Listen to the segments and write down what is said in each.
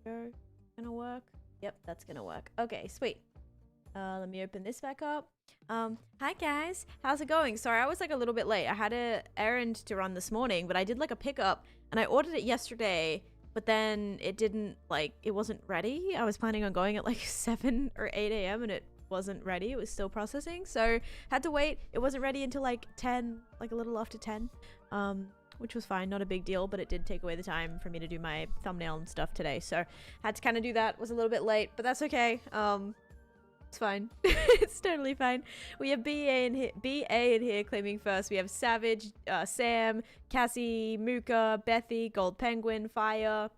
go. Gonna work? Yep, that's gonna work. Okay, sweet. Let me open this back up. Hi guys, how's it going? Sorry, I was like a little bit late. I had a errand to run this morning, but I did like a pickup and I ordered it yesterday, but then it didn't it wasn't ready. I was planning on going at like 7 or 8 a.m. and it wasn't ready. It was still processing, so had to wait. It wasn't ready until like 10, like a little after 10, which was fine, not a big deal, but it did take away the time for me to do my thumbnail and stuff today, so had to kind of do that. Was a little bit late, but that's okay. It's fine. It's totally fine. We have BA in here claiming first. We have Savage, Sam, Cassie, Mooka, Bethy, Gold Penguin, Fire,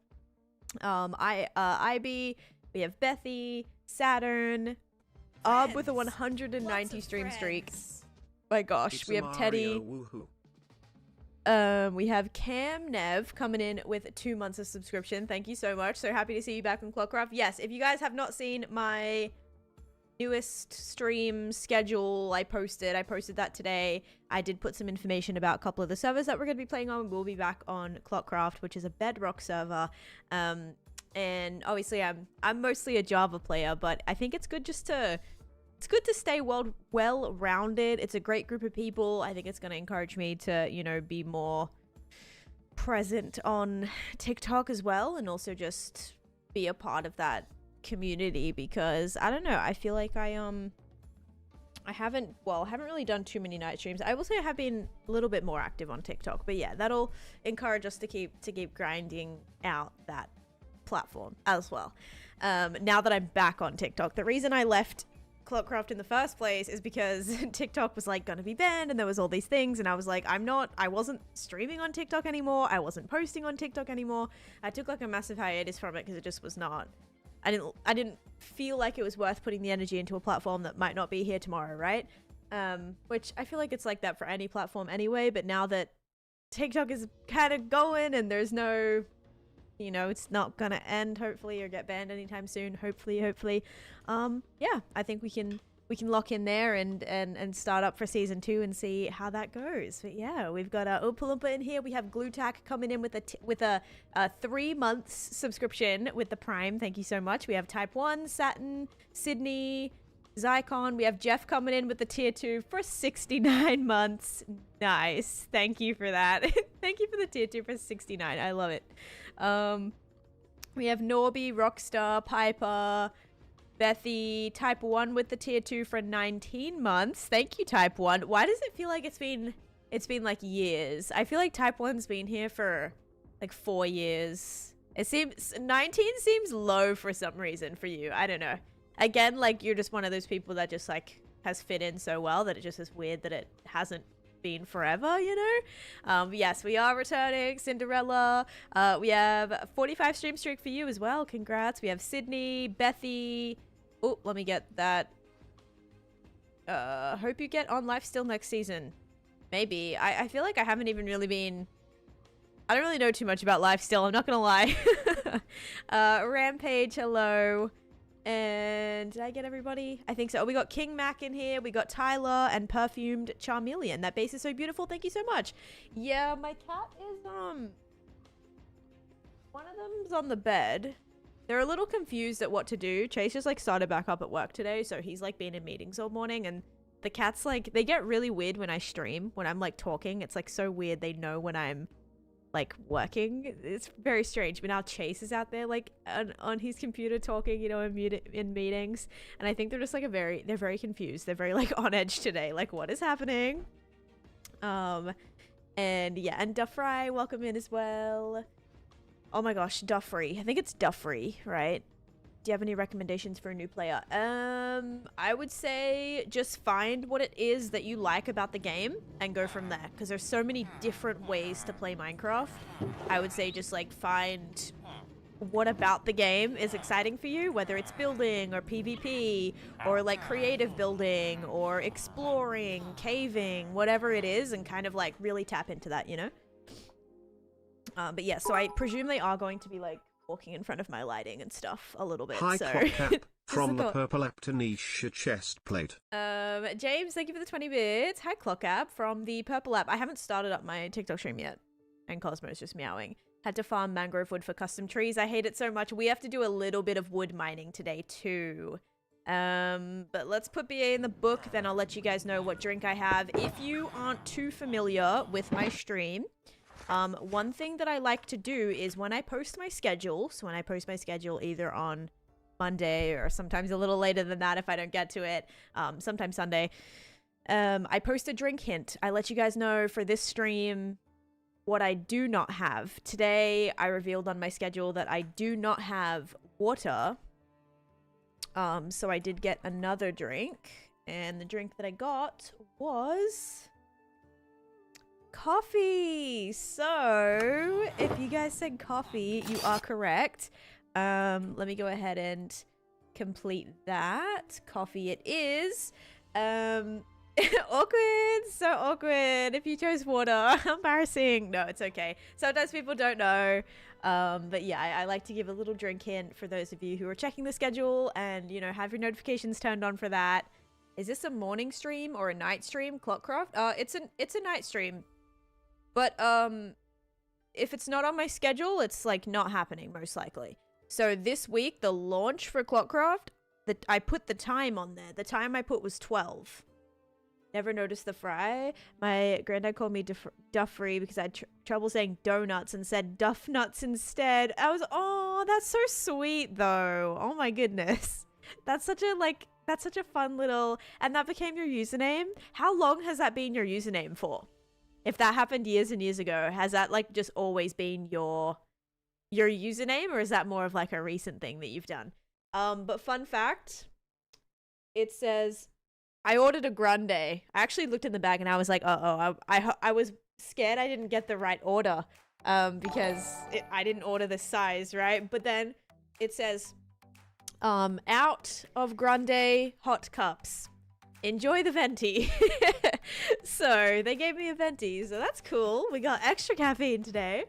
IB. We have Bethy, Saturn, with a 190 stream streak. My gosh, It's we have Teddy. We have Cam Nev coming in with 2 months of subscription. Thank you so much. So happy to see you back on Clockcraft. Yes, if you guys have not seen my newest stream schedule, I posted that today. I did put some information about a couple of the servers that we're going to be playing on. We'll be back on Clockcraft, which is a Bedrock server. And obviously I'm mostly a Java player, but I think it's good to stay well-rounded. It's a great group of people. I think it's going to encourage me to, you know, be more present on TikTok as well, and also just be a part of that community, because I don't know, I feel like I haven't really done too many night streams. I will say I have been a little bit more active on TikTok, but yeah, that'll encourage us to keep grinding out that platform as well. Now that I'm back on TikTok, the reason I left Clockcraft in the first place is because TikTok was like gonna be banned and there was all these things, and I was like, I wasn't streaming on TikTok anymore, I wasn't posting on TikTok anymore. I took like a massive hiatus from it because it just was not, I didn't feel like it was worth putting the energy into a platform that might not be here tomorrow, right? Which I feel like it's like that for any platform anyway, but now that TikTok is kind of going and there's no, you know, it's not gonna end hopefully or get banned anytime soon, hopefully. Yeah, I think we can lock in there and start up for season 2 and see how that goes. But yeah, we've got Oompa Loompa in here. We have Gluetac coming in with a 3 months subscription with the Prime. Thank you so much. We have Type 1, Saturn, Sydney, Zycon. We have Jeff coming in with the tier 2 for 69 months. Nice. Thank you for that. Thank you for the tier 2 for 69. I love it. We have Norby, Rockstar, Piper, Bethy, Type 1 with the tier 2 for 19 months. Thank you, Type 1. Why does it feel like it's been like years? I feel like Type 1's been here for like 4 years. It seems 19 seems low for some reason for you. I don't know. Again, like you're just one of those people that just like has fit in so well that it just is weird that it hasn't been forever, you know. Yes, we are returning. Cinderella, we have 45 stream streak for you as well. Congrats. We have Sydney, Bethy. Oh, let me get that. Hope you get on life still next season. Maybe. I feel like I haven't even really been, I don't really know too much about life still, I'm not gonna lie. Rampage, hello. And did I get everybody? I think so. We got King Mac in here. We got Tyler and Perfumed Charmeleon. That base is so beautiful. Thank you so much. Yeah, my cat is, one of them's on the bed. They're a little confused at what to do. Chase just like started back up at work today, so he's like been in meetings all morning, and the cats like, they get really weird when I stream, when I'm like talking. It's like so weird. They know when I'm like working. It's very strange. But now Chase is out there like on his computer talking, you know, in meetings, and I think they're just like they're very confused. They're very like on edge today, like what is happening. And yeah, and Duffry, welcome in as well. Oh my gosh, Duffry. I think it's Duffry, right? Do you have any recommendations for a new player? I would say just find what it is that you like about the game and go from there, because there's so many different ways to play Minecraft. I would say just like find what about the game is exciting for you, whether it's building or PvP or like creative building or exploring, caving, whatever it is, and kind of like really tap into that, you know? But yeah, so I presume they are going to be like walking in front of my lighting and stuff a little bit. Hi, so Clockcap, from the purple app Taneesha chest plate. James, thank you for the 20 bits. Hi, Clockcap from the purple app. I haven't started up my TikTok stream yet, and Cosmo's just meowing. Had to farm mangrove wood for custom trees. I hate it so much. We have to do a little bit of wood mining today too. But let's put BA in the book, then I'll let you guys know what drink I have. If you aren't too familiar with my stream, one thing that I like to do is when I post my schedule, so when I post my schedule either on Monday or sometimes a little later than that if I don't get to it, sometimes Sunday, I post a drink hint. I let you guys know for this stream what I do not have. Today, I revealed on my schedule that I do not have water. So I did get another drink. And the drink that I got was coffee. So, if you guys said coffee, you are correct. Let me go ahead and complete that. Coffee it is. Awkward, so awkward. If you chose water, embarrassing. No, it's okay. Sometimes people don't know. But yeah, I like to give a little drink hint for those of you who are checking the schedule and, you know, have your notifications turned on for that. Is this a morning stream or a night stream, Clockcraft? It's a night stream. But if it's not on my schedule, it's like not happening most likely. So this week, the launch for Clockcraft, I put the time on there. The time I put was 12. Never noticed the fry. My granddad called me Duffrey because I had trouble saying donuts and said Duff nuts instead. Oh, that's so sweet though. Oh my goodness. That's such a fun little, and that became your username. How long has that been your username for? If that happened years and years ago, has that like just always been your username, or is that more of like a recent thing that you've done? But fun fact, it says, I ordered a grande. I actually looked in the bag and I was like, I was scared I didn't get the right order because I didn't order this size, right? But then it says, out of grande hot cups. Enjoy the venti. So they gave me a venti, so that's cool. We got extra caffeine today.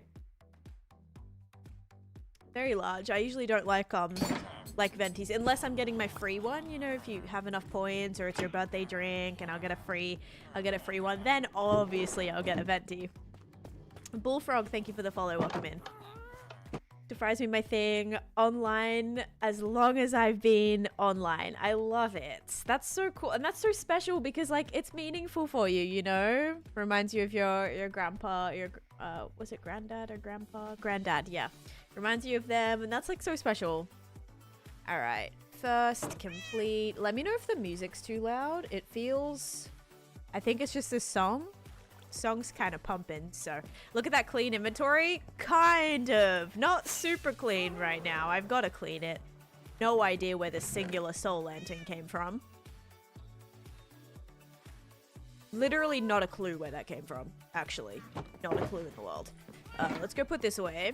Very large. I usually don't like ventis unless I'm getting my free one, you know, if you have enough points or it's your birthday drink and I'll get a free one, then obviously I'll get a venti. Bullfrog, thank you for the follow. Welcome in. Defries me my thing online as long as I've been online. I love it. That's so cool, and that's so special because like it's meaningful for you, you know. Reminds you of your grandpa, was it granddad or grandpa? Granddad, yeah. Reminds you of them, and that's like so special. All right, first complete. Let me know if the music's too loud. It feels, I think it's just this song. Song's kind of pumping, so look at that clean inventory. Kind of not super clean right now. I've got to clean it. No idea where the singular soul lantern came from. Literally not a clue where that came from, actually. Not a clue in the world. Let's go put this away.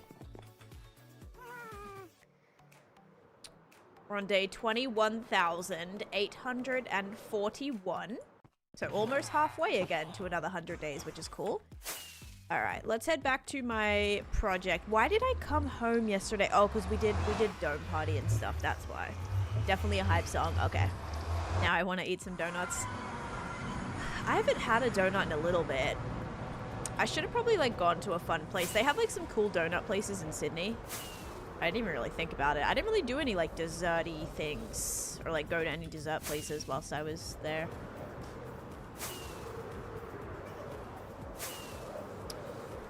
We're on day 21,841. So almost halfway again to another 100 days, which is cool. All right, let's head back to my project. Why did I come home yesterday? Oh, because we did dome party and stuff. That's why. Definitely a hype song. Okay. Now I want to eat some donuts. I haven't had a donut in a little bit. I should have probably like gone to a fun place. They have like some cool donut places in Sydney. I didn't even really think about it. I didn't really do any like dessert-y things or like go to any dessert places whilst I was there.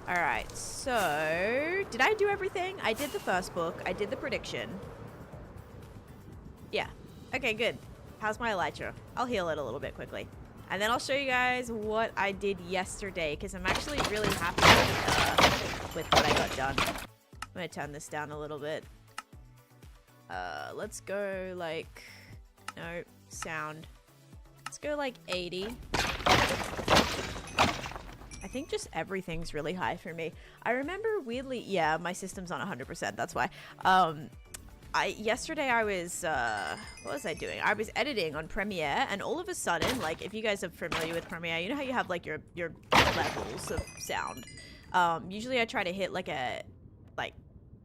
Alright, so did I do everything? I did the first book. I did the prediction. Yeah. Okay, good. How's my elytra? I'll heal it a little bit quickly. And then I'll show you guys what I did yesterday, because I'm actually really happy with what I got done. I'm going to turn this down a little bit. Let's go like... No, sound. Let's go like 80. I think just everything's really high for me. I remember weirdly, yeah, my system's on 100%, that's why. Yesterday I was, what was I doing? I was editing on Premiere, and all of a sudden, like, if you guys are familiar with Premiere, you know how you have, like, your levels of sound. Usually I try to hit, like,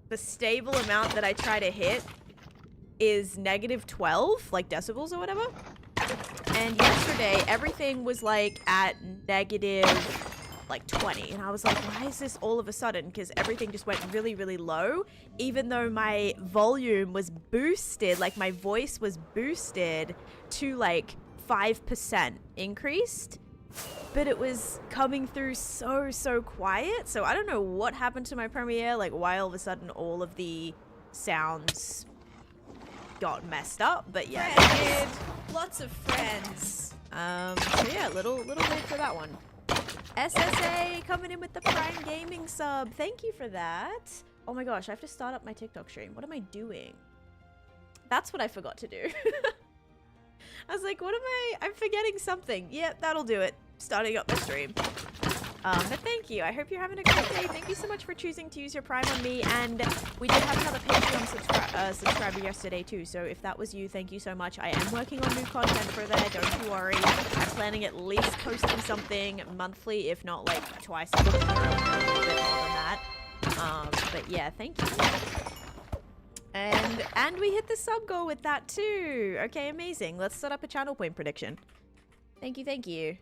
the stable amount that I try to hit is -12, like, decibels or whatever. And yesterday, everything was, like, at negative like 20. And I was like, why is this all of a sudden? Because everything just went really, really low, even though my volume was boosted, like my voice was boosted to like 5% increased. But it was coming through so quiet. So I don't know what happened to my Premiere, like why all of a sudden all of the sounds got messed up. But yeah, it did. Lots of friends. So yeah, little weird for that one. SSA coming in with the Prime Gaming sub. Thank you for that. Oh my gosh, I have to start up my TikTok stream. What am I doing? That's what I forgot to do. I was like, what am I'm forgetting something. Yep, that'll do it. Starting up my stream. But thank you. I hope you're having a great day. Thank you so much for choosing to use your Prime on me. And we did have another Patreon subscriber yesterday too. So if that was you, thank you so much. I am working on new content for there. Don't you worry. I'm planning at least posting something monthly, if not like twice a month, or a little bit more than that. But yeah, thank you. And we hit the sub goal with that too. Okay, amazing. Let's set up a channel point prediction. Thank you, thank you.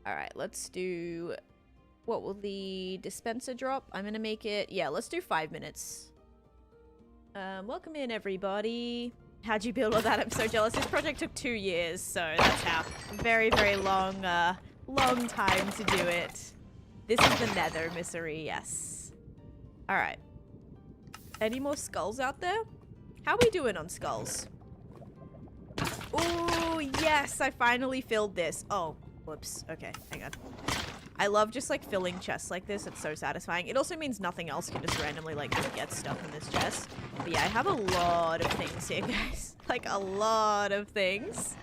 All right, let's do... What will the dispenser drop? I'm gonna make it... Yeah, let's do 5 minutes. Welcome in, everybody. How'd you build all that? I'm so jealous. This project took 2 years, so that's how. Very, very long time to do it. This is the nether misery, yes. All right. Any more skulls out there? How are we doing on skulls? Oh, yes, I finally filled this. Oh, whoops. Okay, hang on. I love just like filling chests like this. It's so satisfying. It also means nothing else can just randomly like get stuff in this chest. But yeah, I have a lot of things here, guys. Like a lot of things.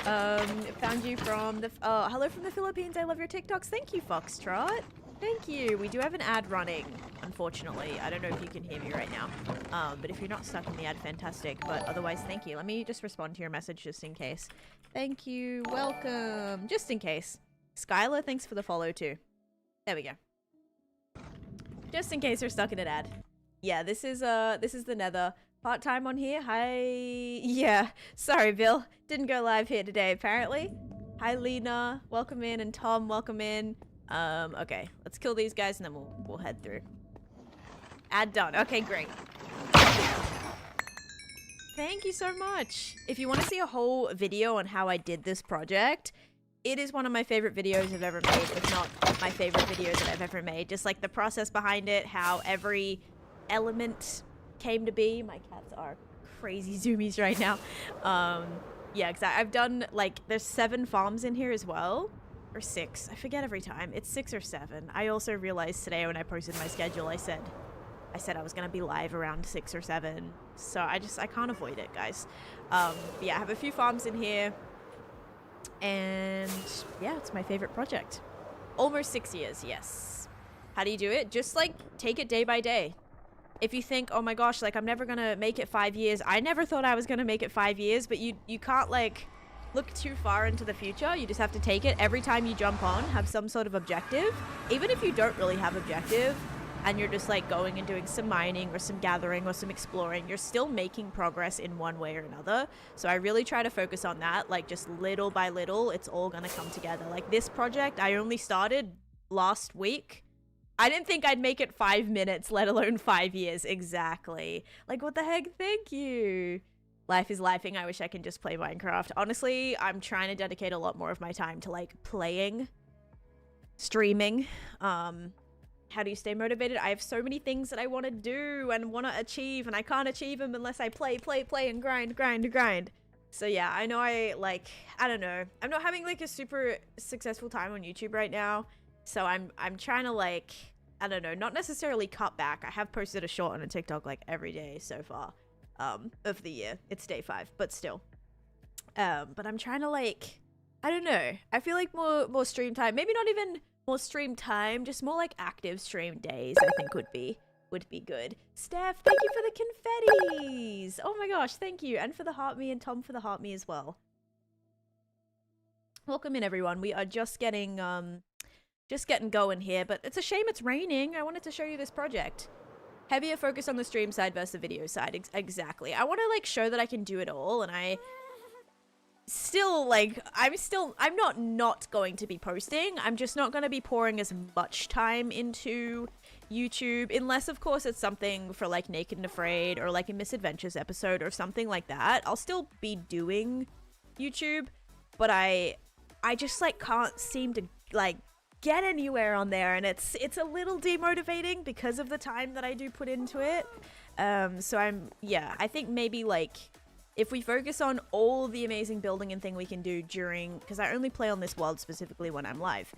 Found you from the... Oh, hello from the Philippines. I love your TikToks. Thank you, Foxtrot. Thank you. We do have an ad running, unfortunately. I don't know if you can hear me right now. But if you're not stuck in the ad, fantastic. But otherwise, thank you. Let me just respond to your message just in case. Thank you. Welcome. Just in case. Skylar, thanks for the follow too. There we go. Just in case you're stuck in an ad. Yeah, this is the nether. Part-time on here. Hi. Yeah. Sorry, Bill. Didn't go live here today, apparently. Hi, Lena. Welcome in. And Tom, welcome in. Okay, let's kill these guys and then we'll head through. Ad done. Okay, great. Thank you so much. If you want to see a whole video on how I did this project, it is one of my favorite videos I've ever made, if not my favorite video that I've ever made. Just like the process behind it, how every element came to be. My cats are crazy zoomies right now. Yeah, exactly. I've done like, there's 7 farms in here as well. Or 6. I forget every time. It's 6 or 7. I also realized today when I posted my schedule, I said I was going to be live around 6 or 7. So I can't avoid it, guys. Yeah, I have a few farms in here. And yeah, it's my favorite project. Almost 6 years, yes. How do you do it? Just like take it day by day. If you think, oh my gosh, like I'm never going to make it 5 years. I never thought I was going to make it 5 years, but you can't like... look too far into the future. You just have to take it every time you jump on, have some sort of objective. Even if you don't really have objective and you're just like going and doing some mining or some gathering or some exploring, you're still making progress in one way or another. So I really try to focus on that, like just little by little, it's all gonna come together. Like this project, I only started last week. I didn't think I'd make it 5 minutes, let alone 5 years. Exactly. Like what the heck? Thank you. Life is lifing. I wish I can just play Minecraft. Honestly, I'm trying to dedicate a lot more of my time to like playing, streaming. How do you stay motivated? I have so many things that I want to do and want to achieve, and I can't achieve them unless I play, and grind. So yeah, I know I don't know. I'm not having like a super successful time on YouTube right now. So I'm trying to like, I don't know, not necessarily cut back. I have posted a short on a TikTok like every day so far. Of the year. It's day 5, but still. But I'm trying to like, I don't know. I feel like more stream time. Maybe not even more stream time, just more like active stream days, I think would be good. Steph, thank you for the confettis. Oh my gosh, thank you. And for the heart me, and Tom for the heart me as well. Welcome in, everyone. We are just getting going here, but it's a shame it's raining. I wanted to show you this project. Heavier focus on the stream side versus the video side. Exactly. I want to like show that I can do it all, and still, like, I'm not going to be posting. I'm just not going to be pouring as much time into YouTube, unless of course it's something for like Naked and Afraid or like a Misadventures episode or something like that. I'll still be doing YouTube, but I just like can't seem to like get anywhere on there, and it's a little demotivating because of the time that I do put into it. So I think maybe like if we focus on all the amazing building and thing we can do during, because I only play on this world specifically when I'm live.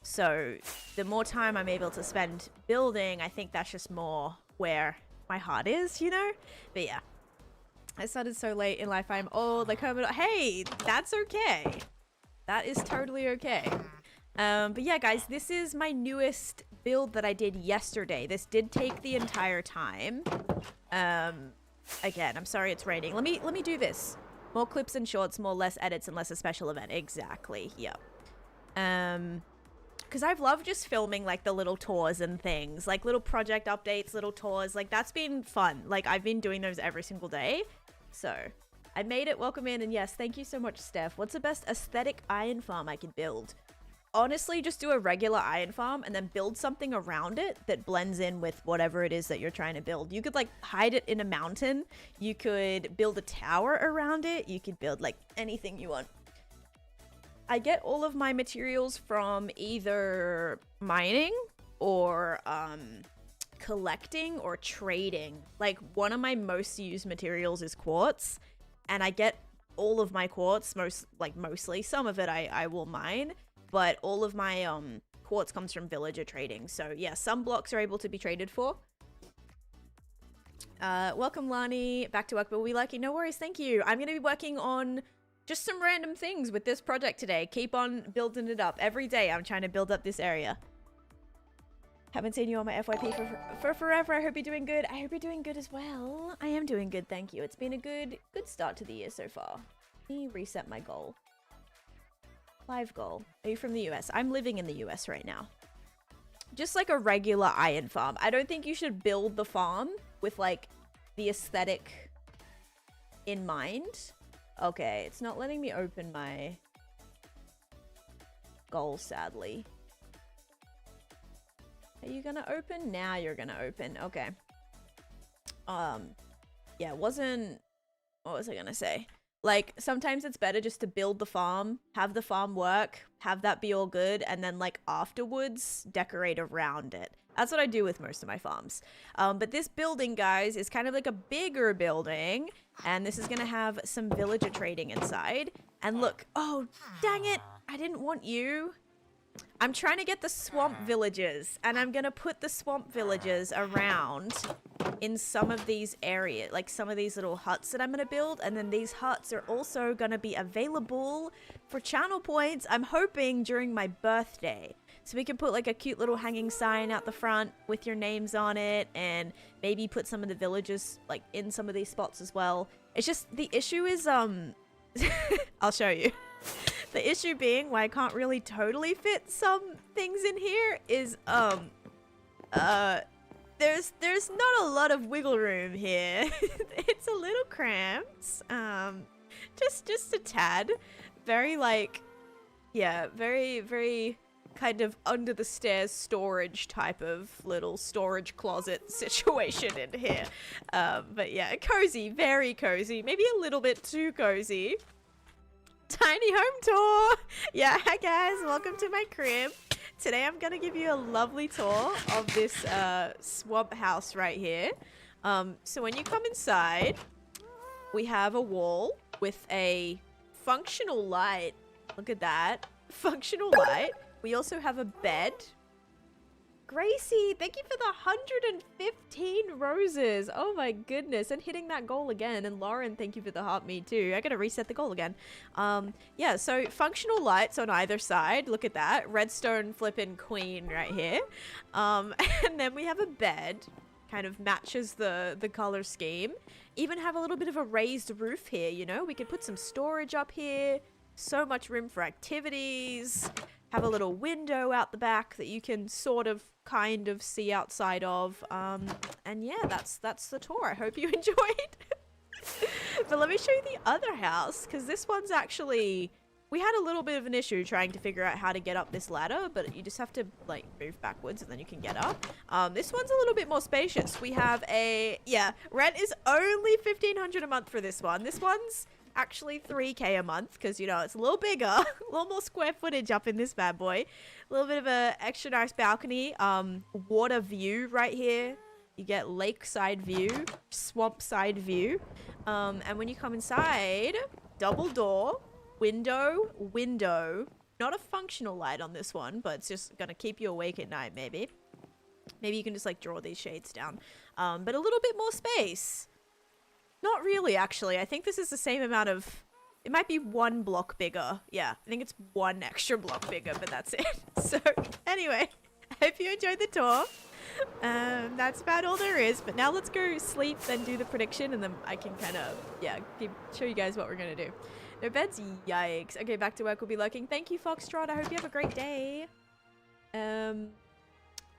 So the more time I'm able to spend building, I think that's just more where my heart is, you know? But yeah, I started so late in life. I'm old, like, hey, that's okay. That is totally okay. But yeah, guys, this is my newest build that I did yesterday. This did take the entire time. Again, I'm sorry it's raining. Let me do this. More clips and shorts, more less edits and less a special event. Exactly. Yep. Because I've loved just filming like the little tours and things, like little project updates, little tours. Like that's been fun. Like I've been doing those every single day. So I made it. Welcome in. And yes, thank you so much, Steph. What's the best aesthetic iron farm I could build? Honestly, just do a regular iron farm and then build something around it that blends in with whatever it is that you're trying to build. You could like hide it in a mountain. You could build a tower around it. You could build like anything you want. I get all of my materials from either mining or collecting or trading. Like one of my most used materials is quartz, and I get all of my quartz, mostly. Some of it I will mine. But all of my quartz comes from villager trading. So yeah, some blocks are able to be traded for. Welcome, Lani. Back to work, but we lucky. No worries, thank you. I'm going to be working on just some random things with this project today. Keep on building it up. Every day I'm trying to build up this area. Haven't seen you on my FYP for forever. I hope you're doing good. I hope you're doing good as well. I am doing good, thank you. It's been a good start to the year so far. Let me reset my goal. Live goal. Are you from the US? I'm living in the US right now. Just like a regular iron farm. I don't think you should build the farm with like the aesthetic in mind. Okay, it's not letting me open my goal, sadly. Are you gonna open? Now you're gonna open. Okay. Yeah, what was I gonna say? Like, sometimes it's better just to build the farm, have the farm work, have that be all good, and then, like, afterwards, decorate around it. That's what I do with most of my farms. But this building, guys, is kind of like a bigger building, and this is gonna have some villager trading inside. And look, oh, dang it, I didn't want you. I'm trying to get the swamp villagers, and I'm gonna put the swamp villagers around in some of these areas, like some of these little huts that I'm gonna build, and then these huts are also gonna be available for channel points, I'm hoping, during my birthday. So we can put like a cute little hanging sign out the front with your names on it, and maybe put some of the villagers like in some of these spots as well. It's just, the issue is, I'll show you. The issue being why I can't really totally fit some things in here is, there's not a lot of wiggle room here. It's a little cramped. Just a tad. Very like, yeah, very, very kind of under the stairs storage type of little storage closet situation in here. But yeah, cozy, very cozy. Maybe a little bit too cozy. Tiny home tour. Yeah, hi guys, welcome to my crib. Today I'm gonna give you a lovely tour of this swamp house right here. So when you come inside, we have a wall with a functional light. Look at that, functional light. We also have a bed. Gracie, thank you for the 115 roses. Oh my goodness, and hitting that goal again. And Lauren, thank you for the heart, me too. I gotta reset the goal again. Yeah, so functional lights on either side. Look at that, redstone flipping queen right here. And then we have a bed, kind of matches the color scheme. Even have a little bit of a raised roof here, you know? We could put some storage up here. So much room for activities. Have a little window out the back that you can sort of kind of see outside of. And yeah, that's the tour. I hope you enjoyed. But let me show you the other house, because this one's actually... We had a little bit of an issue trying to figure out how to get up this ladder, but you just have to, like, move backwards and then you can get up. This one's a little bit more spacious. We have a... Yeah, rent is only $1,500 a month for this one. This one's actually $3K a month, because, you know, it's a little bigger. A little more square footage up in this bad boy. A little bit of a extra nice balcony. Water view right here. You get lakeside view, swamp side view. And when you come inside, double door... Window. Not a functional light on this one, but it's just gonna keep you awake at night, maybe. Maybe you can just, like, draw these shades down. But a little bit more space. Not really, actually. I think this is the same amount of... It might be 1 block bigger. Yeah, I think it's 1 extra block bigger, but that's it. So, anyway, I hope you enjoyed the tour. That's about all there is. But now let's go sleep, then do the prediction, and then I can kind of, yeah, show you guys what we're gonna do. No beds? Yikes. Okay, back to work. We'll be lurking. Thank you, Foxtrot. I hope you have a great day. And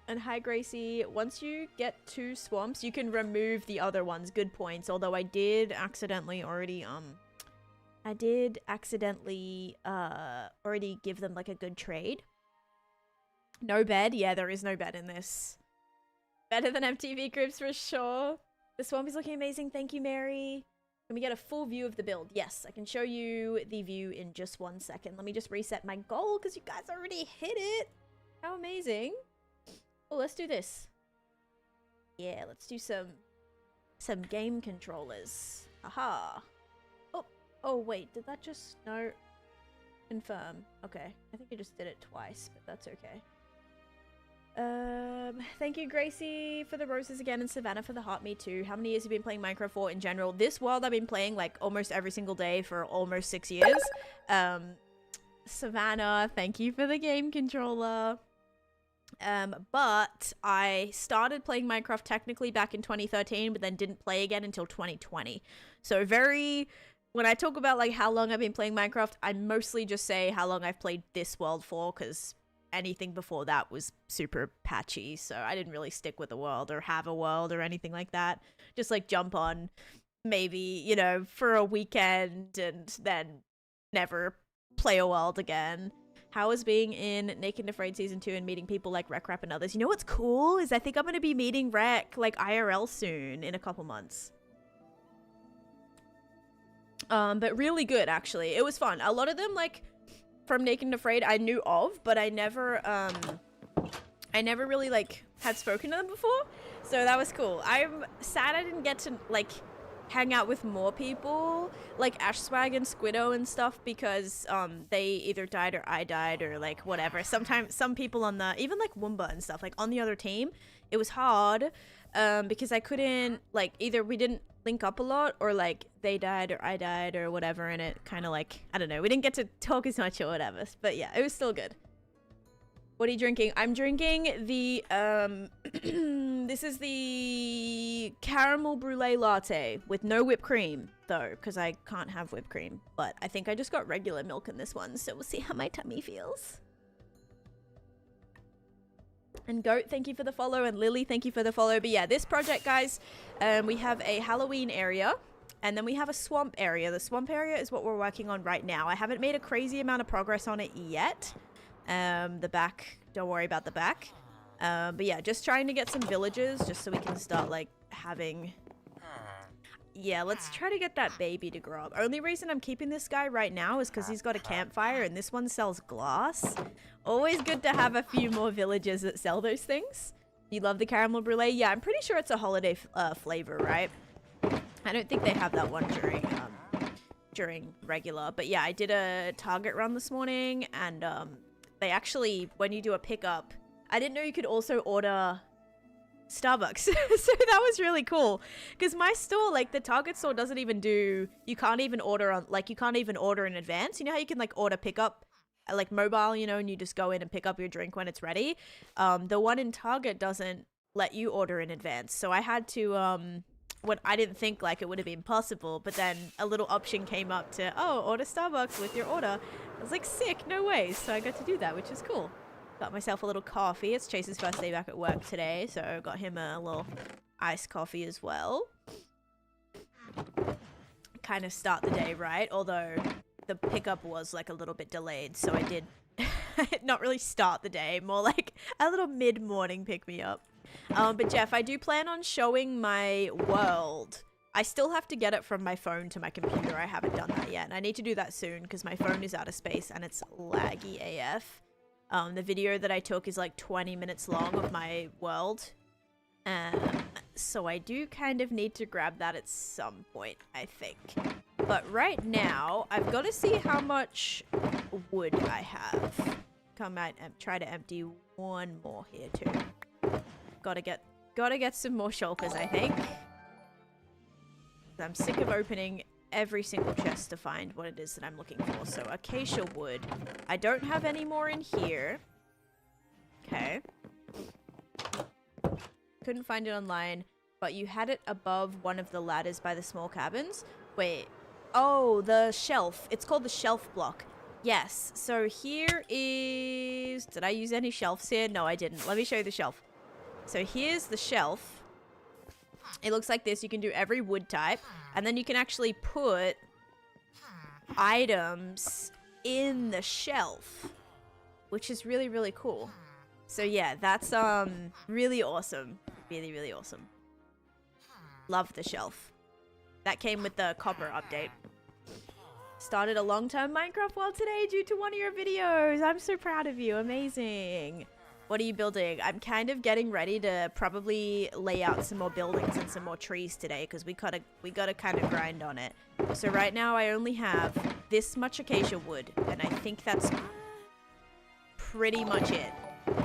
hi, Gracie. Once you get 2 swamps, you can remove the other ones. Good points. Although I did accidentally already, already give them, like, a good trade. No bed? Yeah, there is no bed in this. Better than MTV groups for sure. The swamp is looking amazing. Thank you, Mary. Can we get a full view of the build? Yes, I can show you the view in just 1 second. Let me just reset my goal because you guys already hit it. How amazing. Oh, let's do this. Yeah, let's do some game controllers. Aha. Oh, wait, did that just... No. Confirm. Okay, I think I just did it twice, but that's okay. Thank you, Gracie, for the roses again, and Savannah for the heart. Me too. How many years have you been playing Minecraft for in general? This world I've been playing like almost every single day for almost 6 years. Savannah, thank you for the game controller. But I started playing Minecraft technically back in 2013, but then didn't play again until 2020. So when I talk about like how long I've been playing Minecraft, I mostly just say how long I've played this world for, because anything before that was super patchy, so I didn't really stick with the world or have a world or anything like that. Just like jump on maybe, you know, for a weekend and then never play a world again. How is being in Naked and Afraid Season 2 and meeting people like Rec Rap and others? You know what's cool is I think I'm going to be meeting Rec like IRL soon in a couple months. But really good, actually. It was fun. A lot of them, like, from Naked and Afraid I knew of, but I never really, like, had spoken to them before. So that was cool. I'm sad I didn't get to, like, hang out with more people, like Ashswag and Squiddo and stuff, because, they either died or I died or, like, whatever. Sometimes, some people on the, even, like, Woomba and stuff, like, on the other team, it was hard, because I couldn't, like, either we didn't link up a lot, or like they died or I died or whatever, and it kind of like, I don't know, we didn't get to talk as much or whatever, but yeah, it was still good. What are you drinking? I'm drinking the this is the caramel brulee latte with no whipped cream though, because I can't have whipped cream, but I think I just got regular milk in this one, so we'll see how my tummy feels. And Goat, thank you for the follow, and Lily, thank you for the follow. But yeah, this project, guys, we have a Halloween area, and then we have a swamp area. The swamp area is what we're working on right now. I haven't made a crazy amount of progress on it yet. The back, don't worry about the back. But yeah, just trying to get some villages, just so we can start, like, having... Yeah, let's try to get that baby to grow up. Only reason I'm keeping this guy right now is because he's got a campfire, and this one sells glass. Always good to have a few more villagers that sell those things. You love the caramel brulee? Yeah, I'm pretty sure it's a holiday flavor, right? I don't think they have that one during regular. But yeah, I did a Target run this morning, and they actually, when you do a pickup, I didn't know you could also order Starbucks. So that was really cool, because my store, like the Target store, doesn't even do, you can't even order on, like, you can't even order in advance. You know how you can like order pickup, like mobile, you know, and you just go in and pick up your drink when it's ready. The one in Target doesn't let you order in advance, so I had to when I didn't think like it would have been possible, but then a little option came up to, oh, order Starbucks with your order. I was like, sick, no way. So I got to do that, which is cool. Got myself a little coffee. It's Chase's first day back at work today, so got him a little iced coffee as well. kind of start the day right, although the pickup was like a little bit delayed, so I did not really start the day, more like a little mid-morning pick-me-up. But Jeff, I do plan on showing my world. I still have to get it from my phone to my computer. I haven't done that yet, and I need to do that soon because my phone is out of space and it's laggy AF. The video that I took is like 20 minutes long of my world. So I do kind of need to grab that at some point, I think. But right now, I've got to see how much wood I have. Come out and try to empty one more here too. Gotta get some more shulkers, I think. I'm sick of opening every single chest to find what it is that I'm looking for. So acacia wood. I don't have any more in here. Okay. Couldn't find it online, but you had it above one of the ladders by the small cabins. Wait. Oh, the shelf. It's called the shelf block. Yes. So here is... Did I use any shelves here? No, I didn't. Let me show you the shelf. So here's the shelf. It looks like this. You can do every wood type, and then you can actually put items in the shelf, which is really, really cool. So yeah, that's really awesome. Really, really awesome. Love the shelf. That came with the copper update. Started a long-term Minecraft world today due to one of your videos. I'm so proud of you. Amazing. What are you building? I'm kind of getting ready to probably lay out some more buildings and some more trees today because we gotta kind of grind on it. So right now I only have this much acacia wood, and I think that's pretty much it.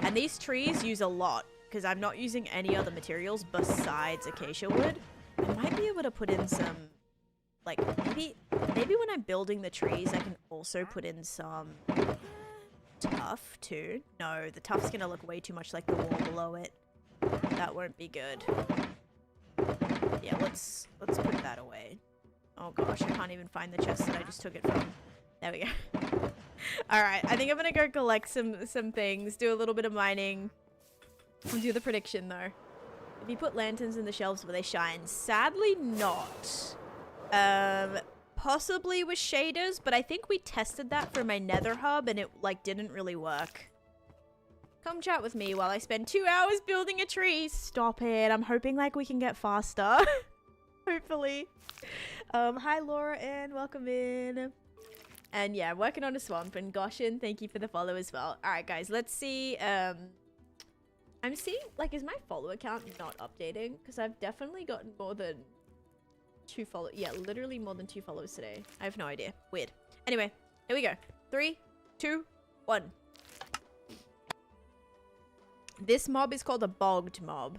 And these trees use a lot because I'm not using any other materials besides acacia wood. I might be able to put in some, like, maybe when I'm building the trees I can also put in some tuff too. No, the tuff's gonna look way too much like the wall below it. That won't be good. Yeah, let's put that away. Oh gosh, I can't even find the chest that I just took it from. There we go. Alright, I think I'm gonna go collect some things, do a little bit of mining. We'll do the prediction though. If you put lanterns in the shelves, will they shine? Sadly not. Possibly with shaders, but I think we tested that for my nether hub and it like didn't really work. Come chat with me while I spend 2 hours building a tree. Stop it. I'm hoping like we can get faster. Hopefully. Hi Laura and welcome in. And yeah, working on a swamp, and Goshen, thank you for the follow as well. Alright guys, let's see. I'm seeing, like, is my follower count not updating? Because I've definitely gotten more than 2 followers. Yeah, literally more than 2 followers today. I have no idea. Weird. Anyway, here we go. 3, 2, 1. This mob is called a bogged mob.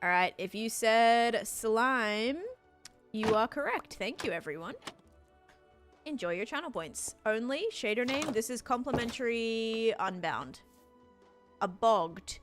Alright, if you said slime, you are correct. Thank you, everyone. Enjoy your channel points. Only, shader name, this is complimentary unbound. A bogged.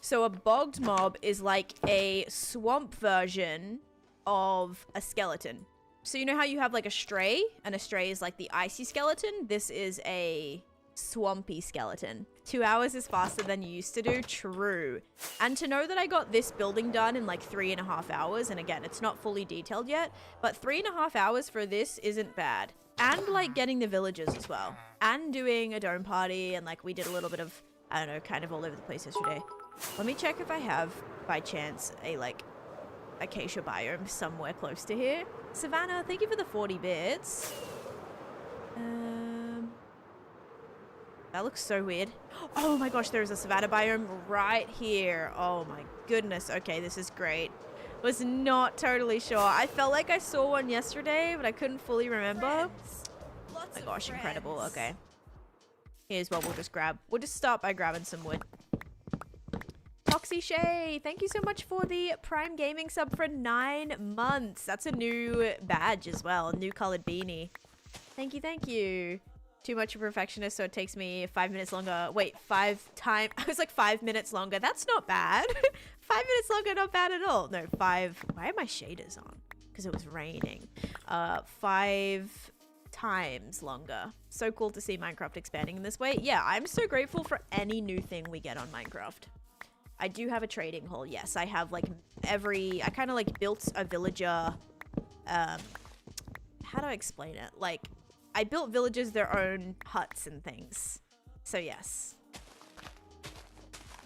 So a bogged mob is like a swamp version of a skeleton. So you know how you have like a stray, and a stray is like the icy skeleton? This is a swampy skeleton. 2 hours is faster than you used to do. True. And to know that I got this building done in like 3.5 hours, and again, it's not fully detailed yet, but 3.5 hours for this isn't bad. And like getting the villagers as well. And doing a dome party, and like we did a little bit of, I don't know, kind of all over the place yesterday. Let me check if I have, by chance, a like acacia biome somewhere close to here. Savannah, thank you for the 40 bits. That looks so weird. Oh my gosh, there's a savanna biome right here. Oh my goodness. Okay, this is great. Was not totally sure. I felt like I saw one yesterday, but I couldn't fully remember. Oh my gosh, incredible. Okay. Here's what we'll just grab. We'll just start by grabbing some wood. Foxy Shay, thank you so much for the Prime Gaming sub for 9 months. That's a new badge as well, a new colored beanie. Thank you, thank you. Too much of a perfectionist, so it takes me 5 minutes longer. Wait, I was like 5 minutes longer. That's not bad. 5 minutes longer, not bad at all. No, 5. Why are my shaders on? Because it was raining. 5 times longer. So cool to see Minecraft expanding in this way. Yeah, I'm so grateful for any new thing we get on Minecraft. I do have a trading hall. Yes, I have like I kind of like built a villager how do I explain it? Like, I built villages their own huts and things. So yes.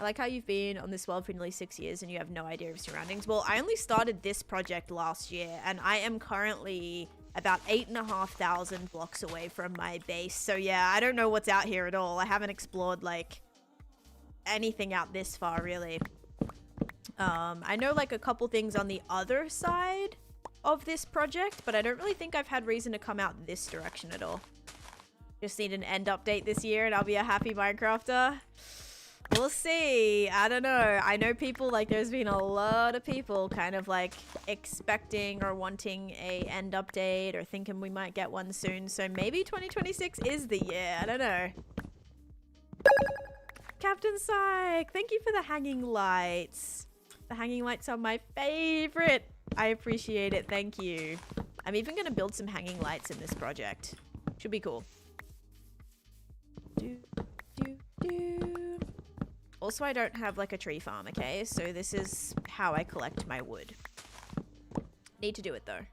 I like how you've been on this world for nearly 6 years and you have no idea of surroundings. Well, I only started this project last year and I am currently about 8,500 blocks away from my base. So yeah, I don't know what's out here at all. I haven't explored like anything out this far really. I know like a couple things on the other side of this project, but I don't really think I've had reason to come out this direction at all. Just need an end update this year and I'll be a happy Minecrafter. We'll see. I don't know. I know people, like, there's been a lot of people kind of, like, expecting or wanting a end update or thinking we might get one soon. So maybe 2026 is the year. I don't know. Captain Psych, thank you for the hanging lights. The hanging lights are my favorite. I appreciate it. Thank you. I'm even going to build some hanging lights in this project. Should be cool. Also, I don't have like a tree farm, okay? So this is how I collect my wood. Need to do it though.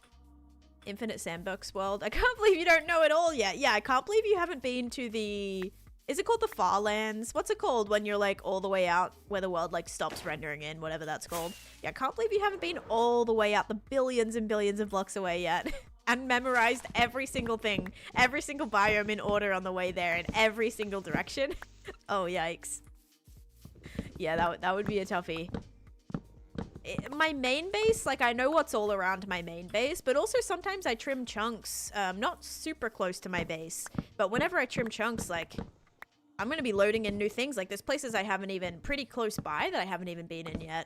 Infinite Sandbox World. I can't believe you don't know it all yet. Yeah, I can't believe you haven't been to the... Is it called the Far Lands? What's it called when you're like all the way out where the world like stops rendering in, whatever that's called? Yeah, I can't believe you haven't been all the way out the billions and billions of blocks away yet. And memorized every single thing, every single biome in order on the way there in every single direction. Oh, yikes. Yeah, that would be a toughie. My main base, like I know what's all around my main base, but also sometimes I trim chunks, not super close to my base, but whenever I trim chunks, like I'm going to be loading in new things. Like there's places I haven't even pretty close by that I haven't even been in yet.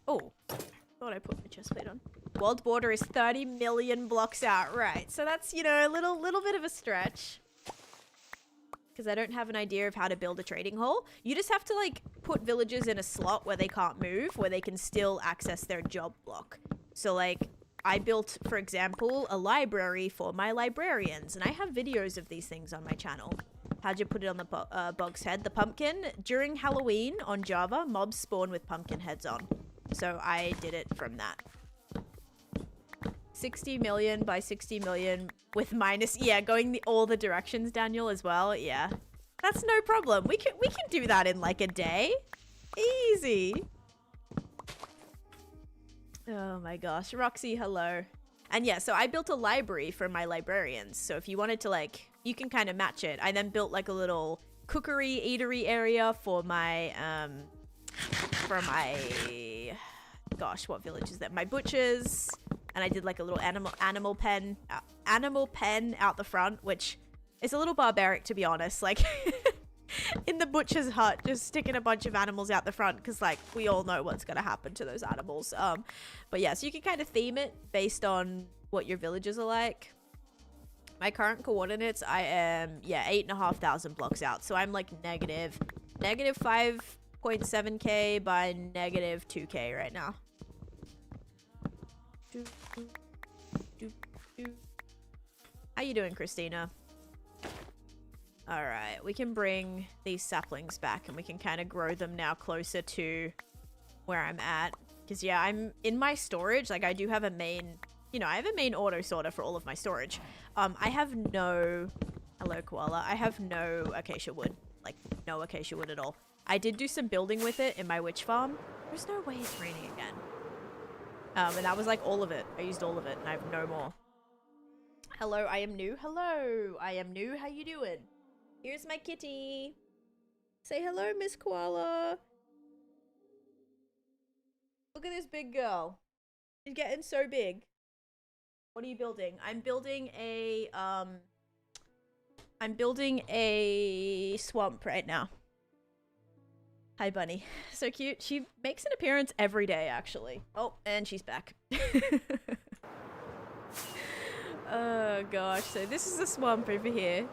Oh, thought I put my chest plate on. World border is 30 million blocks out. Right. So that's, you know, a little bit of a stretch. Because I don't have an idea of how to build a trading hall. You just have to like put villagers in a slot where they can't move, where they can still access their job block. So like I built, for example, a library for my librarians, and I have videos of these things on my channel. How'd you put it on the bog's head? The pumpkin. During Halloween on Java, mobs spawn with pumpkin heads on. So I did it from that. 60 million by 60 million with minus, yeah, going all the directions, Daniel, as well. Yeah, that's no problem. We can do that in like a day. Easy. Oh my gosh. Roxy, hello. And yeah, so I built a library for my librarians. So if you wanted to like, you can kind of match it. I then built like a little cookery, eatery area for my, gosh, what village is that? My butchers. And I did like a little animal pen out the front, which is a little barbaric to be honest. Like in the butcher's hut, just sticking a bunch of animals out the front because like we all know what's gonna happen to those animals. But yeah, so you can kind of theme it based on what your villages are like. My current coordinates, I am 8,500 blocks out, so I'm like negative 5.7k by negative 2k right now. How you doing, Christina? All right, we can bring these saplings back and we can kind of grow them now closer to where I'm at. Because yeah, I'm in my storage. Like I do have a main, you know, I have a main auto sorter for all of my storage. I have no, hello koala. I have no acacia wood, like no acacia wood at all. I did do some building with it in my witch farm. There's no way it's raining again. And that was like all of it. I used all of it and I have no more. Hello, I am new. Hello, I am new. How you doing? Here's my kitty. Say hello, Miss Koala. Look at this big girl. She's getting so big. What are you building? I'm building a swamp right now. Hi, Bunny. So cute. She makes an appearance every day, actually. Oh, and she's back. Oh, gosh. So this is a swamp over here.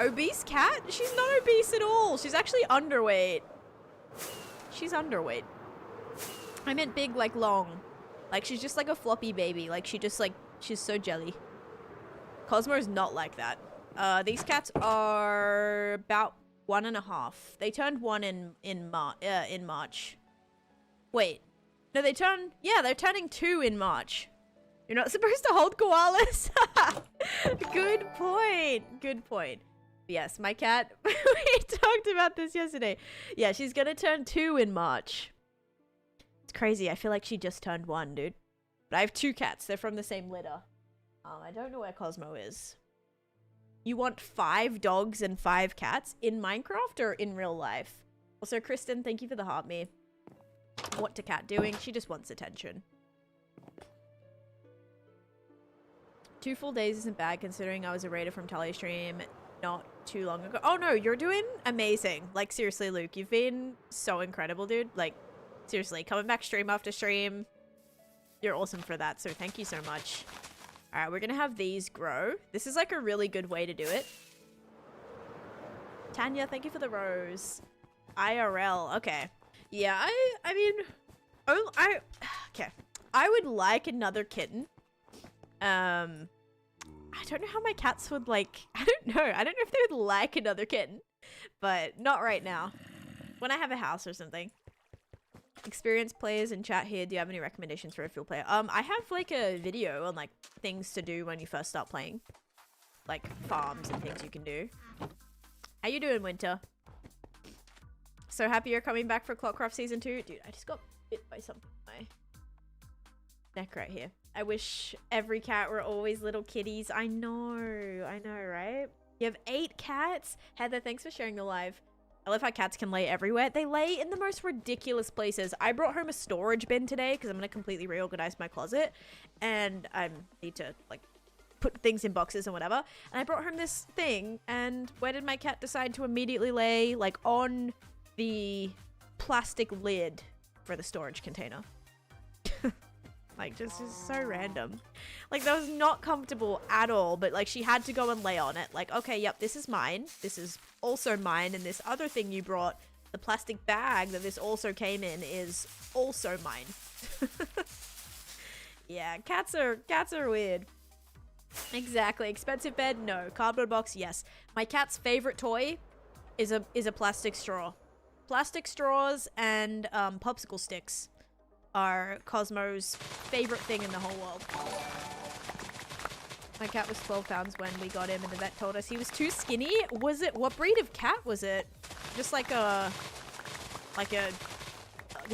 Obese cat? She's not obese at all. She's actually underweight. She's underweight. I meant big, like, long. Like, she's just like a floppy baby. Like, she just, like, she's so jelly. Cosmo's not like that. These cats are about 1.5. They turned 1 in March. Wait. No, they're turning 2 in March. You're not supposed to hold koalas. Good point. Good point. Yes, my cat, we talked about this yesterday. Yeah, she's gonna turn 2 in March. It's crazy. I feel like she just turned 1, dude. But I have 2 cats. They're from the same litter. I don't know where Cosmo is. You want 5 dogs and 5 cats in Minecraft or in real life? Also, Kristen, thank you for the heart me. What's a cat doing? She just wants attention. 2 full days isn't bad considering I was a raider from Talia stream not too long ago. Oh no, you're doing amazing. Like seriously, Luke, you've been so incredible, dude. Like seriously, coming back stream after stream. You're awesome for that, so thank you so much. Alright, we're gonna have these grow. This is like a really good way to do it. Tanya, thank you for the rose. IRL, okay. Yeah, I mean, okay. I would like another kitten. I don't know how my cats would like, I don't know if they would like another kitten, but not right now. When I have a house or something. Experienced players in chat here, do you have any recommendations for a field player? I have like a video on like things to do when you first start playing. Like farms and things you can do. How you doing, Winter? So happy you're coming back for Clockcraft Season 2. Dude, I just got bit by something on my neck right here. I wish every cat were always little kitties. I know, right? You have 8 cats? Heather, thanks for sharing the live. I love how cats can lay everywhere. They lay in the most ridiculous places. I brought home a storage bin today because I'm going to completely reorganize my closet. And I need to, like, put things in boxes and whatever. And I brought home this thing. And where did my cat decide to immediately lay? Like, on the plastic lid for the storage container. Like, just so random. Like, that was not comfortable at all, but, like, she had to go and lay on it. Like, okay, yep, this is mine. This is also mine, and this other thing you brought, the plastic bag that this also came in, is also mine. Yeah, cats are weird. Exactly. Expensive bed? No. Cardboard box? Yes. My cat's favorite toy is a plastic straw. Plastic straws and popsicle sticks are Cosmo's favorite thing in the whole world. My cat was 12 pounds when we got him and the vet told us he was too skinny. Was it, what breed of cat was it? Just like a, because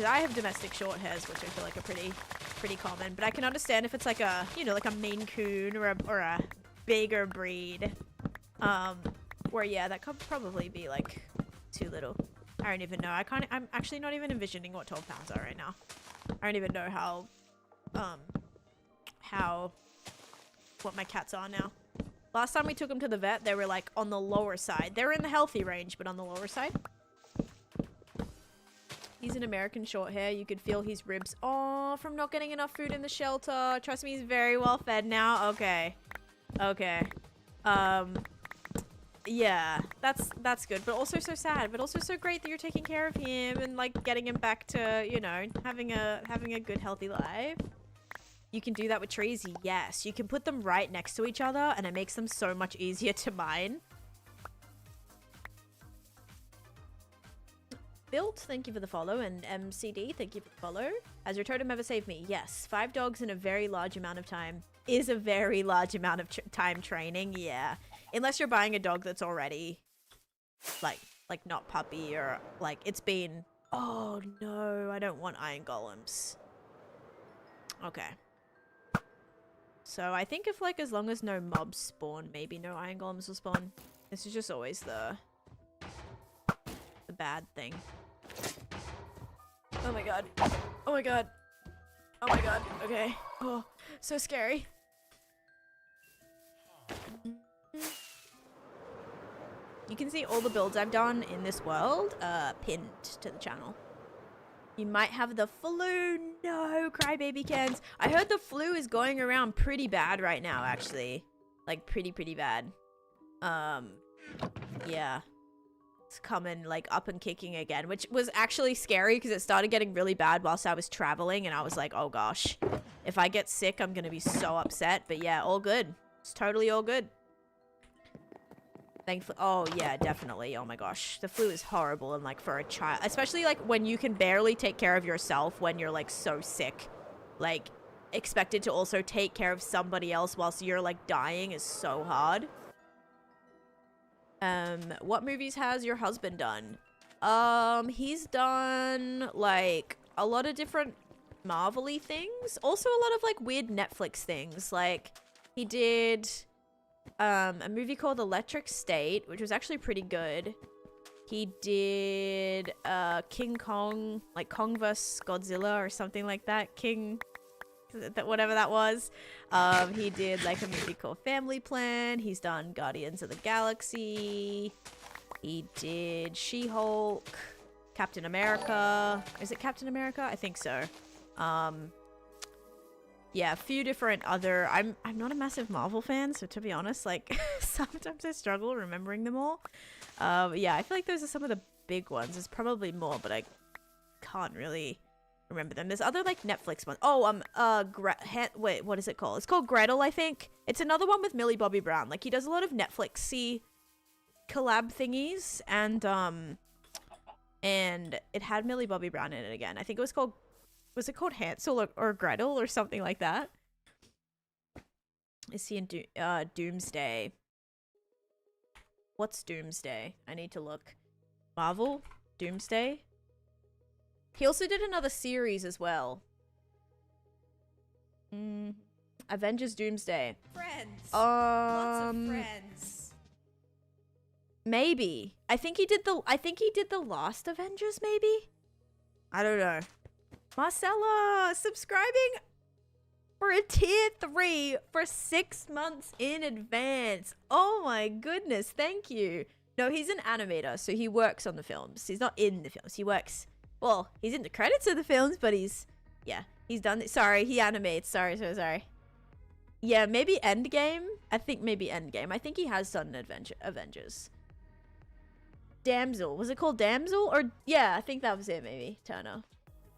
I have domestic short hairs, which I feel like are pretty common, but I can understand if it's like a, you know, like a Maine Coon or a bigger breed. Where yeah, that could probably be like too little. I don't even know. I'm actually not even envisioning what 12 pounds are right now. I don't even know what my cats are now. Last time we took them to the vet, they were like on the lower side. They were in the healthy range, but on the lower side. He's an American short hair. You could feel his ribs. Oh, from not getting enough food in the shelter. Trust me, he's very well fed now. Okay. Okay. Yeah, that's good, but also so sad, but also so great that you're taking care of him and like getting him back to, you know, having a good healthy life. You can do that with trees. Yes, you can put them right next to each other and it makes them so much easier to mine. Built, thank you for the follow, and MCD, thank you for the follow. Has your totem ever saved me? Yes, 5 dogs in a very large amount of time is a very large amount of time training. Yeah. Unless you're buying a dog that's already, like not puppy or, like, it's been... Oh, no, I don't want iron golems. Okay. So, I think if, like, as long as no mobs spawn, maybe no iron golems will spawn. This is just always the bad thing. Oh my god. Oh my god. Oh my god. Okay. Oh, so scary. You can see all the builds I've done in this world pinned to the channel. You might have the flu. No, crybaby cans. I heard the flu is going around pretty bad right now, actually. Like, pretty bad. Yeah. It's coming, like, up and kicking again, which was actually scary because it started getting really bad whilst I was traveling, and I was like, oh gosh. If I get sick, I'm gonna be so upset. But yeah, all good. It's totally all good. Thankfully, oh yeah, definitely. Oh my gosh, the flu is horrible, and like for a child, especially like when you can barely take care of yourself when you're like so sick. Like, expected to also take care of somebody else whilst you're like dying is so hard. What movies has your husband done? He's done like a lot of different Marvel-y things. Also a lot of like weird Netflix things. Like he did a movie called Electric State, which was actually pretty good. He did King Kong, like Kong vs Godzilla or something like that. Whatever that was. He did like a movie called Family Plan. He's done Guardians of the Galaxy. He did She-Hulk, Captain America. Is it Captain America? I think so. Yeah, a few different other. I'm not a massive Marvel fan, so to be honest, like sometimes I struggle remembering them all. Yeah, I feel like those are some of the big ones. There's probably more, but I can't really remember them. There's other like Netflix ones. Oh, wait, what is it called? It's called Gretel, I think. It's another one with Millie Bobby Brown. Like he does a lot of Netflixy collab thingies, and it had Millie Bobby Brown in it again. I think it was called. Was it called Hansel or Gretel or something like that? Is he in Doomsday? What's Doomsday? I need to look. Marvel? Doomsday? He also did another series as well. Avengers Doomsday. Friends. Lots of friends. Maybe. I think he did the last Avengers, maybe? I don't know. Marcella, subscribing for a tier 3 for 6 months in advance. Oh my goodness, thank you. No, he's an animator, so he works on the films. He's not in the films. He works, well, he's in the credits of the films, but he's done it. Sorry, he animates. Sorry. Yeah, maybe Endgame. I think maybe Endgame. I think he has done an Avengers. Damsel. Was it called Damsel? Or, yeah, I think that was it, maybe. Turner.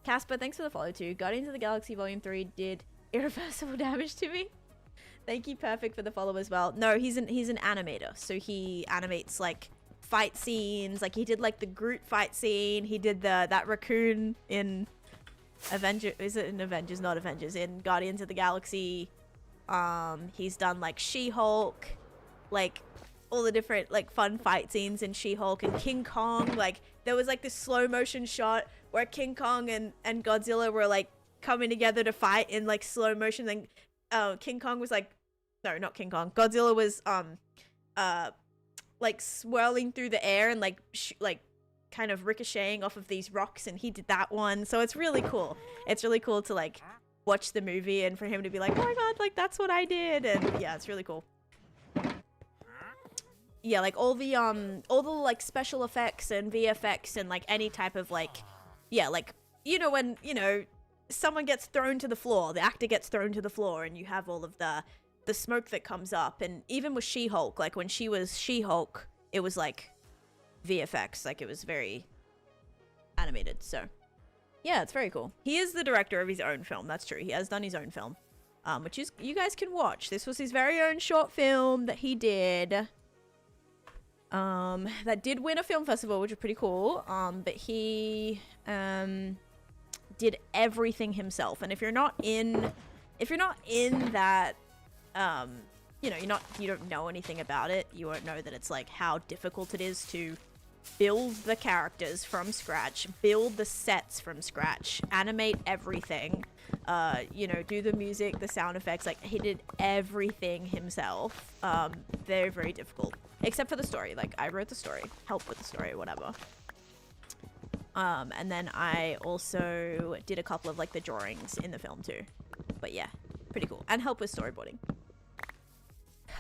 Casper, thanks for the follow too. Guardians of the Galaxy Volume 3 did irreversible damage to me. Thank you, Perfect, for the follow as well. No, he's an animator, so he animates like fight scenes. Like he did like the Groot fight scene. He did that raccoon in Avengers. Is it in Avengers? Not Avengers. In Guardians of the Galaxy. He's done like She-Hulk, like all the different like fun fight scenes in She-Hulk and King Kong. Like there was like this slow motion shot where King Kong and Godzilla were like coming together to fight in like slow motion. Then King Kong was like, no, not King Kong. Godzilla was like swirling through the air and like kind of ricocheting off of these rocks, and he did that one. So it's really cool. It's really cool to like watch the movie and for him to be like, oh my god, like that's what I did. And yeah, it's really cool. Yeah, like all the like special effects and VFX and like any type of like, yeah, like, you know, when, you know, someone gets thrown to the floor, the actor gets thrown to the floor, and you have all of the smoke that comes up. And even with She-Hulk, like when she was She-Hulk, it was like VFX, like it was very animated. So yeah, it's very cool. He is the director of his own film. That's true. He has done his own film, which is, you guys can watch. This was his very own short film that he did. That did win a film festival, which is pretty cool. But he did everything himself. And if you're not in that, you know, you don't know anything about it, you won't know that it's like how difficult it is to build the characters from scratch, build the sets from scratch, animate everything, you know, do the music, the sound effects. Like he did everything himself. Very, very difficult. Except for the story. Like, I wrote the story, helped with the story, whatever. And then I also did a couple of, like, the drawings in the film, too. But, yeah, pretty cool. And help with storyboarding.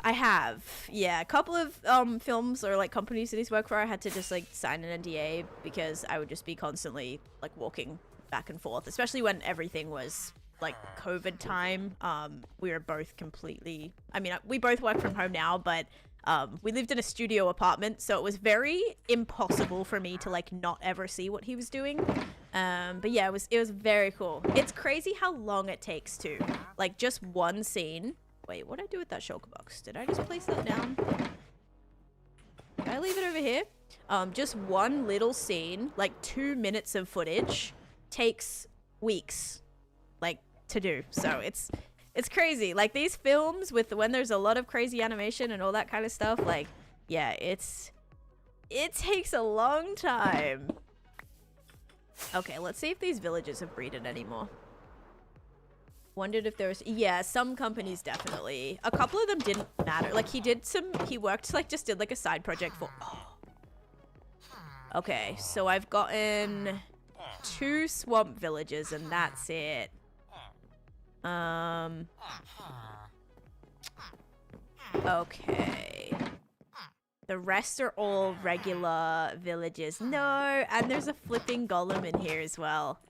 I have. Yeah, a couple of films or, like, companies that he's worked for, I had to just, like, sign an NDA because I would just be constantly, like, walking back and forth. Especially when everything was, like, COVID time. We were both completely... I mean, we both work from home now, but... we lived in a studio apartment, so it was very impossible for me to like not ever see what he was doing. But yeah, it was very cool. It's crazy how long it takes to like just one scene. Wait, what did I do with that shulker box? Did I just place that down? Did I leave it over here? Just one little scene, like 2 minutes of footage, takes weeks. Like to do. So it's crazy. Like these films with when there's a lot of crazy animation and all that kind of stuff, like yeah, it takes a long time. Okay, let's see if these villages have breeded anymore. Wondered if there's, yeah, some companies definitely. A couple of them didn't matter. Like he worked like just did like a side project for, okay, so I've gotten 2 swamp villages and that's it. Okay. The rest are all regular villages. No, and there's a flipping golem in here as well.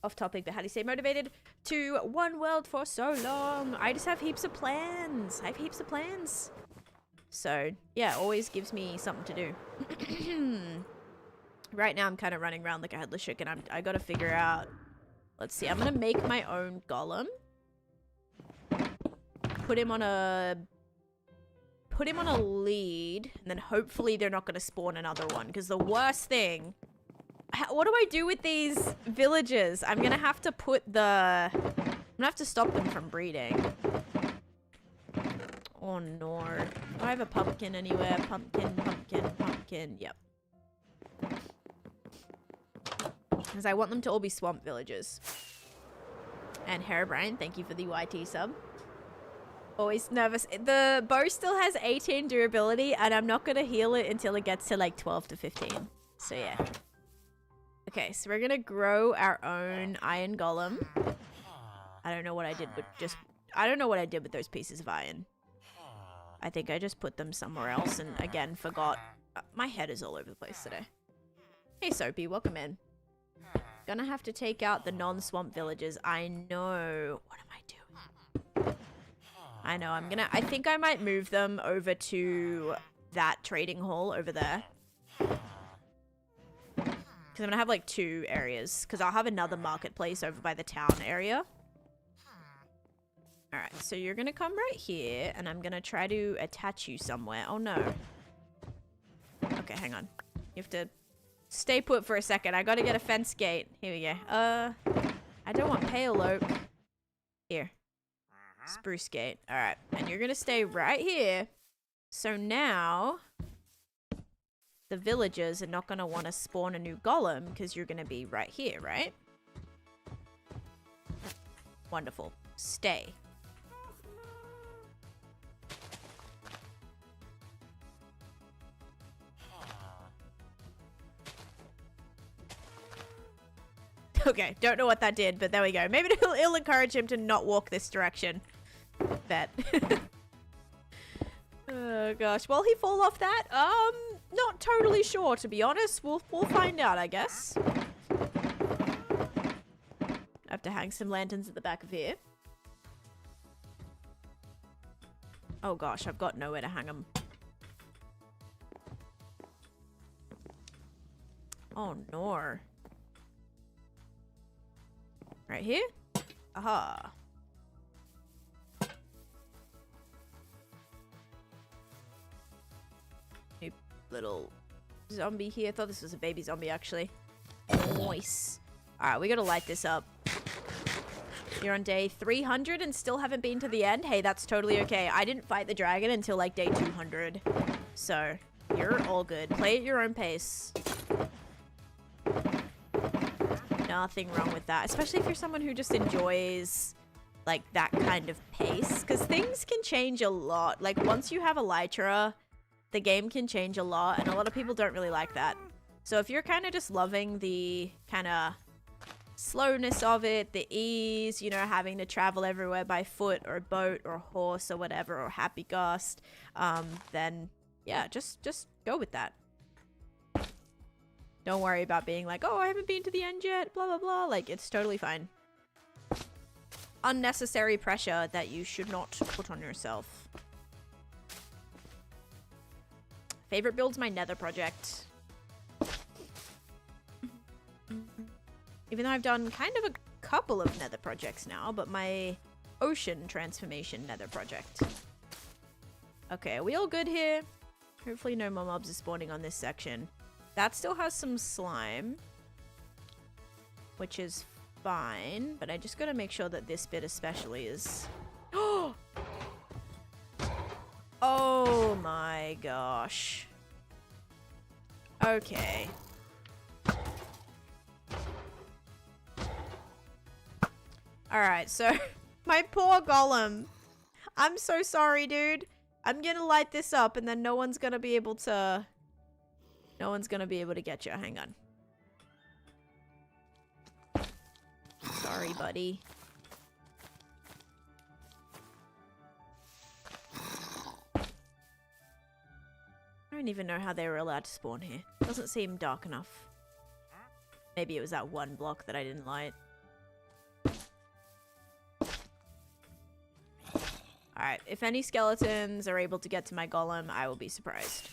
Off topic, but how do you stay motivated to one world for so long? I just have heaps of plans. I have heaps of plans. So, yeah, always gives me something to do. Right now, I'm kind of running around like a headless chicken. I gotta figure out... Let's see, I'm gonna make my own golem. Put him on a lead, and then hopefully they're not gonna spawn another one, because the worst thing... What do I do with these villages? I'm gonna have to put the... I'm gonna have to stop them from breeding. Oh no. Do I have a pumpkin anywhere? Pumpkin, pumpkin, pumpkin. Yep. Because I want them to all be swamp villages. And Herobrine, thank you for the YT sub. Always nervous. The bow still has 18 durability, and I'm not gonna heal it until it gets to like 12 to 15. So yeah. Okay, so we're gonna grow our own iron golem. I don't know what I did with I don't know what I did with those pieces of iron. I think I just put them somewhere else and again forgot. My head is all over the place today. Hey Soapy, welcome in. Gonna have to take out the non-swamp villages. I know. What am I doing? I know, I think I might move them over to that trading hall over there. Because I'm gonna have like 2 areas. Because I'll have another marketplace over by the town area. Alright, so you're gonna come right here. And I'm gonna try to attach you somewhere. Oh no. Okay, hang on. You have to stay put for a second. I gotta get a fence gate. Here we go. I don't want pale oak. Here. Spruce gate. Alright, and you're gonna stay right here. So now... the villagers are not going to want to spawn a new golem because you're going to be right here, right? Wonderful. Stay. Okay, don't know what that did, but there we go. Maybe it'll encourage him to not walk this direction. Bet. Oh gosh, will he fall off that? Not totally sure, to be honest. We'll find out, I guess. I have to hang some lanterns at the back of here. Oh gosh, I've got nowhere to hang them. Oh no. Right here? Aha. New little zombie here. I thought this was a baby zombie, actually. Nice. Alright, we gotta light this up. You're on day 300 and still haven't been to the end? Hey, that's totally okay. I didn't fight the dragon until like day 200. So, you're all good. Play at your own pace. Nothing wrong with that. Especially if you're someone who just enjoys like that kind of pace. Because things can change a lot. Like once you have Elytra, the game can change a lot. And a lot of people don't really like that. So if you're kind of just loving the kind of slowness of it, the ease, you know, having to travel everywhere by foot or boat or horse or whatever, or happy ghost, then yeah, just go with that. Don't worry about being like, oh, I haven't been to the end yet, blah blah blah. Like, it's totally fine. Unnecessary pressure that you should not put on yourself. Favorite build's my nether project. Even though I've done kind of a couple of nether projects now, but my ocean transformation nether project. Okay, are we all good here? Hopefully no more mobs are spawning on this section. That still has some slime, which is fine, but I just gotta make sure that this bit especially is... Oh my gosh. Okay. Alright, so my poor golem. I'm so sorry, dude. I'm gonna light this up and then no one's gonna be able to get you. Hang on. Sorry, buddy. I don't even know how they were allowed to spawn here. Doesn't seem dark enough. Maybe it was that one block that I didn't light. Alright, if any skeletons are able to get to my golem, I will be surprised.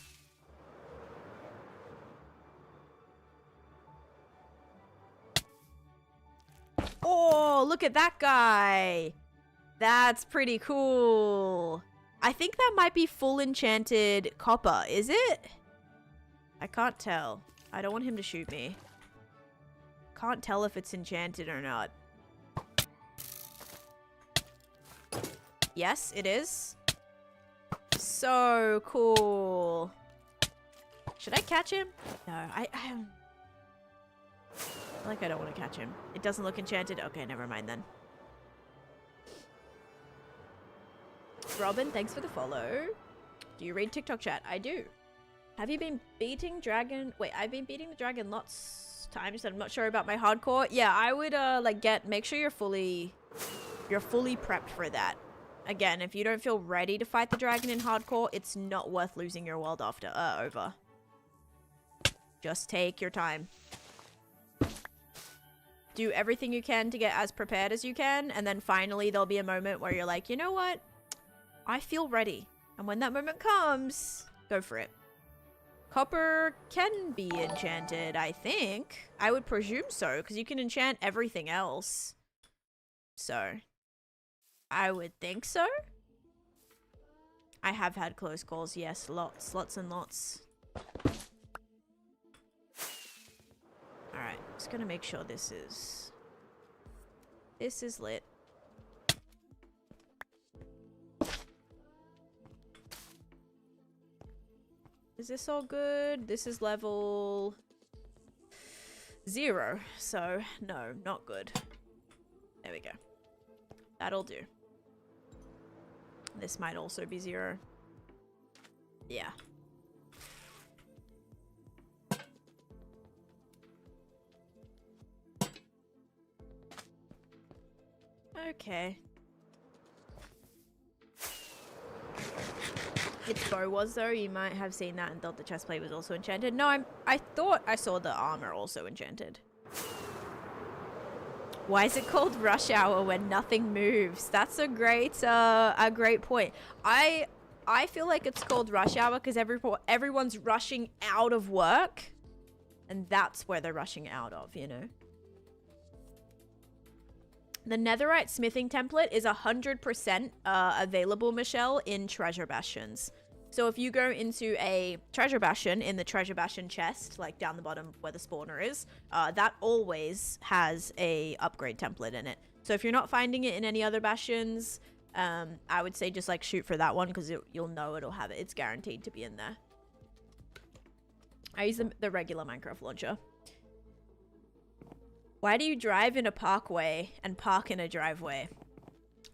Oh, look at that guy! That's pretty cool. I think that might be full enchanted copper, is it? I can't tell. I don't want him to shoot me. Can't tell if it's enchanted or not. Yes, it is. So cool. Should I catch him? No, I feel like I don't want to catch him. It doesn't look enchanted. Okay, never mind then. Robin, thanks for the follow. Do you read TikTok chat? I do. Have you been beating dragon? Wait, I've been beating the dragon lots times. I'm not sure about my hardcore. Yeah, I would like make sure you're fully prepped for that. Again, if you don't feel ready to fight the dragon in hardcore, it's not worth losing your world after over. Just take your time. Do everything you can to get as prepared as you can, and then finally there'll be a moment where you're like, you know what? I feel ready. And when that moment comes, go for it. Copper can be enchanted, I think. I would presume so, because you can enchant everything else. So, I would think so. I have had close calls, yes. Lots and lots. Alright, just gonna make sure this is lit. Is this all good? This is level 0, so no, not good. There we go. That'll do. This might also be 0. Yeah. Okay. Its bow was though, you might have seen that and thought the chestplate was also enchanted. No, I thought I saw the armor also enchanted. Why is it called rush hour when nothing moves? That's a great point. I feel like it's called rush hour because everyone's rushing out of work, and that's where they're rushing out of, you know. The netherite smithing template is 100% available, Michelle, in treasure bastions. So if you go into a treasure bastion in the treasure bastion chest, like down the bottom where the spawner is, that always has a upgrade template in it. So if you're not finding it in any other bastions, I would say just like shoot for that one because you'll know it'll have it. It's guaranteed to be in there. I use the regular Minecraft launcher. Why do you drive in a parkway and park in a driveway?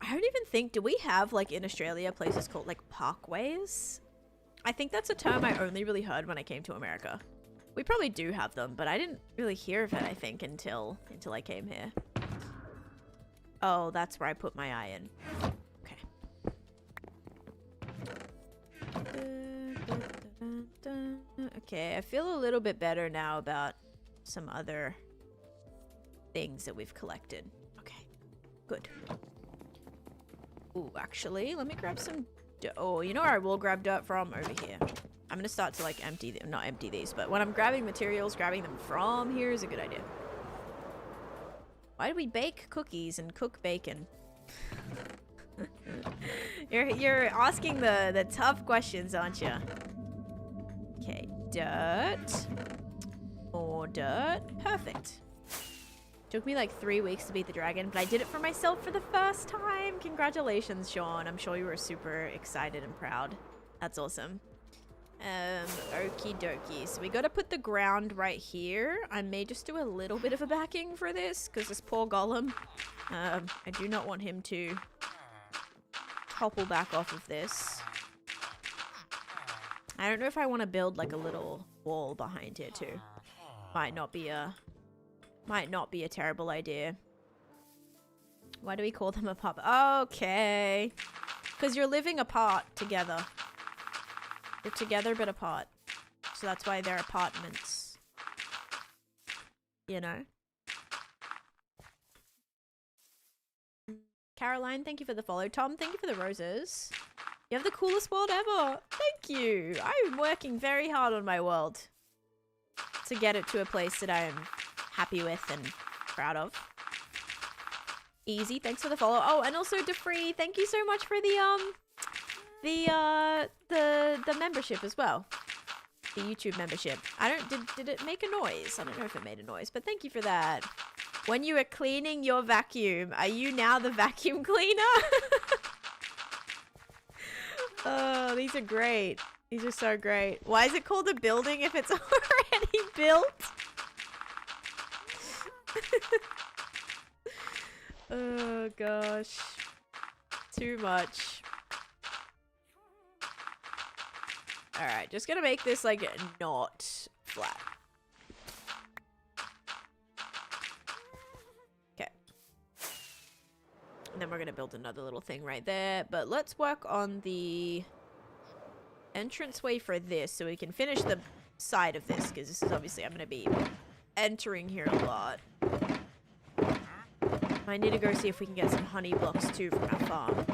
I don't even think, do we have like in Australia places called like parkways? I think that's a term I only really heard when I came to America. We probably do have them, but I didn't really hear of it, I think, until I came here. Oh, that's where I put my eye in. Okay. Okay, I feel a little bit better now about some other things that we've collected. Okay, good. Ooh, actually, let me grab some oh, you know where I will grab dirt from? Over here. I'm gonna start to like not empty these, but when I'm grabbing materials, grabbing them from here is a good idea. Why do we bake cookies and cook bacon? You're asking the tough questions, aren't you? Okay, dirt. More dirt. Perfect. Took me like 3 weeks to beat the dragon, but I did it for myself for the first time. Congratulations, Sean. I'm sure you were super excited and proud. That's awesome. Okie dokie. So we got to put the ground right here. I may just do a little bit of a backing for this because this poor golem. I do not want him to topple back off of this. I don't know if I want to build like a little wall behind here too. Might not be a terrible idea. Why do we call them a pub? Okay. Because you're living apart together. You're together but apart. So that's why they're apartments. You know? Caroline, thank you for the follow. Tom, thank you for the roses. You have the coolest world ever. Thank you. I'm working very hard on my world to get it to a place that I am happy with and proud of. Easy, thanks for the follow. Oh, and also DeFree, thank you so much for the membership as well. The YouTube membership. Did it make a noise? I don't know if it made a noise, but thank you for that. When you were cleaning your vacuum, are you now the vacuum cleaner? Oh, these are great. These are so great. Why is it called a building if it's already built? Oh gosh. Too much. Alright, just gonna make this like not flat. Okay. And then we're gonna build another little thing right there. But let's work on the entranceway for this so we can finish the side of this, because this is obviously I'm gonna be entering here a lot. I need to go see if we can get some honey blocks too from our farm.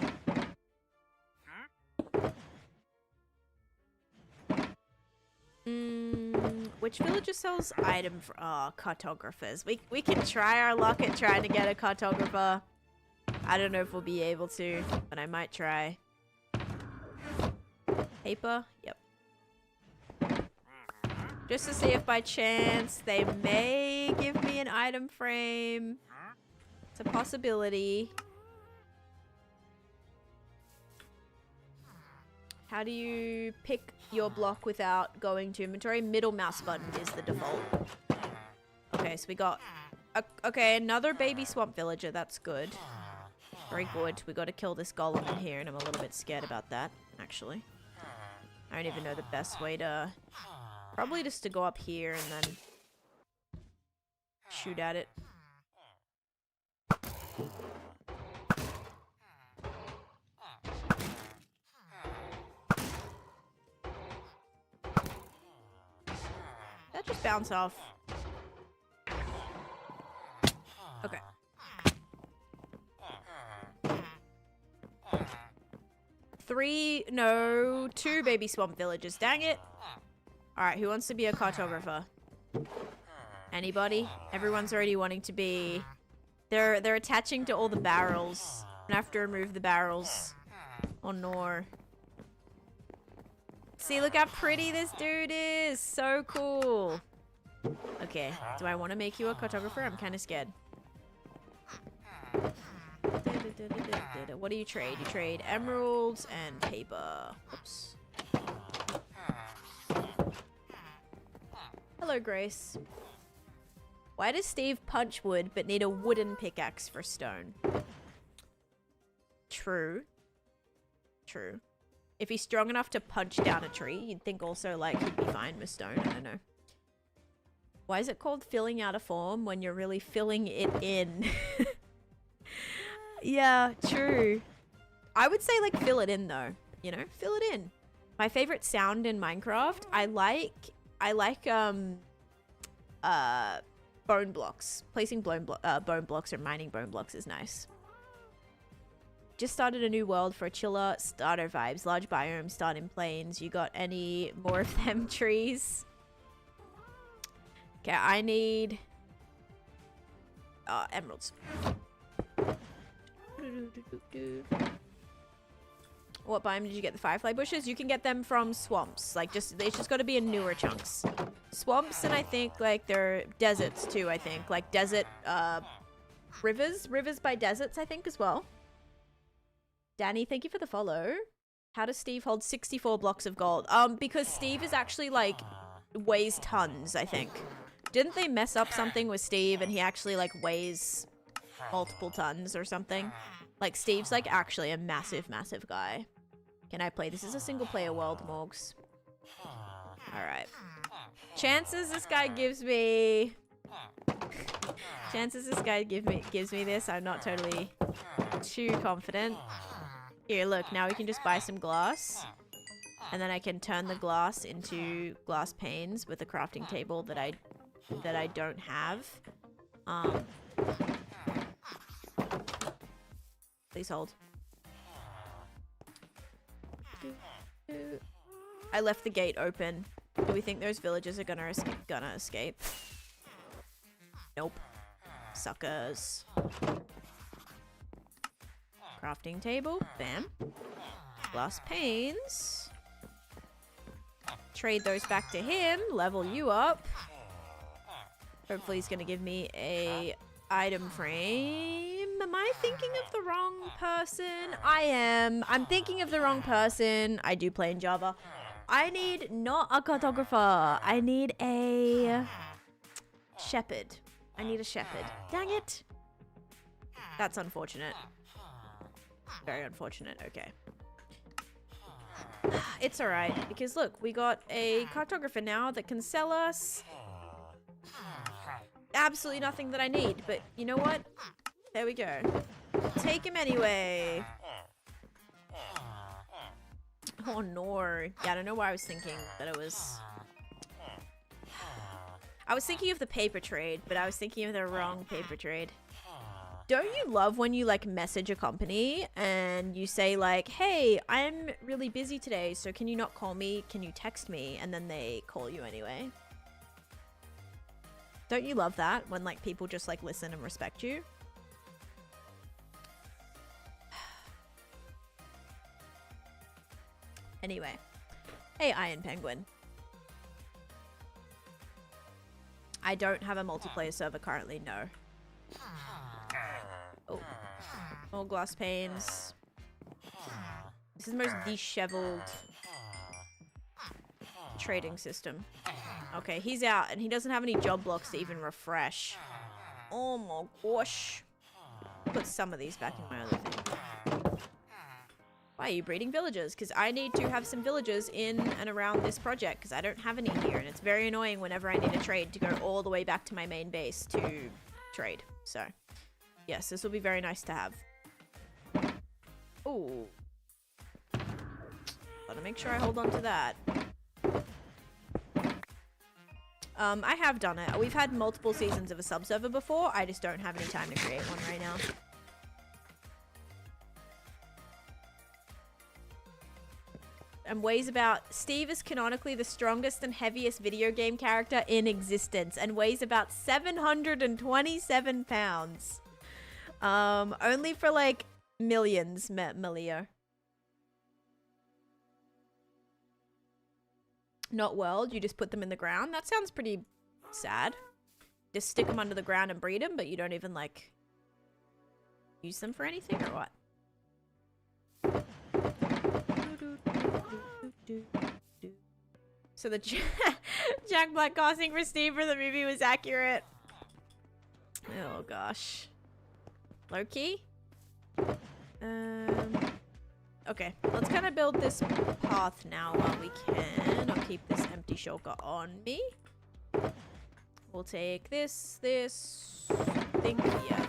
Which villager sells item for cartographers? We can try our luck at trying to get a cartographer. I don't know if we'll be able to, but I might try. Paper? Yep. Just to see if by chance they may give me an item frame. It's a possibility. How do you pick your block without going to inventory? Middle mouse button is the default. Okay, so we got... okay, another baby swamp villager. That's good. Very good. We got to kill this golem in here, and I'm a little bit scared about that, actually. I don't even know the best way to... Probably just to go up here and then... shoot at it. That just bounced off. Okay. Two baby swamp villagers. Dang it. Alright, who wants to be a cartographer? Anybody? Everyone's already wanting to be... They're attaching to all the barrels. I'm gonna have to remove the barrels. Oh no. See, look how pretty this dude is. So cool. Okay, do I want to make you a cartographer? I'm kind of scared. What do you trade? You trade emeralds and paper. Oops. Hello, Grace. Why does Steve punch wood but need a wooden pickaxe for stone? True. True. If he's strong enough to punch down a tree, you'd think also, like, he'd be fine with stone. I don't know. Why is it called filling out a form when you're really filling it in? Yeah, true. I would say, like, fill it in, though. You know? Fill it in. My favorite sound in Minecraft, I like, bone blocks. Placing bone blocks or mining bone blocks is nice. Just started a new world for chiller starter vibes. Large biome, starting plains. You got any more of them trees? Okay, I need emeralds. What biome did you get the firefly bushes? You can get them from swamps. Like, it's just got to be in newer chunks. Swamps, and I think, like, they're deserts, too, I think. Like, desert, rivers. Rivers by deserts, I think, as well. Danny, thank you for the follow. How does Steve hold 64 blocks of gold? Because Steve is actually, like, weighs tons, I think. Didn't they mess up something with Steve and he actually, like, weighs multiple tons or something? Like, Steve's, like, actually a massive, massive guy. Can I play? This is a single-player world, Morgs. Alright. Chances this guy gives me... Chances this guy gives me this. I'm not totally too confident. Here, look. Now we can just buy some glass. And then I can turn the glass into glass panes with a crafting table that I don't have. Please hold. I left the gate open. Do we think those villagers are gonna escape? Nope. Suckers. Crafting table. Bam. Glass panes. Trade those back to him. Level you up. Hopefully he's gonna give me a item frame. Am I thinking of the wrong person? I am. I'm thinking of the wrong person. I do play in Java. I need not a cartographer. I need a shepherd. I need a shepherd. Dang it. That's unfortunate. Very unfortunate. Okay. It's alright, because look, we got a cartographer now that can sell us absolutely nothing that I need, but you know what? There we go. Take him anyway. Oh no. Yeah, I don't know why I was thinking that it was... I was thinking of the paper trade, but I was thinking of the wrong paper trade. Don't you love when you, like, message a company and you say, like, hey, I'm really busy today, so can you not call me? Can you text me? And then they call you anyway. Don't you love that when, like, people just, like, listen and respect you? Anyway. Hey, Iron Penguin. I don't have a multiplayer server currently, no. Oh. More glass panes. This is the most disheveled trading system. Okay, he's out and he doesn't have any job blocks to even refresh. Oh my gosh. Put some of these back in my other thing. Why are you breeding villagers? Because I need to have some villagers in and around this project because I don't have any here and it's very annoying whenever I need a trade to go all the way back to my main base to trade. So, yes, this will be very nice to have. Ooh. Gotta make sure I hold on to that. I have done it. We've had multiple seasons of a sub-server before. I just don't have any time to create one right now. And weighs about... Steve is canonically the strongest and heaviest video game character in existence and weighs about 727 pounds. Only for, like, millions, Malia. Not world, you just put them in the ground? That sounds pretty sad. Just stick them under the ground and breed them, but you don't even, like, use them for anything, or what? So the Jack Black casting for Steve for the movie was accurate. Oh, gosh. Low-key? Okay, let's kind of build this path now while we can. I'll keep this empty shulker on me. We'll take this. I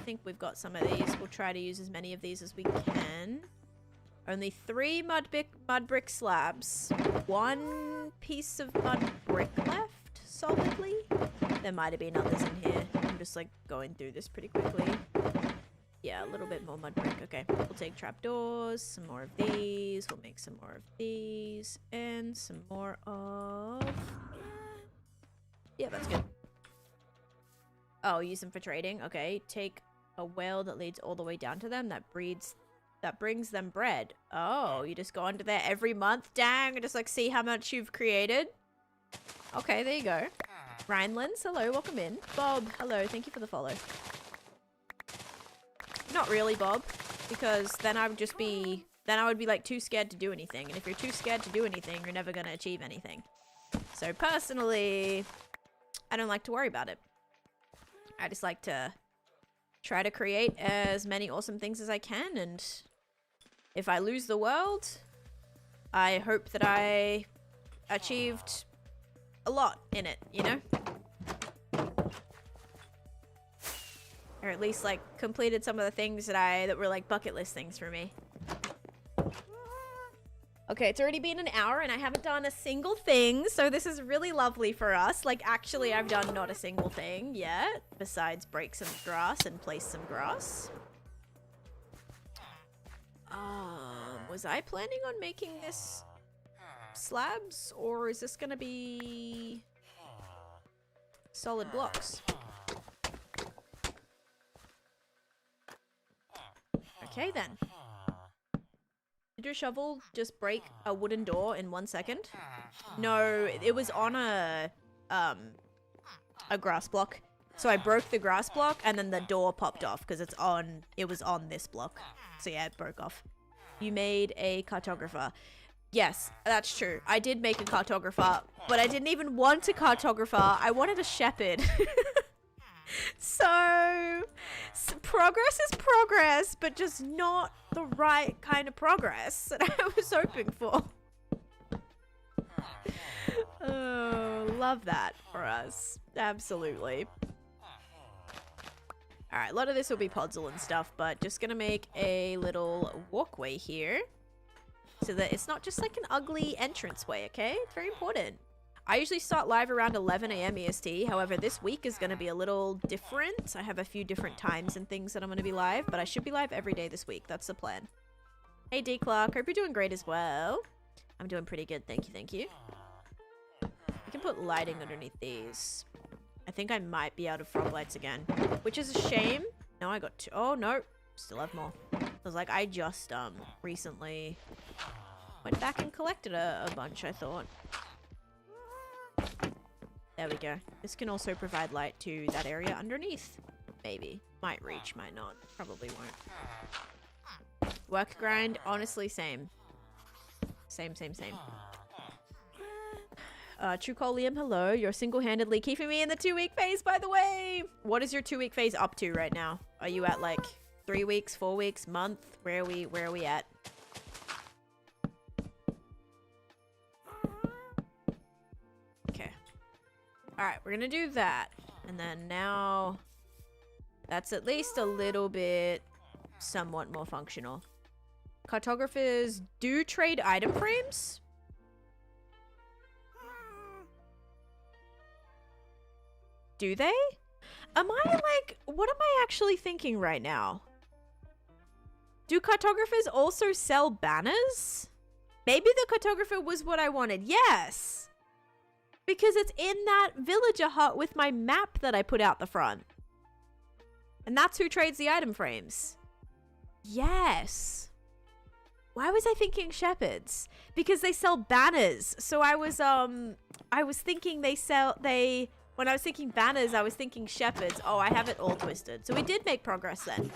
think we've got some of these. We'll try to use as many of these as we can. Only 3 mud brick slabs. 1 piece of mud brick left, solidly. There might have been others in here. I'm just, like, going through this pretty quickly. Yeah, a little bit more mud brick. Okay, we'll take trapdoors, some more of these. We'll make some more of these. And some more of... Yeah, that's good. Oh, use them for trading. Okay, take a well that leads all the way down to them. That breeds that brings them bread. Oh, you just go into there every month? Dang, and just like see how much you've created. Okay, there you go. Rhinelands, hello, welcome in. Bob, hello, thank you for the follow. Not really, Bob, because then I would just be, like too scared to do anything. And if you're too scared to do anything, you're never gonna achieve anything. So personally, I don't like to worry about it. I just like to try to create as many awesome things as I can, and if I lose the world, I hope that I achieved a lot in it, you know? Or at least like completed some of the things that were like bucket list things for me. Okay, it's already been an hour and I haven't done a single thing, so this is really lovely for us. Like, actually, I've done not a single thing yet, besides break some grass and place some grass. Was I planning on making this slabs, or is this gonna be solid blocks? Okay, then. Did your shovel just break a wooden door in 1 second? No, it was on a grass block. So I broke the grass block and then the door popped off because it was on this block. So yeah, it broke off. You made a cartographer. Yes, that's true. I did make a cartographer, but I didn't even want a cartographer. I wanted a shepherd. So, progress is progress, but just not the right kind of progress that I was hoping for. Oh, love that for us. Absolutely. Alright, a lot of this will be puzzle and stuff, but just gonna make a little walkway here so that it's not just like an ugly entranceway, okay? It's very important. I usually start live around 11 AM EST. However, this week is going to be a little different. I have a few different times and things that I'm going to be live, but I should be live every day this week. That's the plan. Hey, D. Clark. Hope you're doing great as well. I'm doing pretty good. Thank you. Thank you. I can put lighting underneath these. I think I might be out of frog lights again, which is a shame. No, I got two. Oh, no. Still have more. I was like, I just recently went back and collected a bunch, I thought. There we go. This can also provide light to that area underneath. Maybe. Might reach, might not. Probably won't. Work grind, honestly, same. Same. True Call Liam, hello. You're single-handedly keeping me in the 2-week phase, by the way. What is your 2-week phase up to right now? Are you at like 3 weeks, 4 weeks, month? Where are we at? Alright, we're gonna do that. And then now, that's at least a little bit somewhat more functional. Cartographers do trade item frames? Do they? Am I like, what am I actually thinking right now? Do cartographers also sell banners? Maybe the cartographer was what I wanted. Yes! Because it's in that villager hut with my map that I put out the front. And that's who trades the item frames. Yes. Why was I thinking shepherds? Because they sell banners. So I was thinking when I was thinking banners, I was thinking shepherds. Oh, I have it all twisted. So we did make progress then.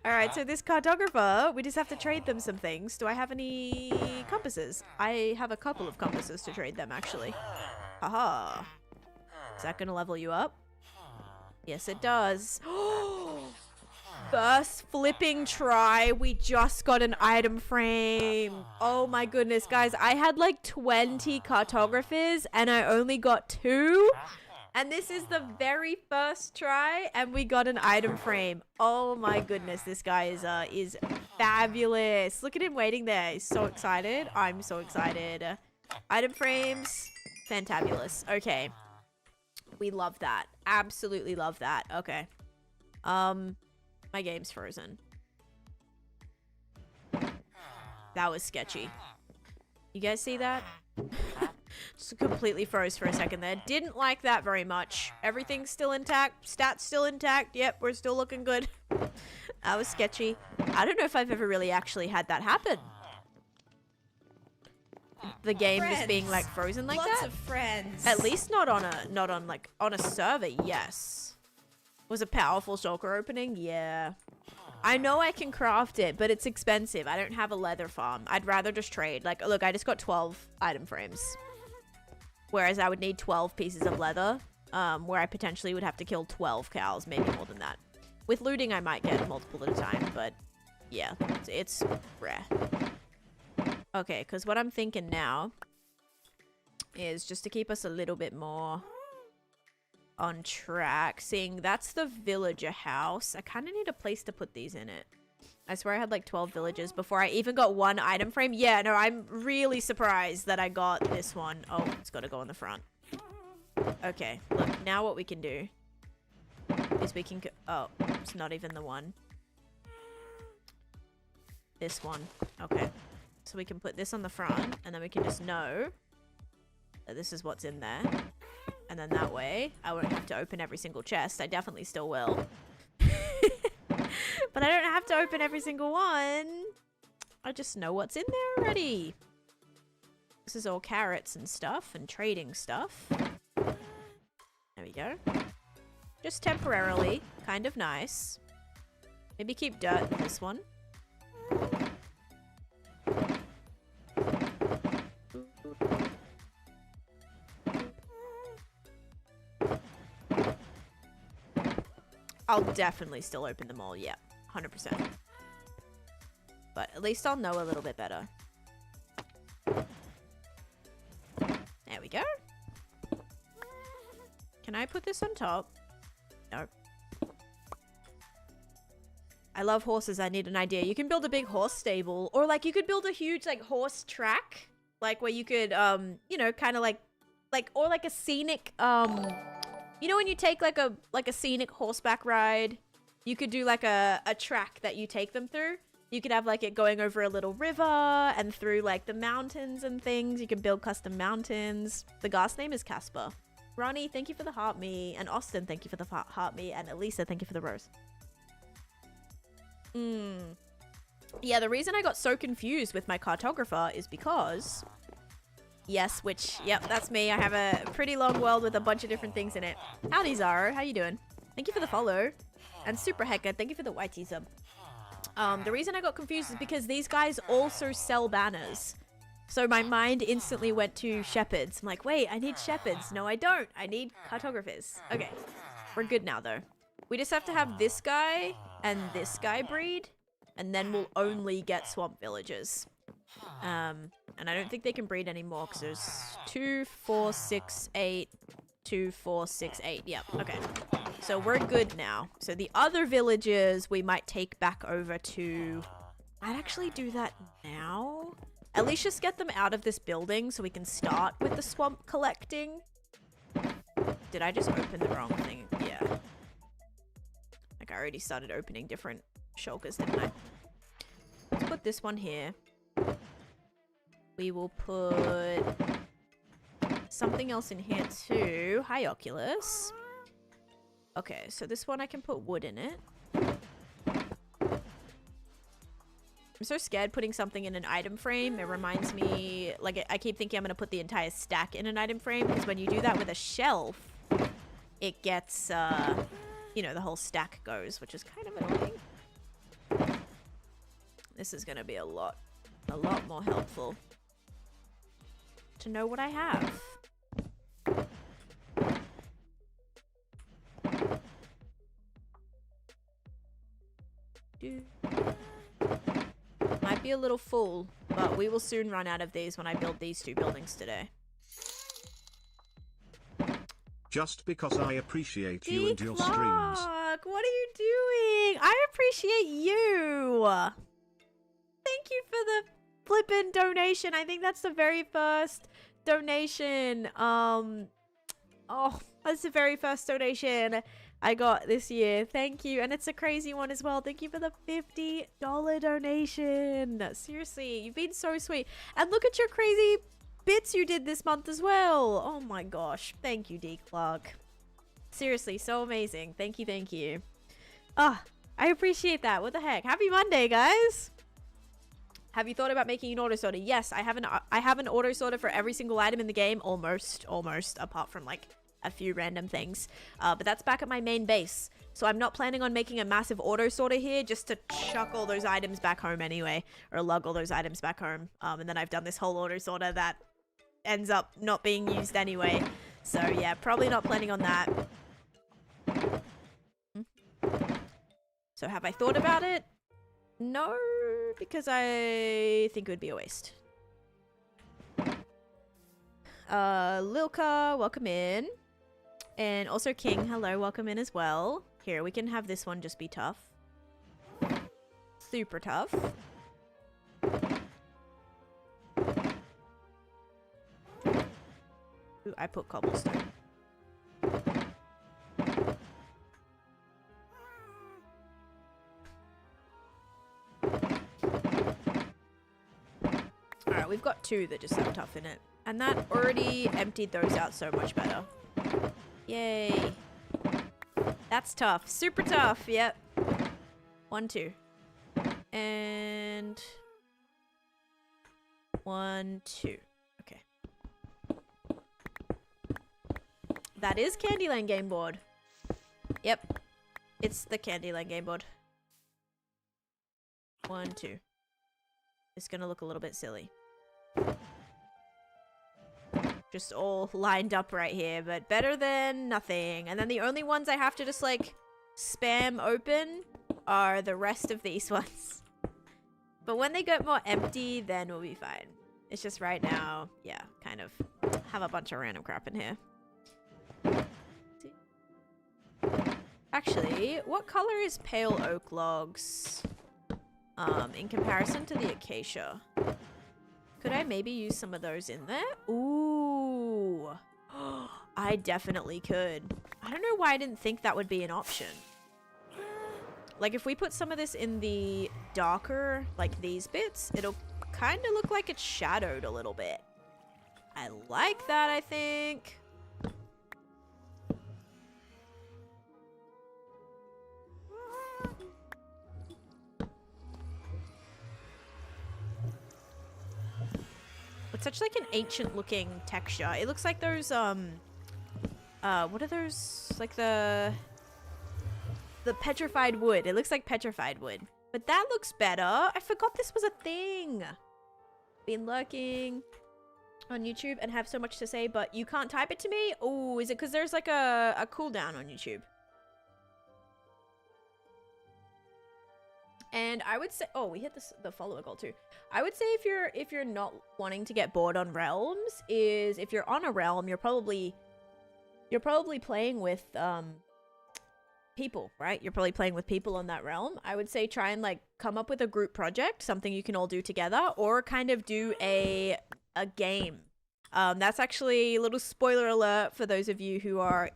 Alright, so this cartographer, we just have to trade them some things. Do I have any compasses? I have a couple of compasses to trade them, actually. Haha. Is that going to level you up? Yes, it does. First flipping try, we just got an item frame. Oh my goodness, guys. I had like 20 cartographers and I only got 2. And this is the very first try, and we got an item frame. Oh my goodness, this guy is fabulous. Look at him waiting there. He's so excited. I'm so excited. Item frames, fantabulous. Okay, we love that. Absolutely love that. Okay, my game's frozen. That was sketchy. You guys see that? Just completely froze for a second there. Didn't like that very much. Everything's still intact. Stats still intact. Yep, we're still looking good. That was sketchy. I don't know if I've ever really actually had that happen. The game just being like frozen like that. Lots of friends. At least not on a server. Yes. Was a powerful shulker opening? Yeah. I know I can craft it, but it's expensive. I don't have a leather farm. I'd rather just trade. Like, look, I just got 12 item frames. Whereas I would need 12 pieces of leather, where I potentially would have to kill 12 cows, maybe more than that. With looting, I might get multiple at a time, but yeah, it's rare. Okay, because what I'm thinking now is just to keep us a little bit more on track. Seeing that's the villager house. I kind of need a place to put these in it. I swear I had like 12 villagers before I even got one item frame. Yeah, no, I'm really surprised that I got this one. Oh, it's got to go in the front. Okay, look, now what we can do is we can... Oh, it's not even the one. This one. Okay. So we can put this on the front, and then we can just know that this is what's in there. And then that way, I won't have to open every single chest. I definitely still will. But I don't have to open every single one. I just know what's in there already. This is all carrots and stuff and trading stuff. There we go. Just temporarily. Kind of nice. Maybe keep dirt in this one. I'll definitely still open them all, yeah. 100%. But at least I'll know a little bit better. There we go. Can I put this on top? No. I love horses. I need an idea. You can build a big horse stable. Or, like, you could build a huge, like, horse track. Like, where you could, you know, kind of like, or like a scenic, you know when you take like a scenic horseback ride, you could do like a track that you take them through. You could have like it going over a little river and through like the mountains and things. You can build custom mountains. The ghast name is Casper. Ronnie, thank you for the heart me. And Austin, thank you for the heart me. And Elisa, thank you for the rose. Yeah, the reason I got so confused with my cartographer is because... Yes, which, yep, that's me. I have a pretty long world with a bunch of different things in it. Howdy, Zaro. How you doing? Thank you for the follow. And Super Hecka, thank you for the YT sub. The reason I got confused is because these guys also sell banners. So my mind instantly went to shepherds. I'm like, wait, I need shepherds. No, I don't. I need cartographers. Okay. We're good now, though. We just have to have this guy and this guy breed. And then we'll only get swamp villagers. And I don't think they can breed anymore because there's 2, 4, 6, 8, 2, 4, 6, 8. Yep, okay. So we're good now. So the other villagers we might take back over to... I'd actually do that now. At least just get them out of this building so we can start with the swamp collecting. Did I just open the wrong thing? Yeah. Like I already started opening different shulkers, didn't I? Let's put this one here. We will put something else in here too. Hi, Oculus. Okay, so this one I can put wood in it. I'm so scared putting something in an item frame. It reminds me, like, I keep thinking I'm going to put the entire stack in an item frame because when you do that with a shelf, it gets, you know, the whole stack goes, which is kind of annoying. This is going to be a lot more helpful to know what I have. Might be a little full, but we will soon run out of these when I build these 2 buildings today. Just because I appreciate you and your streams. What are you doing? I appreciate you. Thank you for the flippin' donation. I think that's the very first donation. Oh, that's the very first donation I got this year. Thank you. And it's a crazy one as well. Thank you for the $50 donation. Seriously, you've been so sweet. And look at your crazy bits you did this month as well. Oh my gosh. Thank you, D. Clark. Seriously, so amazing. Thank you, thank you. Ah, I appreciate that. What the heck? Happy Monday, guys. Have you thought about making an auto sorter? Yes, I have an auto sorter for every single item in the game. Almost, apart from like a few random things. But that's back at my main base. So I'm not planning on making a massive auto sorter here, just to chuck all those items back home anyway, or lug all those items back home. And then I've done this whole auto sorter that ends up not being used anyway. So yeah, probably not planning on that. So have I thought about it? No, because I think it would be a waste. Lilka, welcome in. And also King, hello, welcome in as well. Here, we can have this one just be tough. Super tough. Ooh, I put cobblestone. Alright, we've got two that just have tough in it. And that already emptied those out so much better. Yay. That's tough. Super tough. Yep. 1, 2. And 1, 2. Okay. That is Candyland game board. Yep. It's the Candyland game board. 1, 2. It's gonna look a little bit silly. Just all lined up right here, but better than nothing. And then the only ones I have to just like spam open are the rest of these ones. But when they get more empty, then we'll be fine. It's just right now, yeah, kind of have a bunch of random crap in here. Actually, what color is pale oak logs in comparison to the acacia? Could I maybe use some of those in there? Ooh. I definitely could. I don't know why I didn't think that would be an option. Like, if we put some of this in the darker, like these bits, it'll kind of look like it's shadowed a little bit. I like that, I think. It's such like an ancient looking texture. It looks like those what are those, like the petrified wood. It looks like petrified wood, but that looks better. I forgot this was a thing. Been lurking on YouTube and have so much to say, but you can't type it to me. Oh, is it because there's like a cooldown on YouTube? And I would say, oh, we hit the follower goal too. I would say if you're not wanting to get bored on realms, is if you're on a realm, you're probably playing with people, right? You're probably playing with people on that realm. I would say try and like come up with a group project, something you can all do together, or kind of do a game. That's actually a little spoiler alert for those of you who are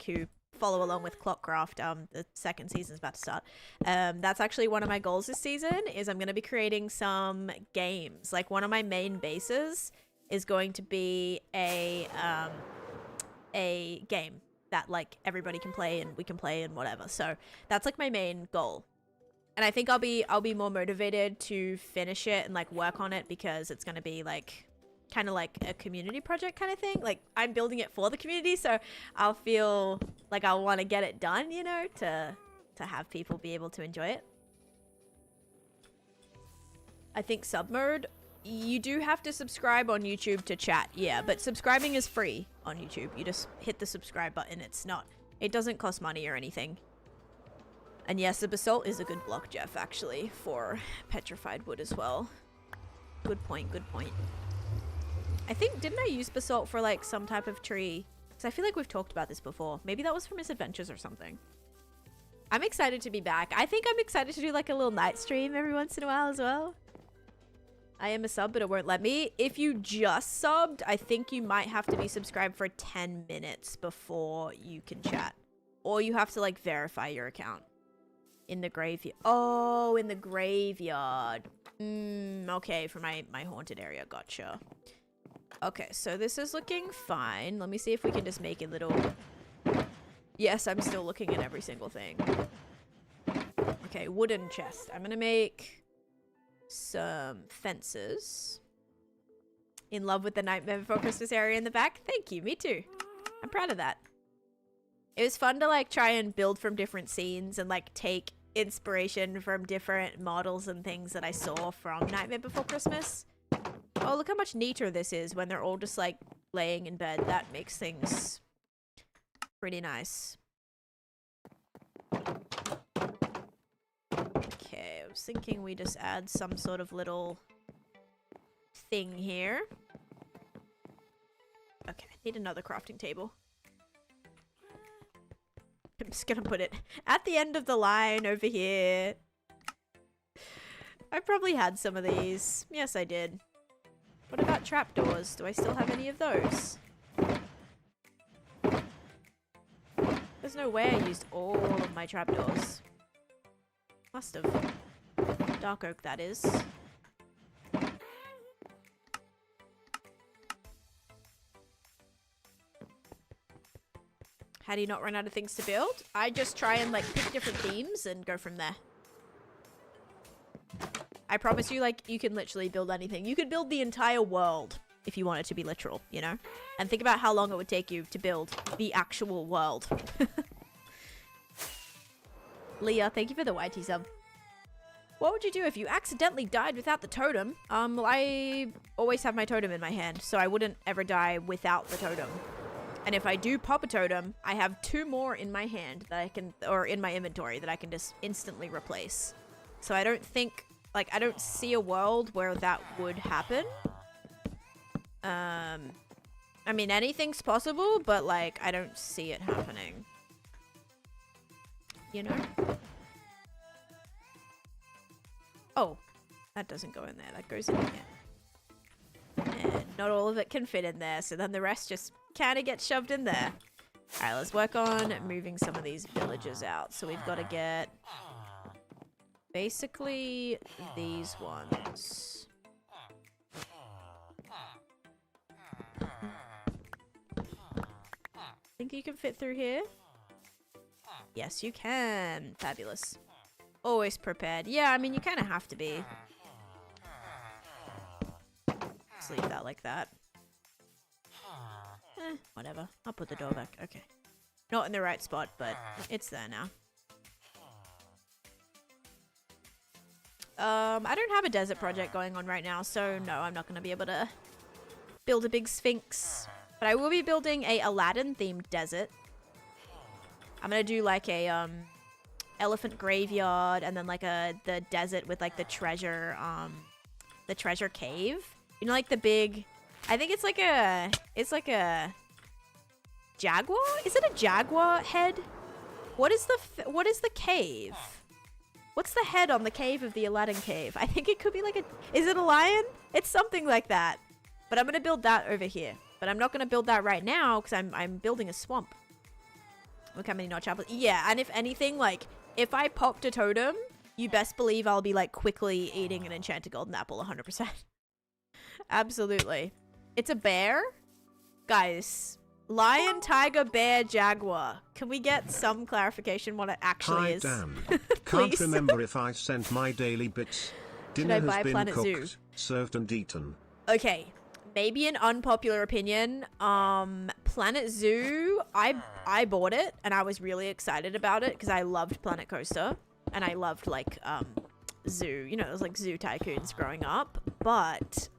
who follow along with Clockcraft. The second season's about to start. That's actually one of my goals this season, is I'm going to be creating some games. Like, one of my main bases is going to be a game that like everybody can play and we can play and whatever. So that's like my main goal. And I think I'll be more motivated to finish it and like work on it, because it's going to be like kind of like a community project kind of thing. Like, I'm building it for the community, so I'll feel like I'll want to get it done, you know, to have people be able to enjoy it. I think sub mode, you do have to subscribe on YouTube to chat, yeah, but subscribing is free on YouTube. You just hit the subscribe button. It doesn't cost money or anything. And yes, the basalt is a good block, Jeff, actually, for petrified wood as well. Good point, good point. I think, didn't I use basalt for like some type of tree? Because I feel like we've talked about this before. Maybe that was for Misadventures or something. I'm excited to be back. I think I'm excited to do like a little night stream every once in a while as well. I am a sub, but it won't let me. If you just subbed, I think you might have to be subscribed for 10 minutes before you can chat. Or you have to like verify your account. In the graveyard. Oh, in the graveyard. Okay, for my haunted area. Gotcha. Okay, so this is looking fine. Let me see if we can just make it little... Yes, I'm still looking at every single thing. Okay, wooden chest. I'm gonna make some fences. In love with the Nightmare Before Christmas area in the back. Thank you, me too. I'm proud of that. It was fun to like try and build from different scenes and like take inspiration from different models and things that I saw from Nightmare Before Christmas. Oh, look how much neater this is when they're all just like laying in bed. That makes things pretty nice. Okay, I was thinking we just add some sort of little thing here. Okay, I need another crafting table. I'm just gonna put it at the end of the line over here. I probably had some of these. Yes, I did. What about trapdoors? Do I still have any of those? There's no way I used all of my trapdoors. Must have. Dark oak, that is. How do you not run out of things to build? I just try and like pick different themes and go from there. I promise you, like, you can literally build anything. You could build the entire world if you want it to be literal, you know? And think about how long it would take you to build the actual world. Leah, thank you for the YT sub. What would you do if you accidentally died without the totem? Well, I always have my totem in my hand, so I wouldn't ever die without the totem. And if I do pop a totem, I have 2 more in my hand that I can, or in my inventory, that I can just instantly replace. So I don't think, like, I don't see a world where that would happen. I mean, anything's possible, but, like, I don't see it happening. You know? Oh, that doesn't go in there. That goes in here. And not all of it can fit in there, so then the rest just kind of gets shoved in there. Alright, let's work on moving some of these villages out. So we've got to get basically these ones. Think you can fit through here? Yes, you can. Fabulous. Always prepared. Yeah, I mean, you kind of have to be. Just leave that like that. Whatever. I'll put the door back. Okay. Not in the right spot, but it's there now. I don't have a desert project going on right now, so no, I'm not going to be able to build a big sphinx. But I will be building a Aladdin-themed desert. I'm going to do like a elephant graveyard and then like the desert with like the treasure cave. You know, like the big, I think it's like a jaguar? Is it a jaguar head? What is the cave? What's the head on the cave of the Aladdin cave? I think it could be like is it a lion? It's something like that. But I'm going to build that over here. But I'm not going to build that right now because I'm building a swamp. Look how many notch apples. Yeah, and if anything, like, if I popped a totem, you best believe I'll be, like, quickly eating an enchanted golden apple 100%. Absolutely. It's a bear? Guys, lion, tiger, bear, jaguar. Can we get some clarification what it actually is? Hi, Dan. Can't remember if I sent my daily bits. Dinner has been Planet cooked, Zoo? served and eaten. Okay. Maybe an unpopular opinion. Planet Zoo, I bought it and I was really excited about it because I loved Planet Coaster and I loved like Zoo. You know, it was like Zoo Tycoons growing up. But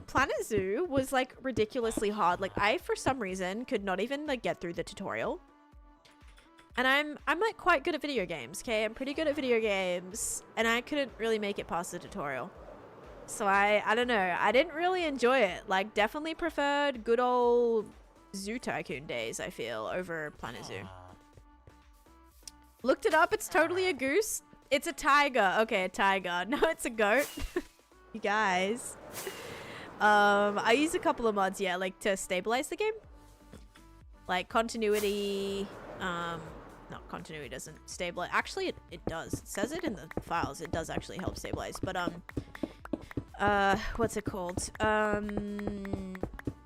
Planet Zoo was like ridiculously hard. Like I, for some reason, could not even like get through the tutorial. And I'm like quite good at video games, okay? I'm pretty good at video games and I couldn't really make it past the tutorial. So I don't know. I didn't really enjoy it. Like, definitely preferred good old Zoo Tycoon days, I feel, over Planet Zoo. Looked it up. It's totally a goose. It's a tiger. Okay, a tiger. No, it's a goat. You guys. I used a couple of mods, yeah, like to stabilize the game. Like continuity. No, continuity doesn't stabilize. Actually, it does. It says it in the files. It does actually help stabilize. But, what's it called?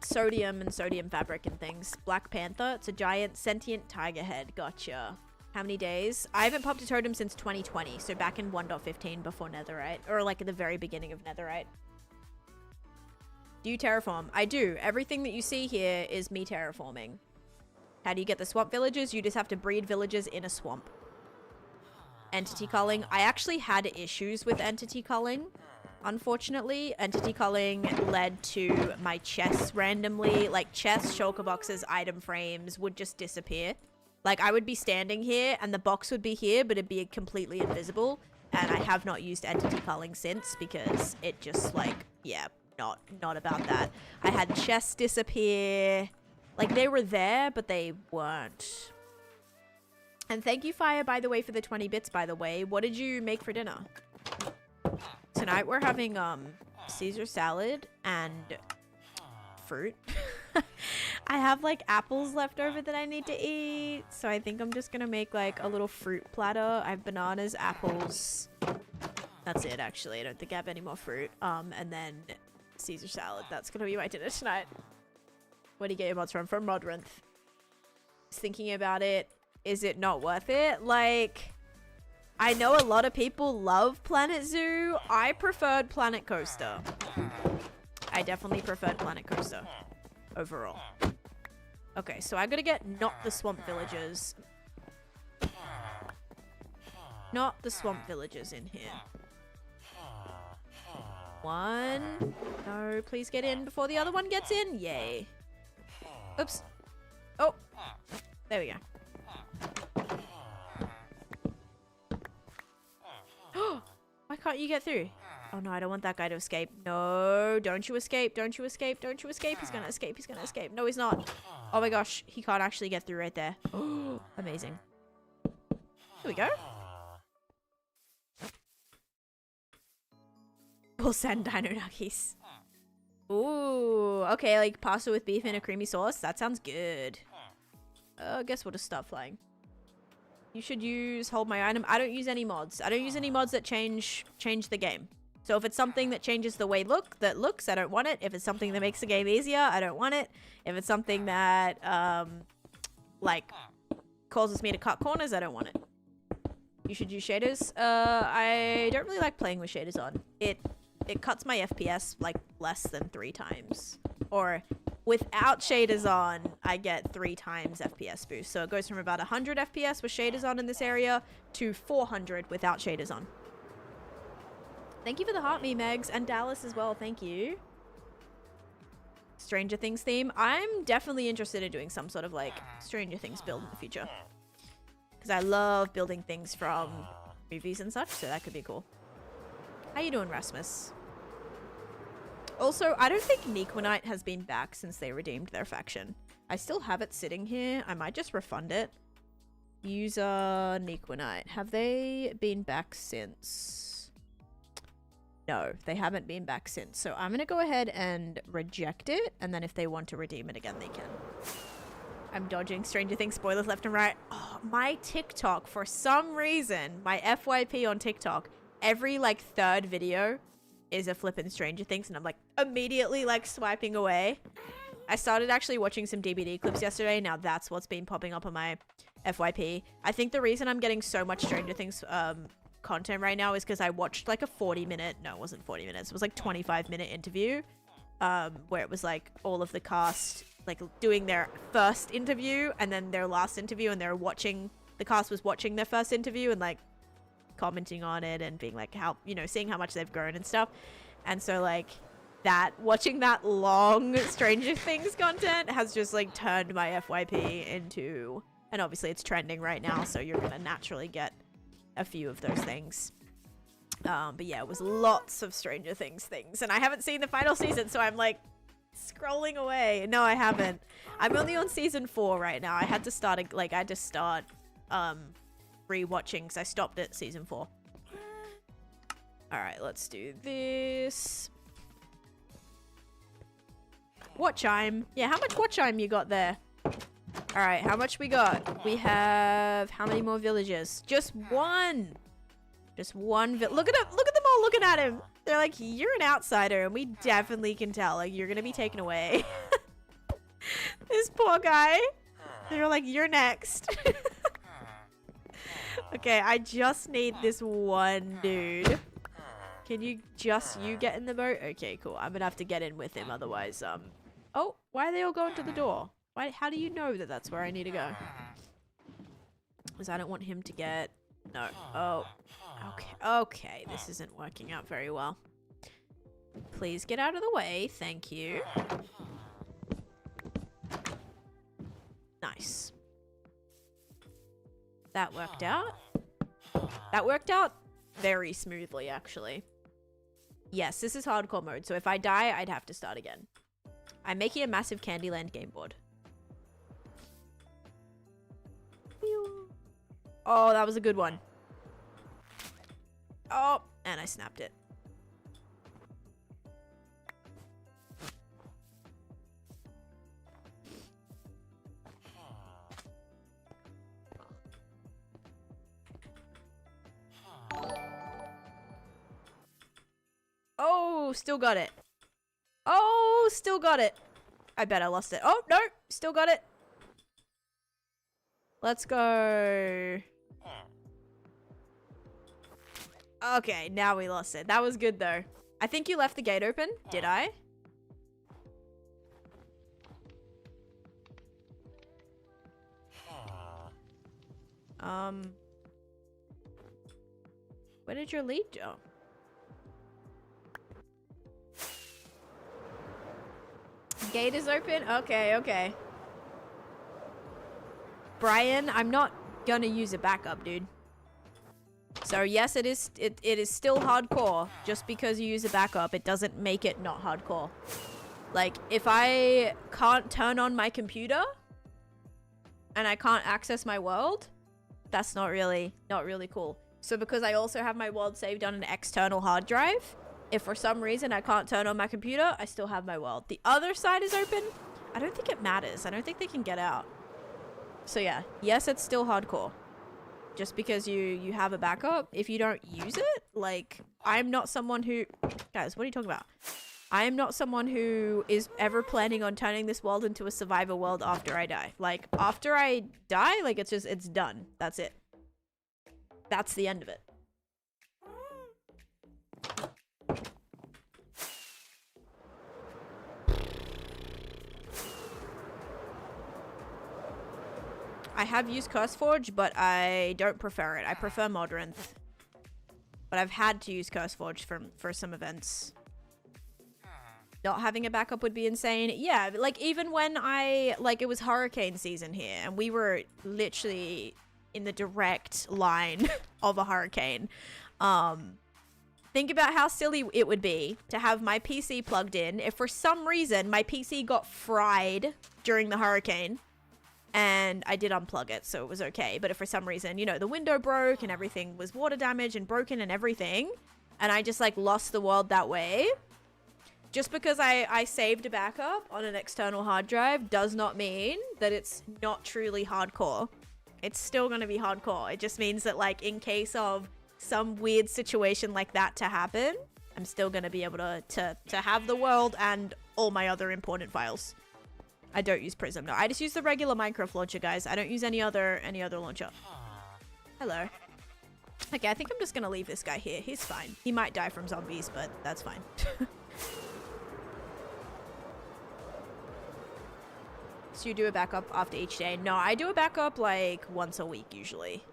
sodium and sodium fabric and things. Black Panther. It's a giant sentient tiger head. Gotcha. How many days? I haven't popped a totem since 2020, so back in 1.15 before Netherite, or like at the very beginning of Netherite. Do you terraform? I do. Everything that you see here is me terraforming. How do you get the swamp villages? You just have to breed villages in a swamp. Entity culling. I actually had issues with entity culling. Unfortunately, entity culling led to my chests randomly, like chests, shulker boxes, item frames would just disappear. Like I would be standing here and the box would be here, but it'd be completely invisible. And I have not used entity culling since because it just like, yeah, not about that. I had chests disappear. Like they were there, but they weren't. And thank you, Fire, by the way, for the 20 bits, by the way. What did you make for dinner? Tonight we're having Caesar salad and fruit. I have like apples left over that I need to eat, so I think I'm just gonna make like a little fruit platter. I have bananas, apples. That's it, actually. I don't think I have any more fruit. And then Caesar salad. That's gonna be my dinner tonight. Where do you get your mods from? From Modrinth. Just thinking about it. Is it not worth it? Like, I know a lot of people love Planet Zoo. I preferred Planet Coaster. I definitely preferred Planet Coaster overall. Okay, so I gotta get not the swamp villagers. Not the swamp villagers in here. One. No, please get in before the other one gets in. Yay. Oops. Oh. There we go. Why can't you get through? Oh no, I don't want that guy to escape. No, don't you escape. Don't you escape. Don't you escape. He's gonna escape. He's gonna escape. No, he's not. Oh my gosh, he can't actually get through right there. Oh, amazing. Here we go. We'll send dino nuggies. Ooh, okay, like pasta with beef and a creamy sauce. That sounds good. I guess we'll just start flying. You should use hold my item. I don't use any mods. I don't use any mods that change the game. So if it's something that changes the way that looks, I don't want it. If it's something that makes the game easier, I don't want it. If it's something that like causes me to cut corners, I don't want it. You should use shaders. I don't really like playing with shaders on. It cuts my FPS like less than 3 times. Or without shaders on, I get 3 times FPS boost. So it goes from about 100 FPS with shaders on in this area to 400 without shaders on. Thank you for the heart me, Megs, and Dallas as well. Thank you. Stranger Things theme. I'm definitely interested in doing some sort of like Stranger Things build in the future. Because I love building things from movies and such, so that could be cool. How you doing, Rasmus? Also, I don't think Nequinite has been back since they redeemed their faction. I still have it sitting here. I might just refund it. User Nequinite. Have they been back since? No, they haven't been back since. So I'm going to go ahead and reject it. And then if they want to redeem it again, they can. I'm dodging Stranger Things spoilers left and right. Oh, my TikTok, for some reason, my FYP on TikTok, every like 3rd video is a flippin' Stranger Things, and I'm like immediately like swiping away. I started actually watching some DBD clips yesterday. Now that's what's been popping up on my FYP. I think the reason I'm getting so much Stranger Things content right now is because I watched like a 40-minute, no, it wasn't 40 minutes, it was like 25-minute interview where it was like all of the cast like doing their first interview and then their last interview, and they're watching, the cast was watching their first interview and like commenting on it and being like how, you know, seeing how much they've grown and stuff. And so like that, watching that long Stranger Things content has just like turned my FYP into, and obviously it's trending right now, so you're gonna naturally get a few of those things. But yeah, it was lots of Stranger Things, and I haven't seen the final season, so I'm like scrolling away. No, I haven't. I'm only on season 4 right now. I had to start rewatching because I stopped at season 4. All right, let's do this. Watch time. Yeah, how much watch time you got there? All right, how much we got? We have how many more villages? Just one. Just one. Look at him. Look at them all looking at him. They're like, you're an outsider, and we definitely can tell. Like, you're gonna be taken away. This poor guy. They're like, you're next. Okay, I just need this one dude. Can you get in the boat? Okay, cool. I'm gonna have to get in with him, otherwise, Oh, why are they all going to the door? Why? How do you know that that's where I need to go? Because I don't want him to get... No. Oh. Okay. Okay, this isn't working out very well. Please get out of the way. Thank you. Nice. That worked out. That worked out very smoothly, actually. Yes, this is hardcore mode, so if I die, I'd have to start again. I'm making a massive Candyland game board. Oh, that was a good one. Oh, and I snapped it. Oh, still got it. Oh, still got it. I bet I lost it. Oh, no, still got it. Let's go. Okay, now we lost it. That was good, though. I think you left the gate open. Did I? Where did your lead go? Gate is open? Okay, okay. Brian, I'm not gonna use a backup, dude. So yes, it is still hardcore. Just because you use a backup, it doesn't make it not hardcore. Like, if I can't turn on my computer and I can't access my world, that's not really cool. So because I also have my world saved on an external hard drive, if for some reason I can't turn on my computer, I still have my world. The other side is open. I don't think it matters. I don't think they can get out. So yeah, yes, it's still hardcore. Just because you have a backup, if you don't use it, like, I'm not someone who... Guys, what are you talking about? I am not someone who is ever planning on turning this world into a survivor world after I die. Like, after I die, like, it's done. That's it. That's the end of it. I have used CurseForge, but I don't prefer it. I prefer Modrinth. But I've had to use CurseForge for some events. Not having a backup would be insane. Yeah, like even when it was hurricane season here and we were literally in the direct line of a hurricane. Think about how silly it would be to have my PC plugged in. If for some reason my PC got fried during the hurricane, and I did unplug it, so it was okay. But if for some reason, you know, the window broke and everything was water damage and broken and everything, and I just, like, lost the world that way, just because I saved a backup on an external hard drive does not mean that it's not truly hardcore. It's still going to be hardcore. It just means that, like, in case of some weird situation like that to happen, I'm still going to be able to have the world and all my other important files. I don't use Prism. No, I just use the regular Minecraft launcher, guys. I don't use any other launcher. Hello. Okay, I think I'm just gonna leave this guy here. He's fine. He might die from zombies, but that's fine. So you do a backup after each day? No, I do a backup like once a week usually.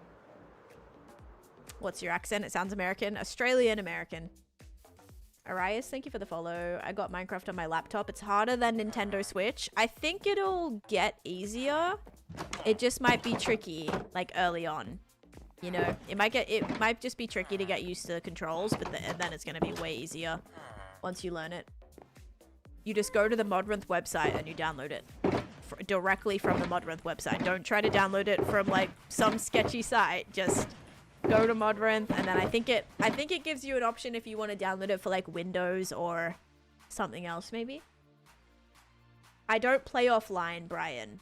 What's your accent? It sounds American. Australian American. Arias, thank you for the follow. I got Minecraft on my laptop. It's harder than Nintendo Switch. I think it'll get easier. It just might be tricky, like, early on. You know, it might just be tricky to get used to the controls, but then it's gonna be way easier once you learn it. You just go to the Modrinth website and you download it directly from the Modrinth website. Don't try to download it from, like, some sketchy site. Just go to Modrinth, and then I think it gives you an option if you want to download it for, like, Windows or something else, maybe. I don't play offline, Brian.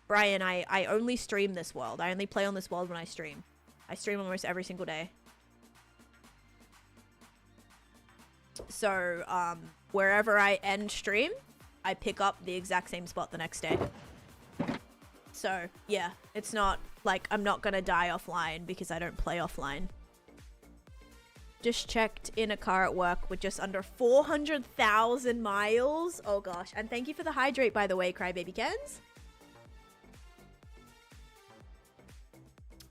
Brian, I only stream this world. I only play on this world when I stream. I stream almost every single day. So, wherever I end stream, I pick up the exact same spot the next day. So, yeah, it's not like I'm not gonna die offline because I don't play offline. Just checked in a car at work with just under 400,000 miles. Oh gosh, and thank you for the hydrate, by the way, Crybaby Kens.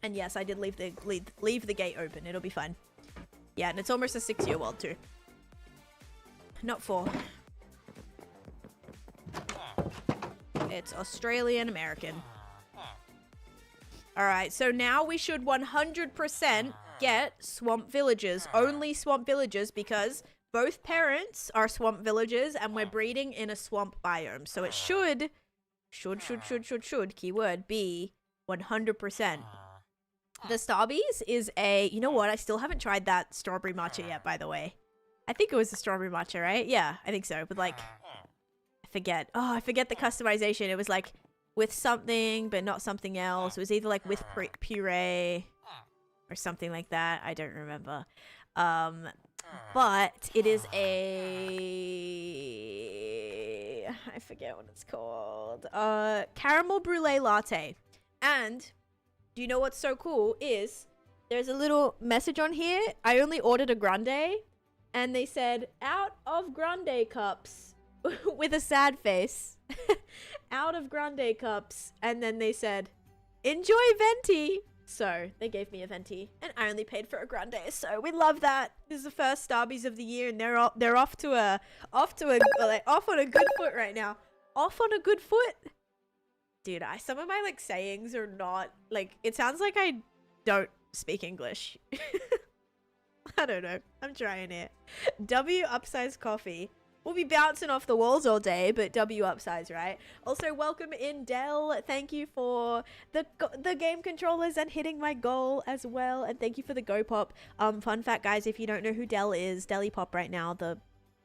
And yes, I did leave the gate open. It'll be fine. Yeah, and it's almost a 6-year world too. Not 4. It's Australian American. Alright, so now we should 100% get swamp villagers. Only swamp villagers because both parents are swamp villagers and we're breeding in a swamp biome. So it should, keyword, be 100%. The Starbies is a, you know what? I still haven't tried that strawberry matcha yet, by the way. I think it was the strawberry matcha, right? Yeah, I think so. But like, I forget. Oh, I forget the customization. It was like with something, but not something else. It was either like with puree or something like that. I don't remember. But it is a, I forget what it's called. Caramel brulee latte. And do you know what's so cool is there's a little message on here. I only ordered a grande and they said out of grande cups with a sad face. Out of grande cups. And then they said, enjoy venti. So they gave me a venti and I only paid for a grande. So we love that. This is the first Starbies of the year and they're off on a good foot right now. Off on a good foot. Dude, some of my like sayings are not like, it sounds like I don't speak English. I don't know. I'm trying it. W upsize coffee. We'll be bouncing off the walls all day, but W upsize, right? Also, welcome in Dell. Thank you for the game controllers and hitting my goal as well. And thank you for the Go Pop. Fun fact, guys, if you don't know who Dell is, Delly Pop right now,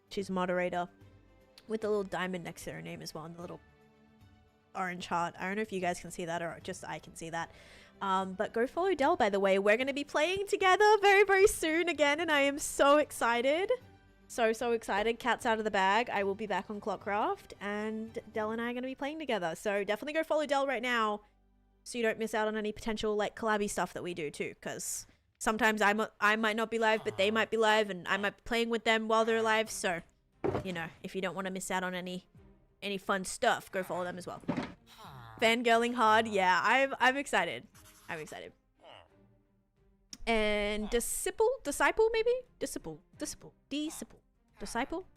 she's moderator with the little diamond next to her name as well, and the little orange heart. I don't know if you guys can see that or just I can see that. But go follow Dell, by the way. We're going to be playing together very, very soon again, and I am so excited. So excited. Cat's out of the bag. I will be back on Clockcraft, and Dell and I are going to be playing together. So definitely go follow Dell right now so you don't miss out on any potential like collabby stuff that we do too, because sometimes I might not be live, but they might be live, and I might be playing with them while they're live. So, you know, if you don't want to miss out on any fun stuff, go follow them as well. Fangirling hard. Yeah, I'm excited. I'm excited. And Disciple maybe? Disciple.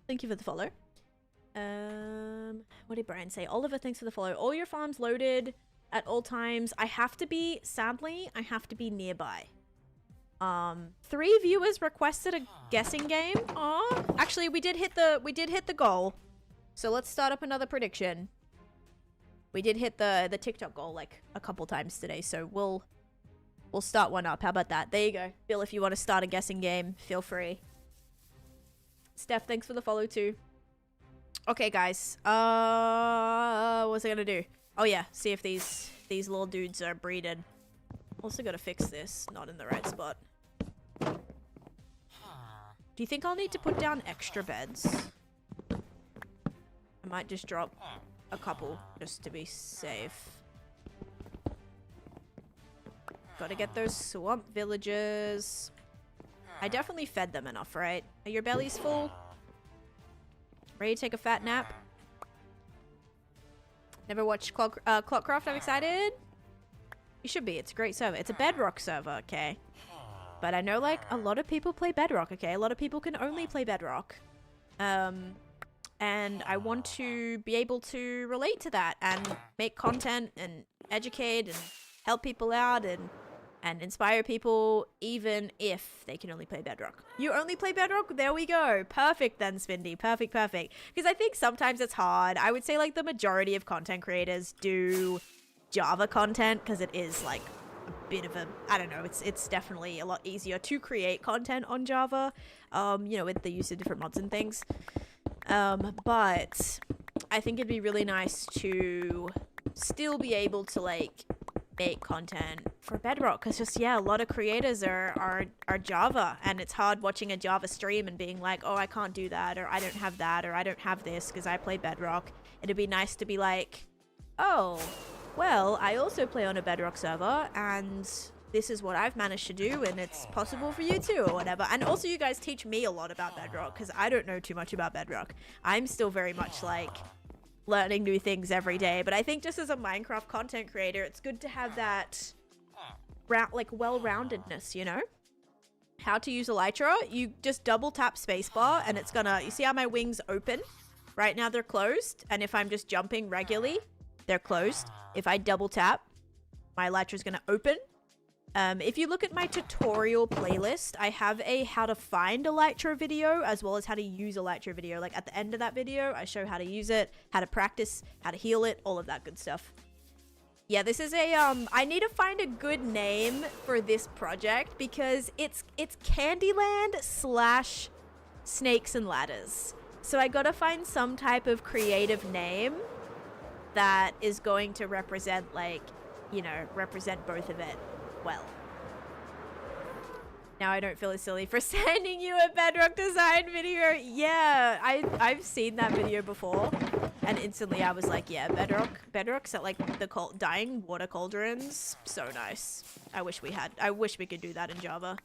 Thank you for the follow. What did Brian say? Oliver, thanks for the follow. All your farms loaded at all times. Sadly, I have to be nearby. 3 viewers requested a guessing game. Aw. Actually, we did hit the goal. So let's start up another prediction. We did hit the TikTok goal like a couple times today, so we'll start one up. How about that? There you go. Bill, if you want to start a guessing game, feel free. Steph, thanks for the follow too. Okay, guys. What was I gonna do? Oh yeah, see if these little dudes are breeded. Also gotta fix this. Not in the right spot. Do you think I'll need to put down extra beds? I might just drop a couple just to be safe. Gotta get those swamp villagers. I definitely fed them enough, right? Are your bellies full? Ready to take a fat nap? Never watched Clockcraft? I'm excited. You should be. It's a great server. It's a Bedrock server, okay? But I know, like, a lot of people play Bedrock, okay? A lot of people can only play Bedrock. And I want to be able to relate to that and make content and educate and help people out and inspire people, even if they can only play Bedrock. You only play Bedrock? There we go. Perfect then, Spindy. Perfect. Because I think sometimes it's hard. I would say like the majority of content creators do Java content because it is like a bit of a, I don't know, it's definitely a lot easier to create content on Java, you know, with the use of different mods and things. But I think it'd be really nice to still be able to like make content for Bedrock, because just, yeah, a lot of creators are Java, and it's hard watching a Java stream and being like, oh, I can't do that, or I don't have that, or I don't have this because I play Bedrock. It'd be nice to be like, oh, well, I also play on a Bedrock server, and this is what I've managed to do, and it's possible for you too, or whatever. And also, you guys teach me a lot about Bedrock, because I don't know too much about Bedrock. I'm still very much like learning new things every day, but I think just as a Minecraft content creator, it's good to have that like well-roundedness, you know? How to use Elytra, you just double tap spacebar and it's gonna, you see how my wings open? Right now they're closed, and if I'm just jumping regularly, they're closed. If I double tap, my Elytra is gonna open. If you look at my tutorial playlist, I have a how to find Elytra video as well as how to use Elytra video. Like at the end of that video, I show how to use it, how to practice, how to heal it, all of that good stuff. Yeah, this is a, I need to find a good name for this project because it's Candyland / Snakes and Ladders. So I gotta find some type of creative name that is going to represent, like, you know, represent both of it well. Now I don't feel as silly for sending you a Bedrock design video. Yeah, I've seen that video before, and instantly I was like, yeah, Bedrock's at like the dying water cauldrons. So nice. I wish we could do that in Java.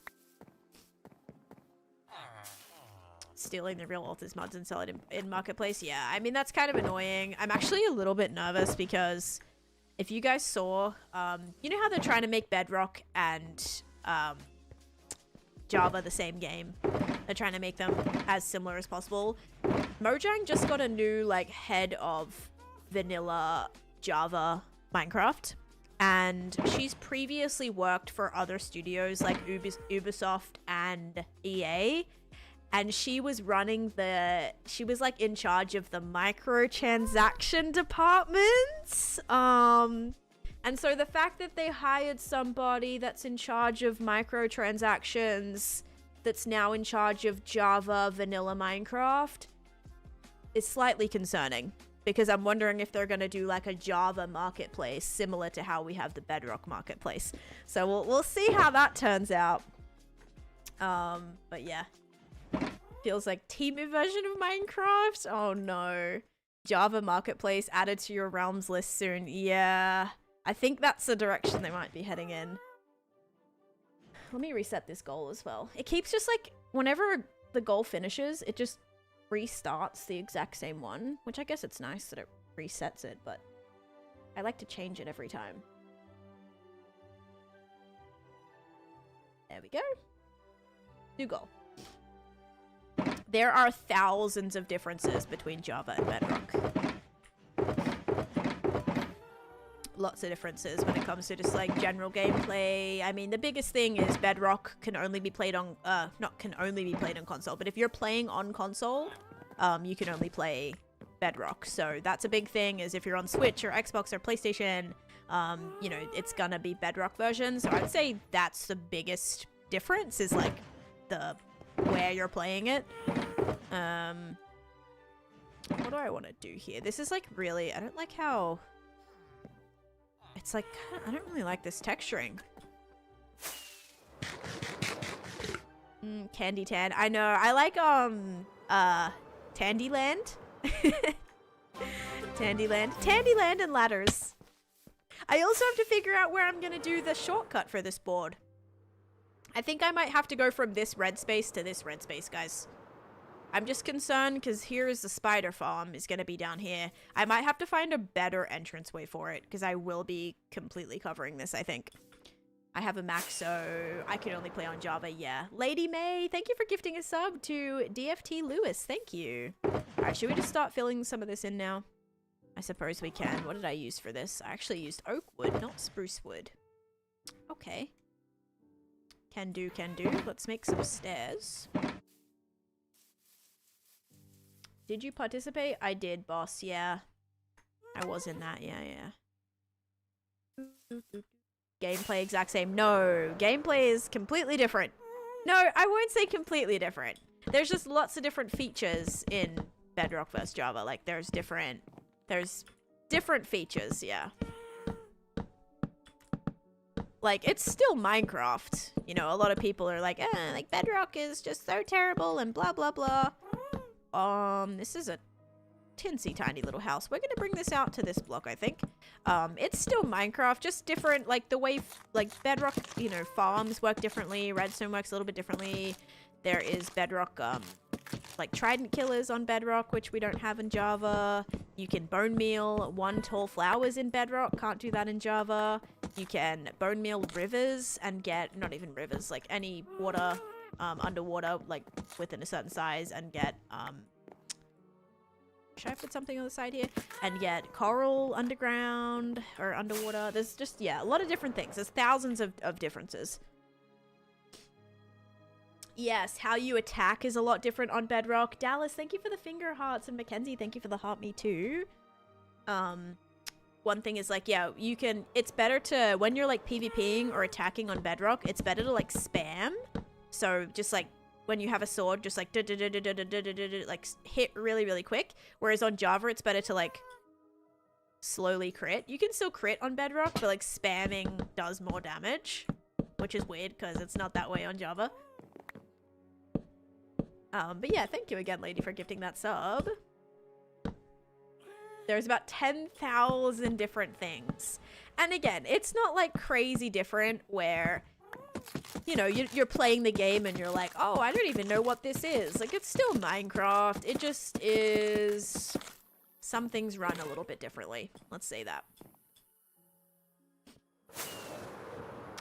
Stealing the real author's mods and sell it in Marketplace. Yeah, I mean, that's kind of annoying. I'm actually a little bit nervous because if you guys saw, you know how they're trying to make Bedrock and Java the same game? They're trying to make them as similar as possible. Mojang just got a new, like, head of vanilla Java Minecraft. And she's previously worked for other studios like Ubisoft and EA. And she was running she was like in charge of the microtransaction department. And so the fact that they hired somebody that's in charge of microtransactions, that's now in charge of Java vanilla Minecraft, is slightly concerning. Because I'm wondering if they're going to do like a Java marketplace similar to how we have the Bedrock marketplace. So we'll see how that turns out. But yeah. Feels like Temu version of Minecraft. Oh no. Java marketplace added to your realms list soon. Yeah. I think that's the direction they might be heading in. Let me reset this goal as well. It keeps just like, whenever the goal finishes, it just restarts the exact same one. Which I guess it's nice that it resets it, but I like to change it every time. There we go. New goal. There are thousands of differences between Java and Bedrock. Lots of differences when it comes to just like general gameplay. I mean, the biggest thing is Bedrock can only be played on, not can only be played on console, but if you're playing on console, you can only play Bedrock. So that's a big thing, is if you're on Switch or Xbox or PlayStation, you know, it's gonna be Bedrock version. So I'd say that's the biggest difference, is like the where you're playing it. What do I want to do here? This is like really, I don't like how it's like, I don't really like this texturing. Candy Tan. I know. I like Candyland. Candyland and ladders. I also have to figure out where I'm gonna do the shortcut for this board. I think I might have to go from this red space to this red space, guys. I'm just concerned because here is the spider farm is going to be down here. I might have to find a better entranceway for it because I will be completely covering this, I think. I have a Mac, so I can only play on Java, yeah. Lady May, thank you for gifting a sub to DFT Lewis. Thank you. All right, should we just start filling some of this in now? I suppose we can. What did I use for this? I actually used oak wood, not spruce wood. Okay. Can do, can do. Let's make some stairs. Did you participate? I did, boss. Yeah. I was in that. Yeah, yeah. Gameplay exact same. No. Gameplay is completely different. No, I won't say completely different. There's just lots of different features in Bedrock vs Java. Like, there's different features, yeah. like, it's still Minecraft. You know, a lot of people are like, like, Bedrock is just so terrible and blah, blah, blah. This is a tinsy tiny little house. We're gonna bring this out to this block, I think. It's still Minecraft, just different, like, the way, like, Bedrock, you know, farms work differently. Redstone works a little bit differently. There is Bedrock, like, trident killers on Bedrock, which we don't have in Java. You can bone meal one tall flowers in Bedrock. Can't do that in Java. You can bone meal rivers and get, not even rivers, like, any water, underwater, like, within a certain size, and get, should I put something on the side here? And get coral underground or underwater. There's just, yeah, a lot of different things. There's thousands of differences. Yes, how you attack is a lot different on Bedrock. Dallas, thank you for the finger hearts. And Mackenzie, thank you for the heart me too. One thing is, like, yeah, you can, it's better to, when you're, like, PvPing or attacking on Bedrock, it's better to, like, spam. So just, like, when you have a sword, just, like, like, hit really, really quick. Whereas on Java, it's better to, like, slowly crit. You can still crit on Bedrock, but, like, spamming does more damage, which is weird because it's not that way on Java. But yeah, thank you again, lady, for gifting that sub. There's about 10,000 different things. And again, it's not, like, crazy different where, you know, you're playing the game and you're like, oh, I don't even know what this is. Like, it's still Minecraft. It just is... Some things run a little bit differently. Let's say that.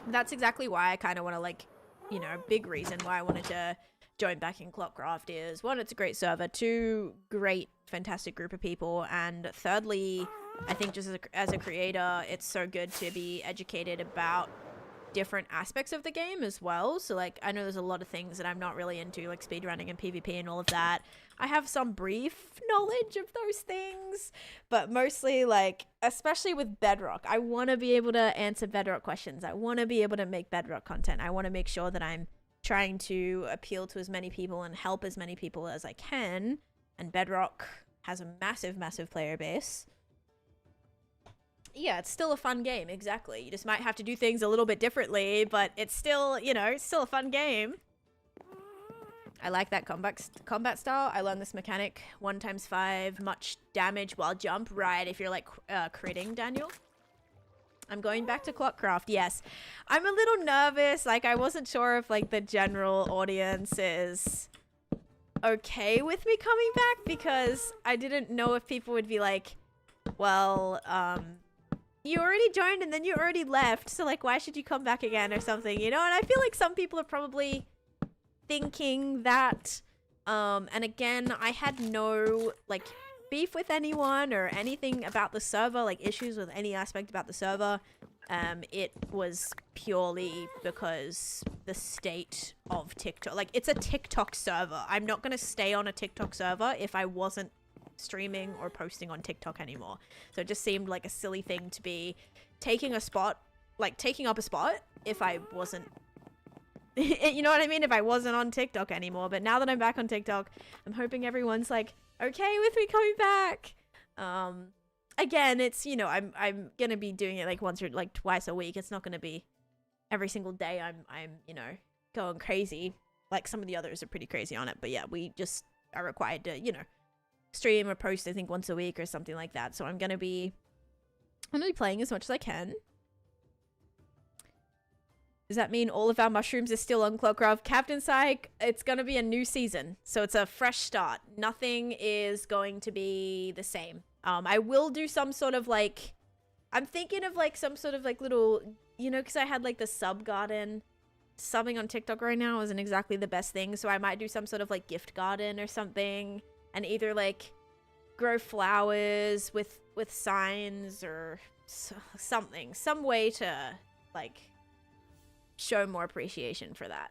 That's exactly why I kind of want to, like, you know, big reason why I wanted to join back in Clockcraft is, one, it's a great server, two, great, fantastic group of people, and thirdly, I think just as a creator, it's so good to be educated about different aspects of the game as well. So, like, I know there's a lot of things that I'm not really into, like speedrunning and PvP and all of that. I have some brief knowledge of those things, but mostly, like, especially with Bedrock, I want to be able to answer Bedrock questions. I want to be able to make Bedrock content. I want to make sure that I'm trying to appeal to as many people and help as many people as I can. And Bedrock has a massive, massive player base. Yeah, it's still a fun game, exactly. You just might have to do things a little bit differently, but it's still, you know, it's still a fun game. I like that combat style. I learned this mechanic, 1x5, much damage while jump, right, if you're, like, critting, Daniel. I'm going back to Clockcraft, yes. I'm a little nervous, like, I wasn't sure if, like, the general audience is okay with me coming back, because I didn't know if people would be like, well, you already joined and then you already left, so, like, why should you come back again or something, you know? And I feel like some people are probably thinking that, and again, I had no, like, beef with anyone or anything about the server, like, issues with any aspect about the server. It was purely because the state of TikTok, like, it's a TikTok server. I'm not going to stay on a TikTok server if I wasn't streaming or posting on TikTok anymore. So it just seemed like a silly thing to be taking a spot, like, taking up a spot if I wasn't, you know what I mean? If I wasn't on TikTok anymore. But now that I'm back on TikTok, I'm hoping everyone's, like, okay with me coming back. Again, it's, you know, I'm gonna be doing it, like, once or, like, twice a week. It's not gonna be every single day I'm you know, going crazy. Like, some of the others are pretty crazy on it, but yeah, we just are required to, you know, stream or post, I think, once a week or something like that. So I'm gonna be playing as much as I can. Does that mean all of our mushrooms are still on Clockcraft? Captain Psych, it's going to be a new season. So it's a fresh start. Nothing is going to be the same. I will do some sort of, like, I'm thinking of, like, some sort of, like, little, you know, because I had, like, the sub garden. Subbing on TikTok right now isn't exactly the best thing. So I might do some sort of, like, gift garden or something. And either, like, grow flowers with signs or something. Some way to, like, show more appreciation for that.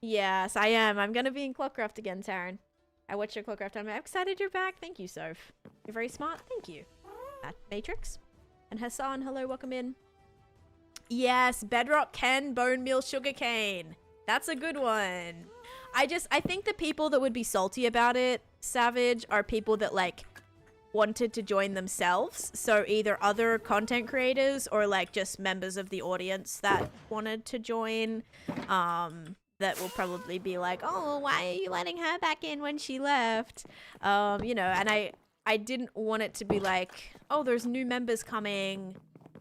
Yes, I am. I'm gonna be in Clockcraft again, Taryn. I watched your Clockcraft. I'm excited you're back. Thank you, Soph. You're very smart. Thank you. Matrix. And Hassan, hello, welcome in. Yes, Bedrock can bone meal sugarcane. That's a good one. I think the people that would be salty about it, Savage, are people that, like, wanted to join themselves. So either other content creators or like just members of the audience that wanted to join. That will probably be like, oh, why are you letting her back in when she left? You know, and I didn't want it to be like, oh, there's new members coming,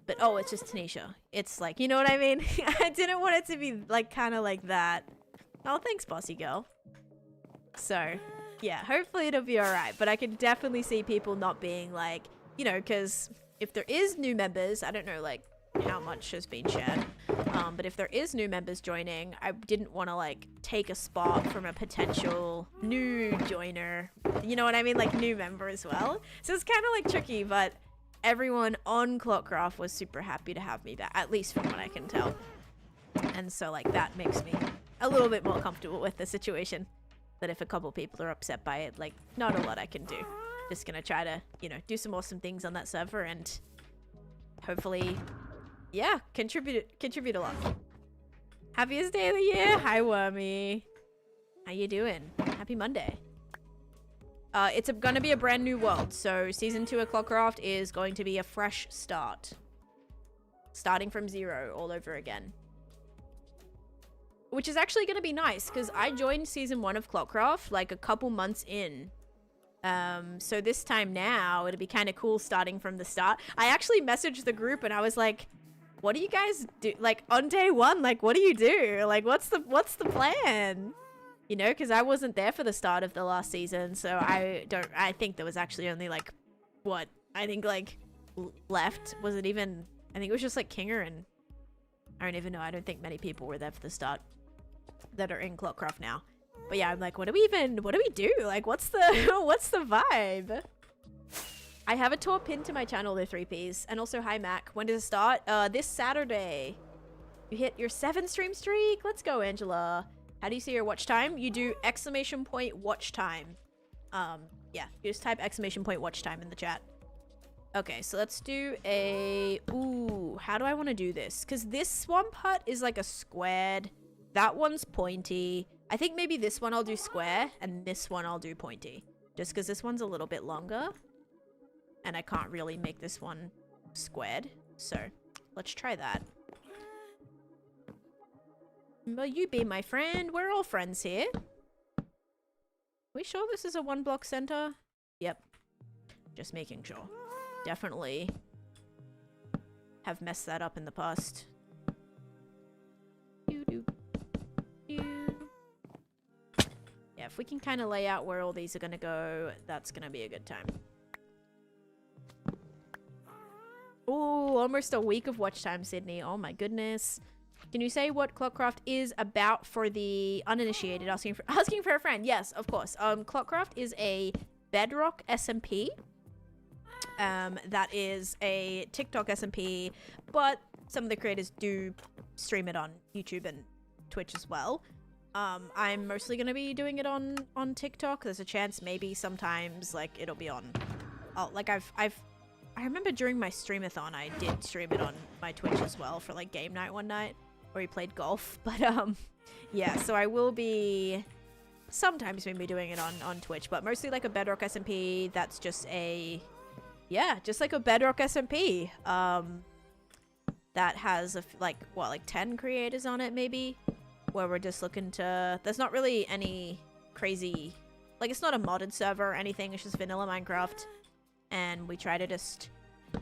but oh, it's just Taneesha. It's like, you know what I mean? I didn't want it to be like kind of like that. Oh, thanks, bossy girl. So, yeah, hopefully it'll be alright. But I can definitely see people not being like, you know, because if there is new members, I don't know, like, how much has been shared. But if there is new members joining, I didn't want to, like, take a spot from a potential new joiner. You know what I mean? Like, new member as well. So it's kind of, like, tricky, but everyone on Clockcraft was super happy to have me back, at least from what I can tell. And so, like, that makes me a little bit more comfortable with the situation. That if a couple people are upset by it, like, not a lot I can do. Just gonna try to, you know, do some awesome things on that server and hopefully, yeah, contribute a lot. Happiest day of the year. Hi, Wormy. How you doing? Happy Monday. It's gonna be a brand new world. So season 2 of Clockcraft is going to be a fresh start. Starting from 0 all over again. Which is actually going to be nice, because I joined season 1 of Clockcraft, like, a couple months in. So this time now, it'll be kind of cool starting from the start. I actually messaged the group, and I was like, what do you guys do? Like, on day 1, like, what do you do? Like, what's the plan? You know, because I wasn't there for the start of the last season, so I think there was actually only, like, what? I think, like, left. Was it even... I think it was just, like, Kinger and... I don't even know. I don't think many people were there for the start that are in Clockcraft now. But yeah, I'm like, what do we do? Like, what's the vibe? I have a tour pinned to my channel, the 3Ps. And also, hi Mac. When does it start? This Saturday. You hit your 7 stream streak. Let's go, Angela. How do you see your watch time? You do ! watch time. Yeah, you just type ! watch time in the chat. Okay, so let's do a... Ooh, how do I want to do this? Because this swamp hut is like a squared. That one's pointy. I think maybe this one I'll do square, and this one I'll do pointy. Just because this one's a little bit longer. And I can't really make this one squared. So, let's try that. Will you be my friend? We're all friends here. We sure this is a 1-block center? Yep. Just making sure. Definitely have messed that up in the past. Yeah, if we can kind of lay out where all these are going to go, that's going to be a good time. Oh, almost a week of watch time, Sydney. Oh my goodness. Can you say what Clockcraft is about for the uninitiated? Asking for a friend. Yes, of course. Clockcraft is a Bedrock SMP. That is a TikTok SMP, but some of the creators do stream it on YouTube and Twitch as well. I'm mostly going to be doing it on TikTok. There's a chance maybe sometimes, like, it'll be on... like, I remember during my streamathon, I did stream it on my Twitch as well for, like, game night one night, where we played golf. But, yeah, so I will be sometimes maybe doing it on Twitch, but mostly, like, a Bedrock SMP that's just a... Yeah, just like a Bedrock SMP. That has, like 10 creators on it, maybe? Where we're just looking to... There's not really any crazy... Like, it's not a modded server or anything. It's just vanilla Minecraft. And we try to just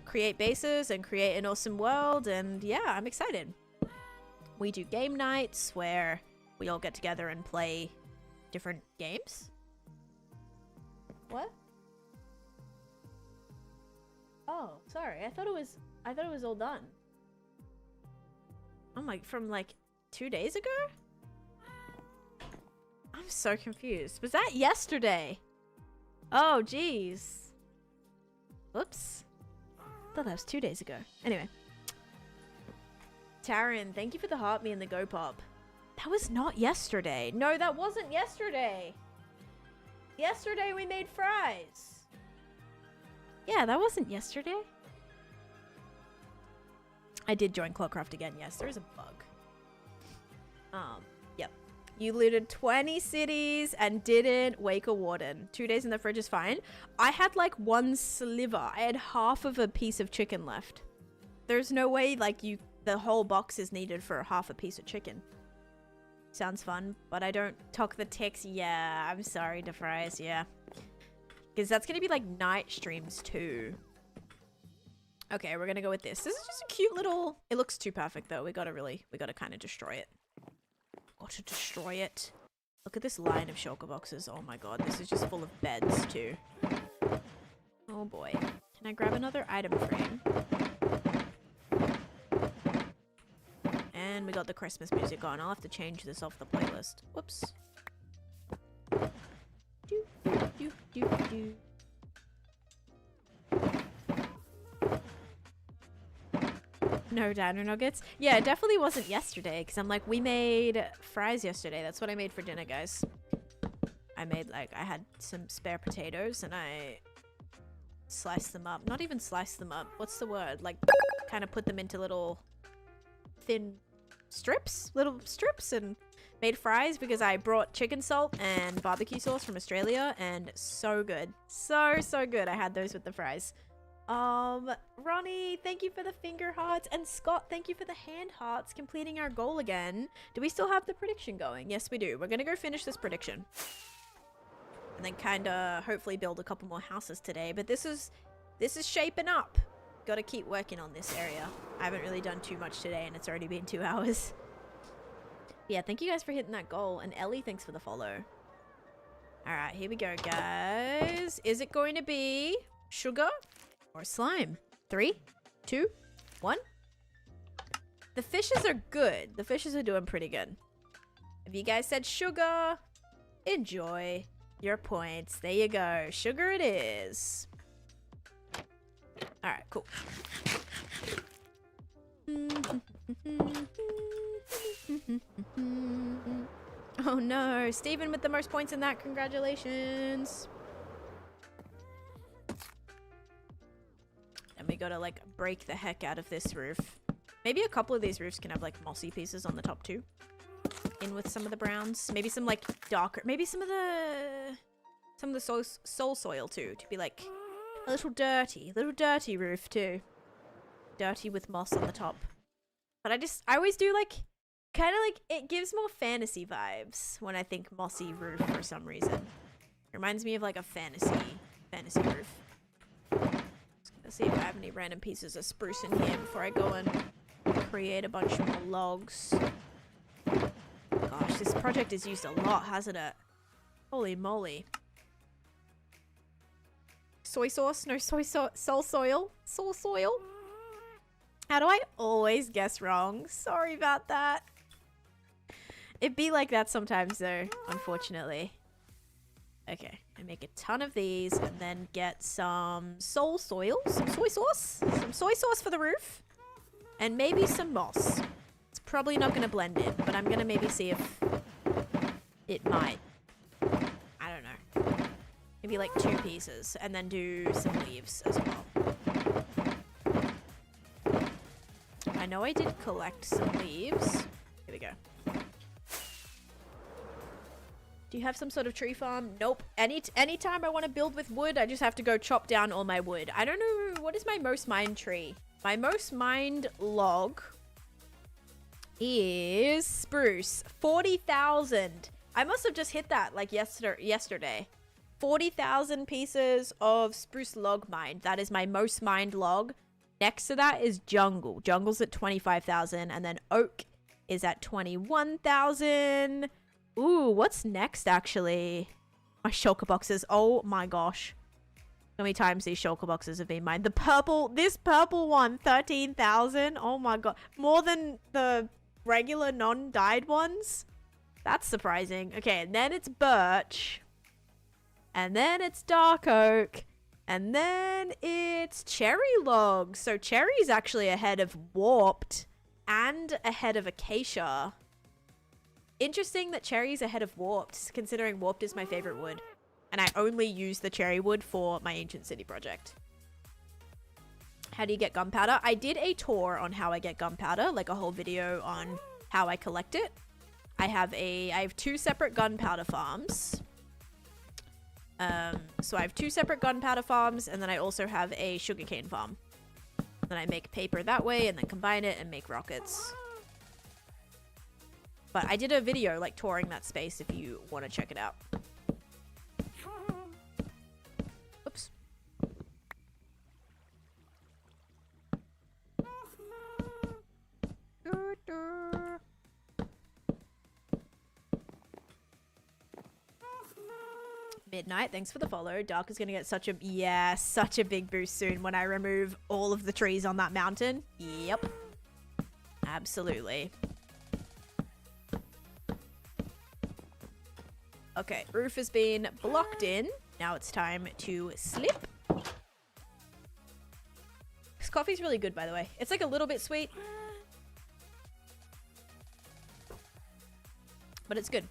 create bases and create an awesome world. And yeah, I'm excited. We do game nights where we all get together and play different games. What? Oh, sorry. I thought it was all done. Oh my, from like 2 days ago? I'm so confused. Was that yesterday? Oh, jeez. Whoops. I thought that was 2 days ago. Anyway. Taryn, thank you for the heart me and the go pop. That was not yesterday. No, that wasn't yesterday. Yesterday we made fries. Yeah, that wasn't yesterday. I did join Clockcraft again. Yes, there is a bug. Yep. You looted 20 cities and didn't wake a warden. 2 days in the fridge is fine. I had like one sliver. I had half of a piece of chicken left. There's no way like the whole box is needed for half a piece of chicken. Sounds fun, but I don't talk the ticks. Yeah, I'm sorry, DeFries. Yeah. Because that's going to be like night streams too. Okay, we're going to go with this. This is just a cute little... It looks too perfect though. We got to kind of destroy it. Got to destroy it. Look at this line of shulker boxes. Oh my god, this is just full of beds too. Oh boy. Can I grab another item frame? And we got the Christmas music on. I'll have to change this off the playlist. Whoops. Do, do, do, do. No dino nuggets? Yeah, it definitely wasn't yesterday, because I'm like, we made fries yesterday. That's what I made for dinner, guys. I had some spare potatoes, and I sliced them up. Not even sliced them up. What's the word? Like, kind of put them into little thin strips? Little strips, and made fries, because I brought chicken salt and barbecue sauce from Australia, and so good. So good. I had those with the fries. Ronnie, thank you for the finger hearts. And Scott, thank you for the hand hearts, completing our goal again. Do we still have the prediction going? Yes, we do. We're gonna go finish this prediction. And then kinda hopefully build a couple more houses today. But this is shaping up. Gotta keep working on this area. I haven't really done too much today and it's already been 2 hours. Yeah, thank you guys for hitting that goal. And Ellie, thanks for the follow. Alright, here we go, guys. Is it going to be sugar or slime? 3, 2, 1. The fishes are good. The fishes are doing pretty good. If you guys said sugar, enjoy your points. There you go. Sugar it is. Alright, cool. Oh no, Steven with the most points in that. Congratulations. And we gotta like break the heck out of this roof. Maybe a couple of these roofs can have like mossy pieces on the top too. In with some of the browns. Maybe some like darker, maybe some of the soul soil too, to be like a little dirty roof too. Dirty with moss on the top. But I always do like, kind of like, it gives more fantasy vibes when I think mossy roof for some reason. Reminds me of like a fantasy roof. Let's see if I have any random pieces of spruce in here before I go and create a bunch more logs. Gosh, this project has used a lot, hasn't it? Holy moly. Soy sauce? No, soul soil? Soul soil? How do I always guess wrong? Sorry about that. It'd be like that sometimes though, unfortunately. Okay, I make a ton of these and then get some soul soil, some soy sauce for the roof, and maybe some moss. It's probably not going to blend in, but I'm going to maybe see if it might. I don't know. Maybe like 2 pieces and then do some leaves as well. I know I did collect some leaves. Here we go. Do you have some sort of tree farm? Nope. Anytime I want to build with wood, I just have to go chop down all my wood. I don't know. What is my most mined tree? My most mined log is spruce. 40,000. I must have just hit that like yesterday. 40,000 pieces of spruce log mined. That is my most mined log. Next to that is jungle. Jungle's at 25,000. And then oak is at 21,000. Ooh, what's next, actually? My shulker boxes. Oh, my gosh. How many times these shulker boxes have been mined? This purple one, 13,000. Oh, my god. More than the regular non-dyed ones? That's surprising. Okay, and then it's birch. And then it's dark oak. And then it's cherry logs. So cherry's actually ahead of warped and ahead of acacia. Interesting that cherry's ahead of warped, considering warped is my favorite wood. And I only use the cherry wood for my ancient city project. How do you get gunpowder? I did a tour on how I get gunpowder, like a whole video on how I collect it. I have 2 separate gunpowder farms. So I have 2 separate gunpowder farms, and then I also have a sugarcane farm. Then I make paper that way, and then combine it and make rockets. But I did a video, like, touring that space if you want to check it out. Oops. Midnight, thanks for the follow. Dark is gonna get such a big boost soon when I remove all of the trees on that mountain. Yep. Absolutely. Okay, roof has been blocked in. Now it's time to slip. This coffee's really good, by the way. It's like a little bit sweet, but it's good.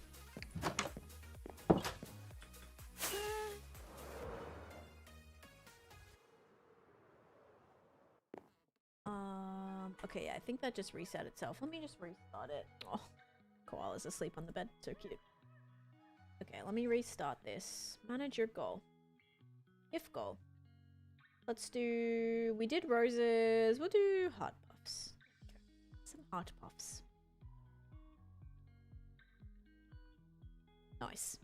Okay, yeah, I think that just reset itself. Let me just restart it. Oh, koala's asleep on the bed. So cute. Okay, let me restart this. Manage your goal. If goal. Let's do... We did roses. We'll do heart puffs. Okay. Some heart puffs. Nice.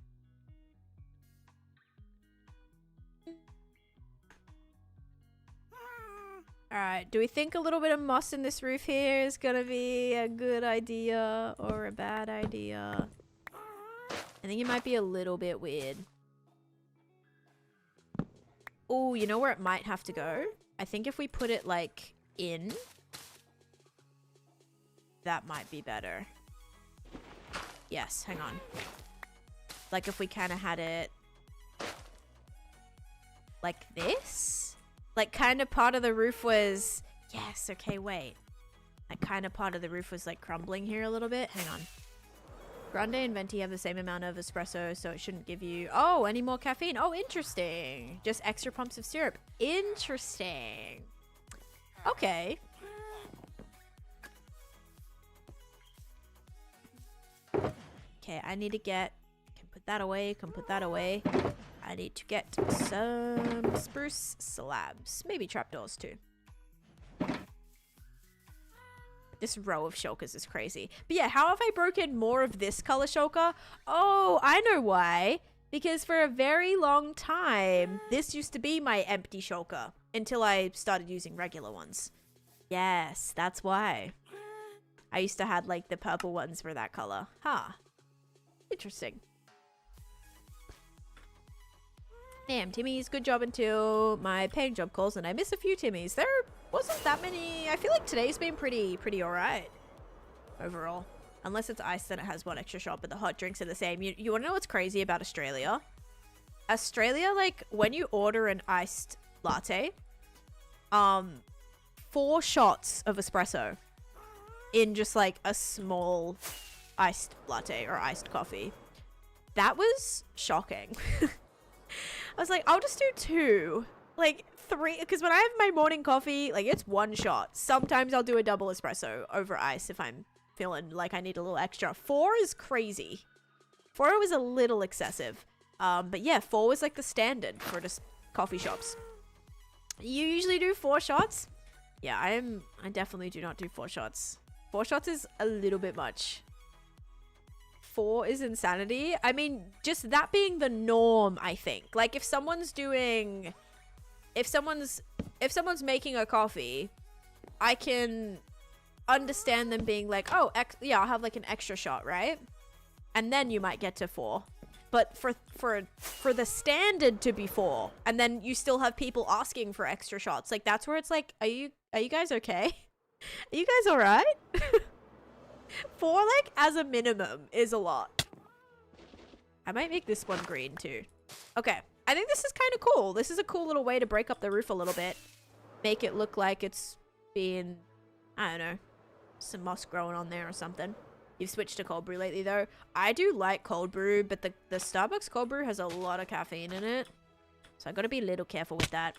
Alright, do we think a little bit of moss in this roof here is gonna be a good idea or a bad idea? I think it might be a little bit weird. Oh, you know where it might have to go? I think if we put it, like, in, that might be better. Yes, hang on. Like, if we kind of had it like this? Like, kind of part of the roof was... Yes, okay, wait. Like, kind of part of the roof was, like, crumbling here a little bit. Hang on. Grande and Venti have the same amount of espresso, so it shouldn't give you... Oh, any more caffeine? Oh, interesting. Just extra pumps of syrup. Interesting. Okay. Okay, I need to get... Can put that away, can put that away. I need to get some spruce slabs. Maybe trapdoors too. This row of shulkers is crazy. But yeah, how have I broken more of this color shulker? Oh, I know why. Because for a very long time, this used to be my empty shulker until I started using regular ones. Yes, that's why. I used to have like the purple ones for that color. Huh. Interesting. Damn, Timmy's, good job until my paying job calls, and I miss a few Timmys. There wasn't that many. I feel like today's been pretty alright overall. Unless it's ice, then it has one extra shot, but the hot drinks are the same. You want to know what's crazy about Australia? Australia, like, when you order an iced latte, 4 shots of espresso in just, like, a small iced latte or iced coffee. That was shocking. I was like, I'll just do 2. Like, 3, because when I have my morning coffee, like, it's 1 shot. Sometimes I'll do a double espresso over ice if I'm feeling like I need a little extra. 4 is crazy. 4 was a little excessive. But yeah, 4 was like the standard for just coffee shops. You usually do 4 shots? Yeah, I definitely do not do 4 shots. 4 shots is a little bit much. 4 is insanity. I mean, just that being the norm, I think. Like, if someone's making a coffee, I can understand them being like, oh, yeah, I'll have like an extra shot, right? And then you might get to 4. But for the standard to be 4, and then you still have people asking for extra shots, like, that's where it's like, are you guys okay? Are you guys all right? 4, like, as a minimum is a lot. I might make this one green too. Okay, I think this is kind of cool. This is a cool little way to break up the roof a little bit. Make it look like it's been, I don't know, some moss growing on there or something. You've switched to cold brew lately though. I do like cold brew, but the Starbucks cold brew has a lot of caffeine in it. So I gotta be a little careful with that.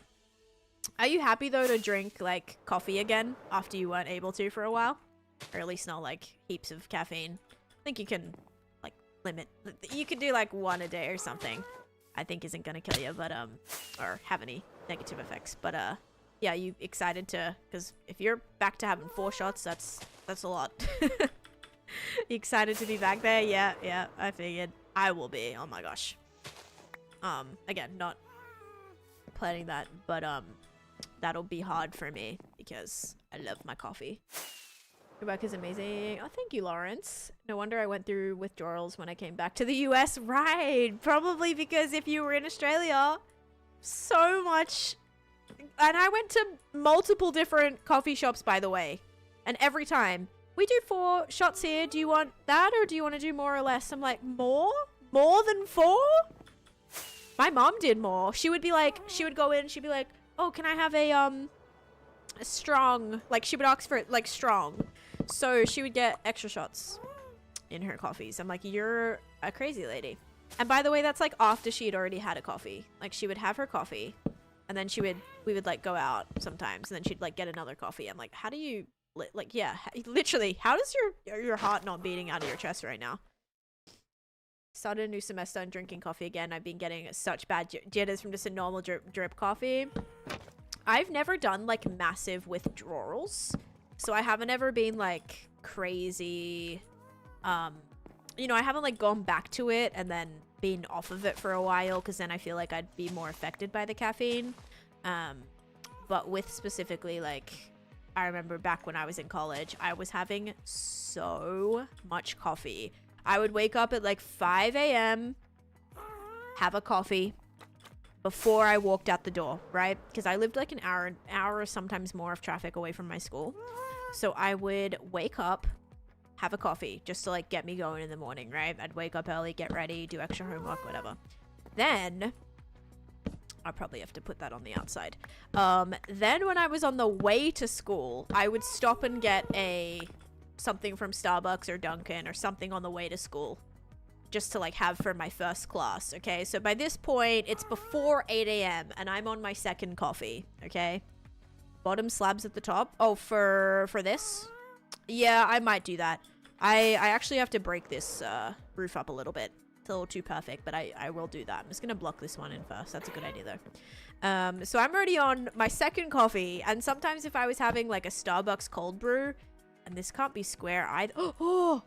Are you happy though to drink like coffee again after you weren't able to for a while? Or at least not like heaps of caffeine. think you can, like, limit. You could do, like, 1 a day or something. I think isn't gonna kill you, but, or have any negative effects. But, yeah, you excited to, because if you're back to having 4 shots, that's a lot. You excited to be back there? Yeah, I figured. I will be. Oh my gosh. Again, not planning that, but, that'll be hard for me because I love my coffee. Your back is amazing. Oh, thank you, Lawrence. No wonder I went through withdrawals when I came back to the US. Right. Probably because if you were in Australia, so much. And I went to multiple different coffee shops, by the way. And every time, we do 4 shots here. Do you want that or do you want to do more or less? I'm like, more? More than 4? My mom did more. She would be like, she would go in, she'd be like, oh, can I have a strong, like she would ask for it like strong. So she would get extra shots in her coffees. I'm like, you're a crazy lady. And by the way, that's like after she had already had a coffee. Like she would have her coffee and then we would like go out sometimes and then she'd like get another coffee. I'm like, how do you, like, yeah, literally, how does your heart not beating out of your chest right now? Started a new semester and drinking coffee again. I've been getting such bad jitters from just a normal drip coffee. I've never done like massive withdrawals, so I haven't ever been like crazy. You know, I haven't like gone back to it and then been off of it for a while because then I feel like I'd be more affected by the caffeine. But with specifically like, I remember back when I was in college, I was having so much coffee. I would wake up at like 5 a.m., have a coffee before I walked out the door, right? Because I lived like an hour or sometimes more of traffic away from my school. So I would wake up, have a coffee just to like get me going in the morning, right? I'd wake up early, get ready, do extra homework, whatever. Then I'll probably have to put that on the outside. Then when I was on the way to school, I would stop and get something from Starbucks or Dunkin' or something on the way to school just to like have for my first class. Okay, so by this point it's before 8 a.m. and I'm on my second coffee. Okay, bottom slabs at the top. Oh, for this, yeah, I might do that. I actually have to break this roof up a little bit. It's a little too perfect, but I will do that. I'm just gonna block this one in first. That's a good idea though. So I'm already on my second coffee, and sometimes if I was having like a Starbucks cold brew, and this can't be square either. Oh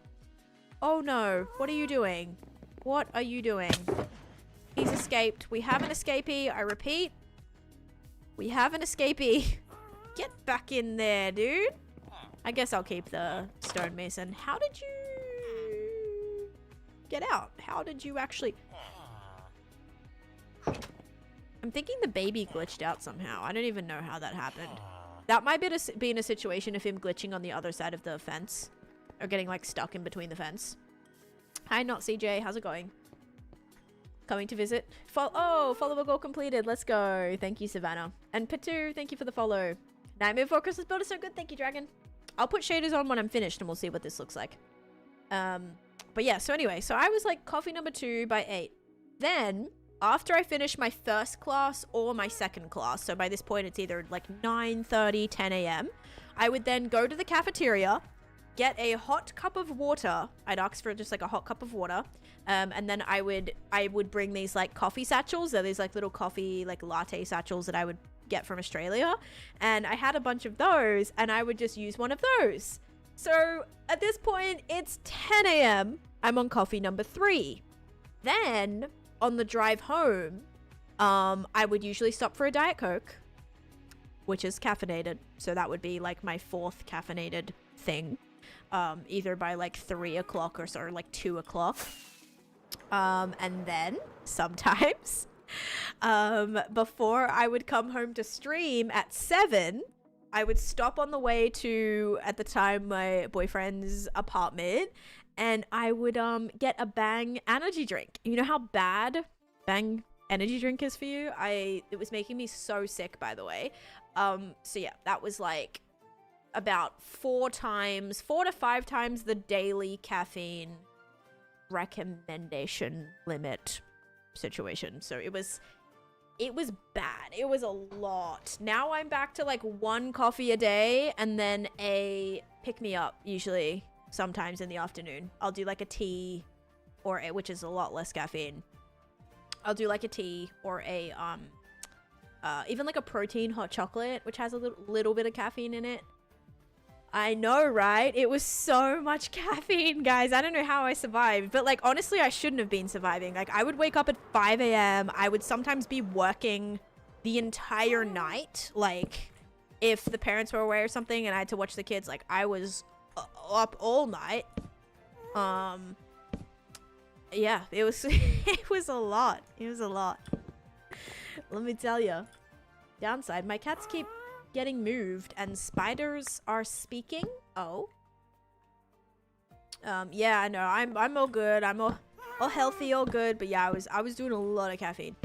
no. What are you doing? What are you doing? He's escaped. We have an escapee. I repeat. We have an escapee. Get back in there, dude. I guess I'll keep the stonemason. How did you get out? How did you actually... I'm thinking the baby glitched out somehow. I don't even know how that happened. That might be in a situation of him glitching on the other side of the fence. Or getting, like, stuck in between the fence. Hi, not CJ. How's it going? Coming to visit? Follower goal completed. Let's go. Thank you, Savannah. And Patu, thank you for the follow. Nightmare Before Christmas build is so good. Thank you, Dragon. I'll put shaders on when I'm finished and we'll see what this looks like. But yeah, so anyway. So I was, like, coffee number 2 by 8. Then... after I finish my first class or my second class, so by this point it's either like 9:30, 10 a.m., I would then go to the cafeteria, get a hot cup of water. I'd ask for just like a hot cup of water. And then I would bring these like coffee satchels. They're these like little coffee, like latte satchels that I would get from Australia. And I had a bunch of those and I would just use one of those. So at this point it's 10 a.m. I'm on coffee number 3. Then... on the drive home, I would usually stop for a Diet Coke, which is caffeinated. So that would be like my 4th caffeinated thing, either by like 3 o'clock or so, or like 2 o'clock. And then sometimes, before I would come home to stream at 7, I would stop on the way to, at the time, my boyfriend's apartment. And I would get a Bang energy drink. You know how bad Bang energy drink is for you? It was making me so sick, by the way. So yeah, that was like about 4 to 5 times the daily caffeine recommendation limit situation. So it was bad. It was a lot. Now I'm back to like 1 coffee a day and then a pick me up usually. sometimes in the afternoon. I'll do like a tea or which is a lot less caffeine. I'll do like a tea or a even like a protein hot chocolate, which has a little bit of caffeine in it. I know, right? It was so much caffeine, guys. I don't know how I survived, but like honestly, I shouldn't have been surviving. Like I would wake up at 5 a.m. I would sometimes be working the entire night. Like if the parents were away or something and I had to watch the kids, like I was up all night. Yeah, it was it was a lot. It was a lot. Let me tell you. Downside, my cats keep getting moved and spiders are speaking. Oh. Yeah, I know. I'm all good. I'm all healthy, all good, but yeah, I was doing a lot of caffeine.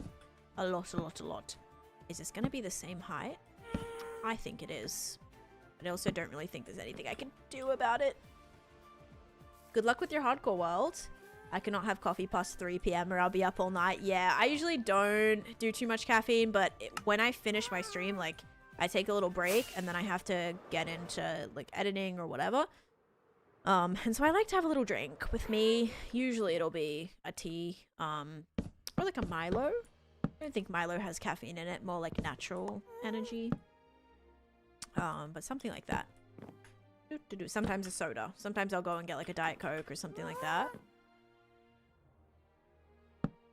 A lot. Is this going to be the same height? I think it is. But I also don't really think there's anything I can do about it. Good luck with your hardcore world. I cannot have coffee past 3 p.m. or I'll be up all night. Yeah, I usually don't do too much caffeine, but when I finish my stream, like, I take a little break and then I have to get into, like, editing or whatever. And so I like to have a little drink. With me, usually it'll be a tea, or like a Milo. I don't think Milo has caffeine in it, more like natural energy. But something like that. Sometimes a soda. Sometimes I'll go and get like a Diet Coke or something like that.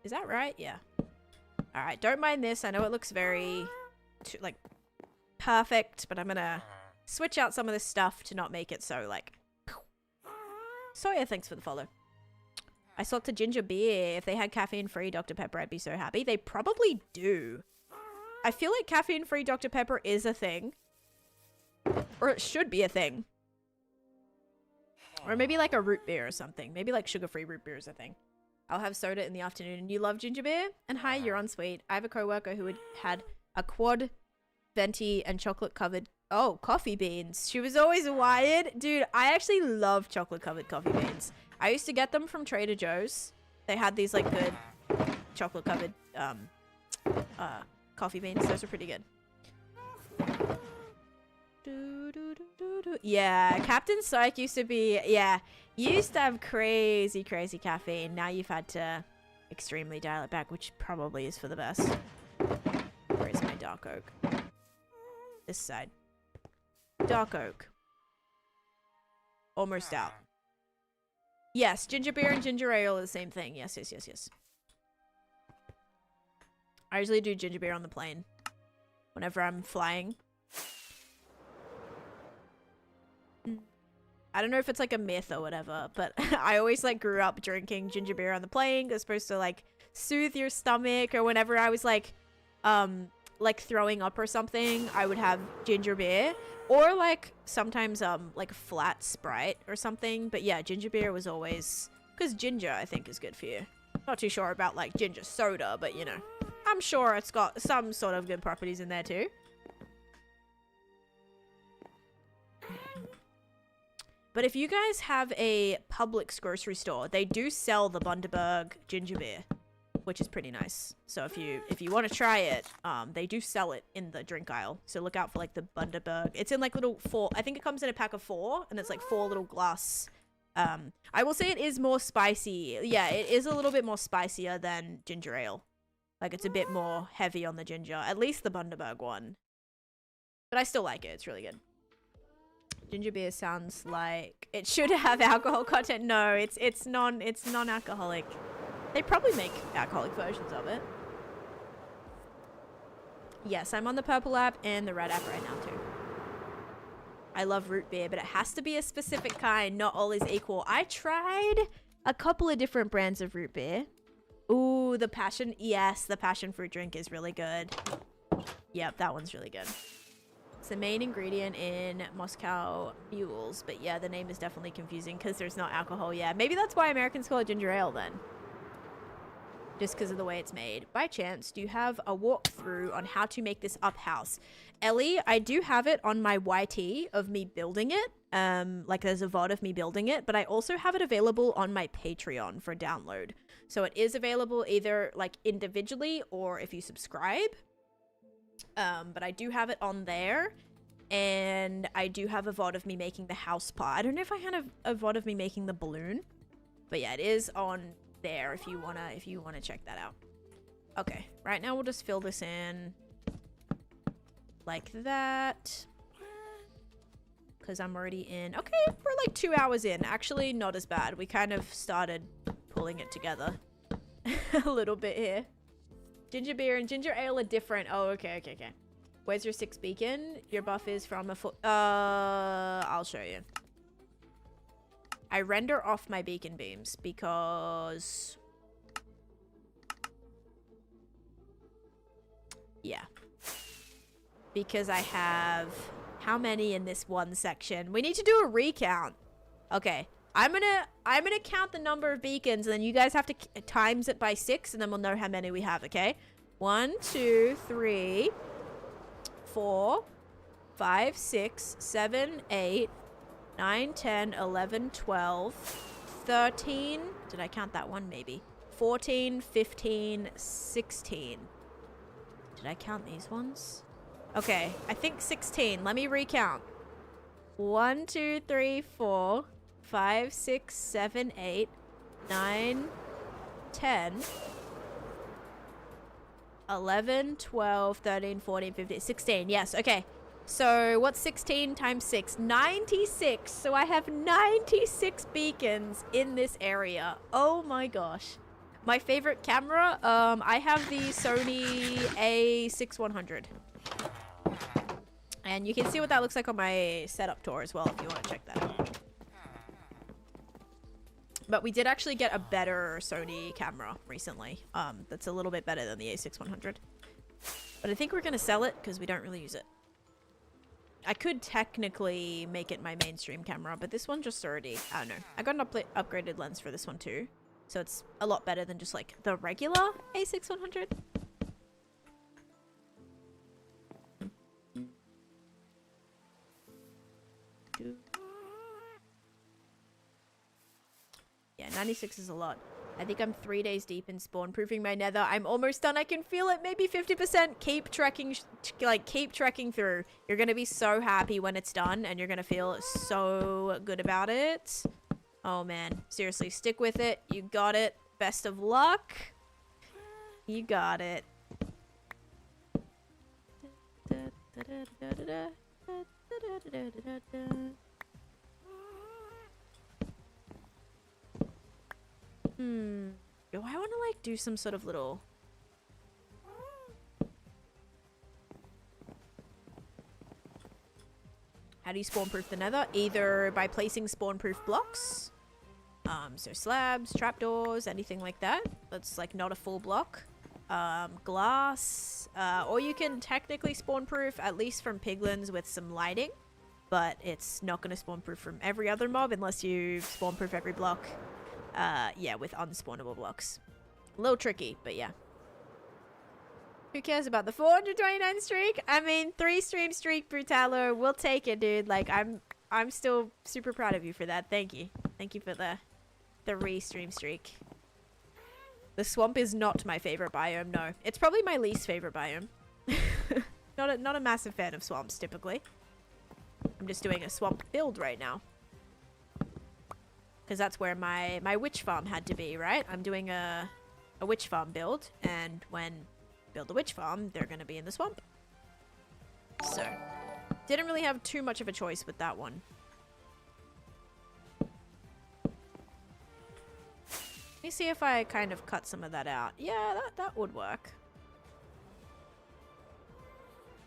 Is that right? Yeah. Alright, don't mind this. I know it looks very, like, perfect, but I'm gonna switch out some of this stuff to not make it so, like... So yeah, thanks for the follow. I sought to ginger beer. If they had caffeine-free Dr. Pepper, I'd be so happy. They probably do. I feel like caffeine-free Dr. Pepper is a thing. Or it should be a thing. Or maybe like a root beer or something. Maybe like sugar-free root beer is a thing. I'll have soda in the afternoon. And you love ginger beer? And hi, you're on sweet. I have a coworker who had a quad venti and chocolate covered coffee beans. She was always wired. Dude, I actually love chocolate covered coffee beans. I used to get them from Trader Joe's. They had these like good chocolate covered coffee beans. Those are pretty good. Yeah, Captain Psych used to be, you used to have crazy caffeine. Now you've had to extremely dial it back, which probably is for the best. Where is my dark oak? This side. Dark oak. Almost out. Yes, ginger beer and ginger ale are the same thing. Yes. I usually do ginger beer on the plane whenever I'm flying. I don't know if it's like a myth or whatever, but I always like grew up drinking ginger beer on the plane. It's supposed to like soothe your stomach, or whenever I was like throwing up or something, I would have ginger beer, or like sometimes like flat Sprite or something. But yeah, ginger beer was always, because ginger I think is good for you. Not too sure about like ginger soda, but you know, I'm sure it's got some sort of good properties in there too. But if you guys have a Publix grocery store, they do sell the Bundaberg ginger beer, which is pretty nice. So if you want to try it, they do sell it in the drink aisle. So look out for like the Bundaberg. It's in like little I think it comes in a pack of 4, and it's like 4 little glass. I will say it is more spicy. Yeah, it is a little bit more spicier than ginger ale. Like it's a bit more heavy on the ginger, at least the Bundaberg one. But I still like it. It's really good. Ginger beer sounds like it should have alcohol content. No, it's non-alcoholic. They probably make alcoholic versions of it. Yes, I'm on the purple app and the red app right now too. I love root beer, but it has to be a specific kind. Not all is equal. I tried a couple of different brands of root beer. Ooh, the passion. Yes, the passion fruit drink is really good. Yep, that one's really good. It's the main ingredient in Moscow Mules, but yeah, the name is definitely confusing because there's not alcohol. Yeah, maybe that's why Americans call it ginger ale then. Just because of the way it's made. By chance, do you have a walkthrough on how to make this up house? Ellie, I do have it on my YT of me building it. Like there's a VOD of me building it, but I also have it available on my Patreon for download. So it is available either like individually or if you subscribe. But I do have it on there. And I do have a VOD of me making the house part. I don't know if I had a VOD of me making the balloon. But yeah, it is on there if you wanna check that out. Okay, right now we'll just fill this in like that. Because I'm already in. Okay, we're like 2 hours in. Actually, not as bad. We kind of started pulling it together a little bit here. Ginger beer and ginger ale are different. Oh, okay. Where's your 6 beacon? Your buff is from a foot. I'll show you. I render off my beacon beams because... yeah. Because I have... how many in this one section? We need to do a recount. Okay. I'm gonna count the number of beacons, and then you guys have to times it by 6, and then we'll know how many we have, okay? 1, 2, 3, 4, 5, 6, 7, 8, 9, 10, 11, 12, 13. Did I count that one? Maybe. 14, 15, 16. Did I count these ones? Okay, I think 16. Let me recount. 1, 2, 3, 4, 5, 6, 7, 8, 9, 10, 11, 12, 13, 14, 15, 16. Yes, okay. So what's 16 times 6? 96. So I have 96 beacons in this area. Oh my gosh. My favorite camera, I have the Sony A6100. And you can see what that looks like on my setup tour as well if you want to check that out. But we did actually get a better Sony camera recently. That's a little bit better than the A6100. But I think we're going to sell it because we don't really use it. I could technically make it my mainstream camera, but this one just already... I don't know. I got an upgraded lens for this one too. So it's a lot better than just like the regular A6100. Yeah, 96 is a lot. I think I'm 3 days deep in spawn proofing my nether. I'm almost done. I can feel it. Maybe 50%. Keep trekking, keep trekking through. You're going to be so happy when it's done, and you're going to feel so good about it. Oh, man. Seriously, stick with it. You got it. Best of luck. You got it. Do I want to like do some sort of little... How do you spawn proof the nether? Either by placing spawn proof blocks. So slabs, trapdoors, anything like that. That's like not a full block. Glass. Or you can technically spawn proof, at least from piglins with some lighting. But it's not going to spawn proof from every other mob unless you spawn proof every block. Yeah, with unspawnable blocks. A little tricky, but yeah. Who cares about the 429 streak? I mean, 3 stream streak, Brutalo. We'll take it, dude. Like, I'm still super proud of you for that. Thank you. Thank you for the 3 stream streak. The swamp is not my favorite biome, no. It's probably my least favorite biome. Not a massive fan of swamps, typically. I'm just doing a swamp build right now. Because that's where my witch farm had to be, right? I'm doing a witch farm build, and when build a witch farm, they're going to be in the swamp. So, didn't really have too much of a choice with that one. Let me see if I kind of cut some of that out. Yeah, that would work.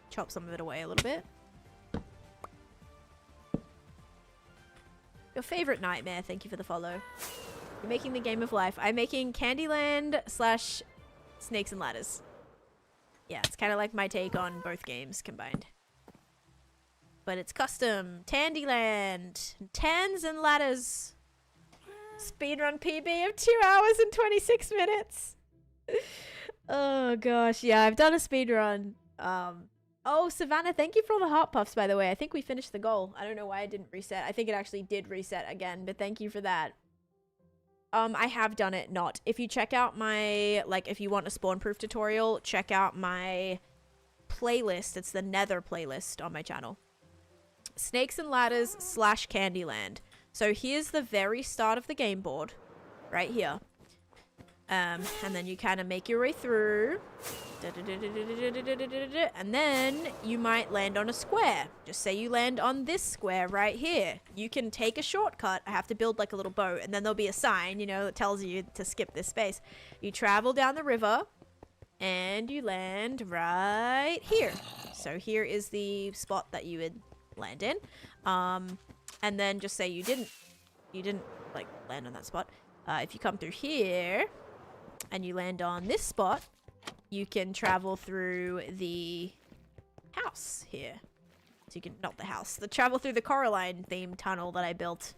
Chop some of it away a little bit. Your favorite nightmare, thank you for the follow. You're making the game of life. I'm making Candyland / Snakes and Ladders. Yeah, it's kind of like my take on both games combined. But it's custom. Tandyland. Tans and Ladders. Speedrun PB of 2 hours and 26 minutes. Oh gosh, yeah, I've done a speedrun. Oh, Savannah, thank you for all the heart puffs, by the way. I think we finished the goal. I don't know why I didn't reset. I think it actually did reset again, but thank you for that. I have done it not. If you check out my, like, if you want a spawn proof tutorial, check out my playlist. It's the Nether playlist on my channel. Snakes and Ladders / Candyland. So here's the very start of the game board. Right here. And then you kind of make your way through. And then you might land on a square. Just say you land on this square right here. You can take a shortcut. I have to build like a little boat. And then there'll be a sign, you know, that tells you to skip this space. You travel down the river. And you land right here. So here is the spot that you would land in. And then just say you didn't like land on that spot. If you come through here and you land on this spot, you can travel through the house here. So you can, not the house, travel through the Coraline themed tunnel that I built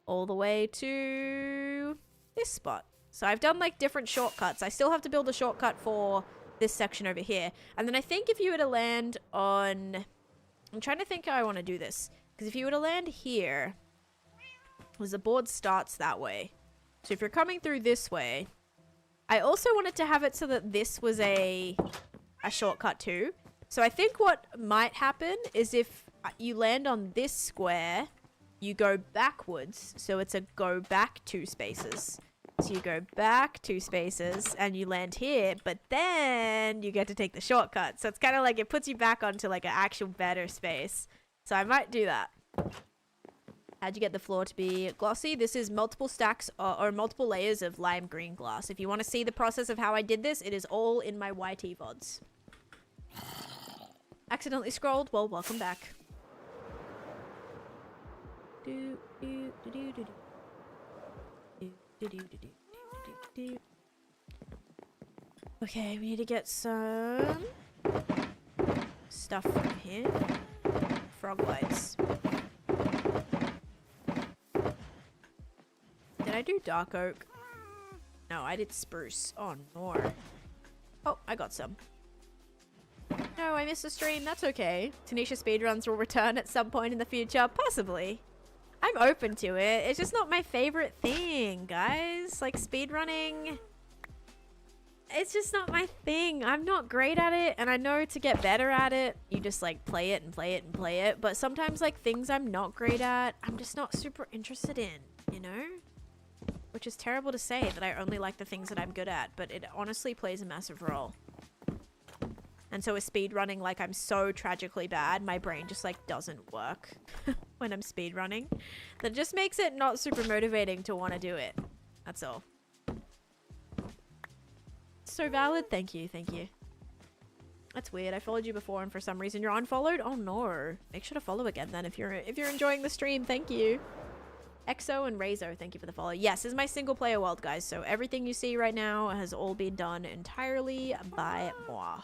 all the way to this spot. So I've done like different shortcuts. I still have to build a shortcut for this section over here. And then I think if you were to land on, I'm trying to think how I want to do this. Because if you were to land here, because the board starts that way. So if you're coming through this way, I also wanted to have it so that this was a shortcut too. So I think what might happen is if you land on this square, you go backwards. So it's a go back 2 spaces. So you go back 2 spaces and you land here, but then you get to take the shortcut. So it's kind of like it puts you back onto like an actual better space. So I might do that. How'd you get the floor to be glossy? This is multiple stacks or multiple layers of lime green glass. If you want to see the process of how I did this, it is all in my YT VODs. Accidentally scrolled? Well, welcome back. Okay, we need to get some stuff from here. Frog lights. Did I do dark oak? No, I did spruce. Oh, no. Oh, I got some. No, I missed a stream. That's okay. Taneesha speedruns will return at some point in the future. Possibly. I'm open to it. It's just not my favorite thing, guys. Like, speedrunning... It's just not my thing. I'm not great at it, and I know to get better at it, you just, like, play it and play it and play it. But sometimes, like, things I'm not great at, I'm just not super interested in, you know? Which is terrible to say, that I only like the things that I'm good at, but it honestly plays a massive role. And so with speedrunning, like, I'm so tragically bad, my brain just, like, doesn't work when I'm speedrunning. That just makes it not super motivating to want to do it. That's all. So valid. Thank you. Thank you. That's weird. I followed you before and for some reason you're unfollowed. Oh no. Make sure to follow again then if you're enjoying the stream. Thank you. Exo and Razo, thank you for the follow. Yes, this is my single player world, guys. So everything you see right now has all been done entirely by moi.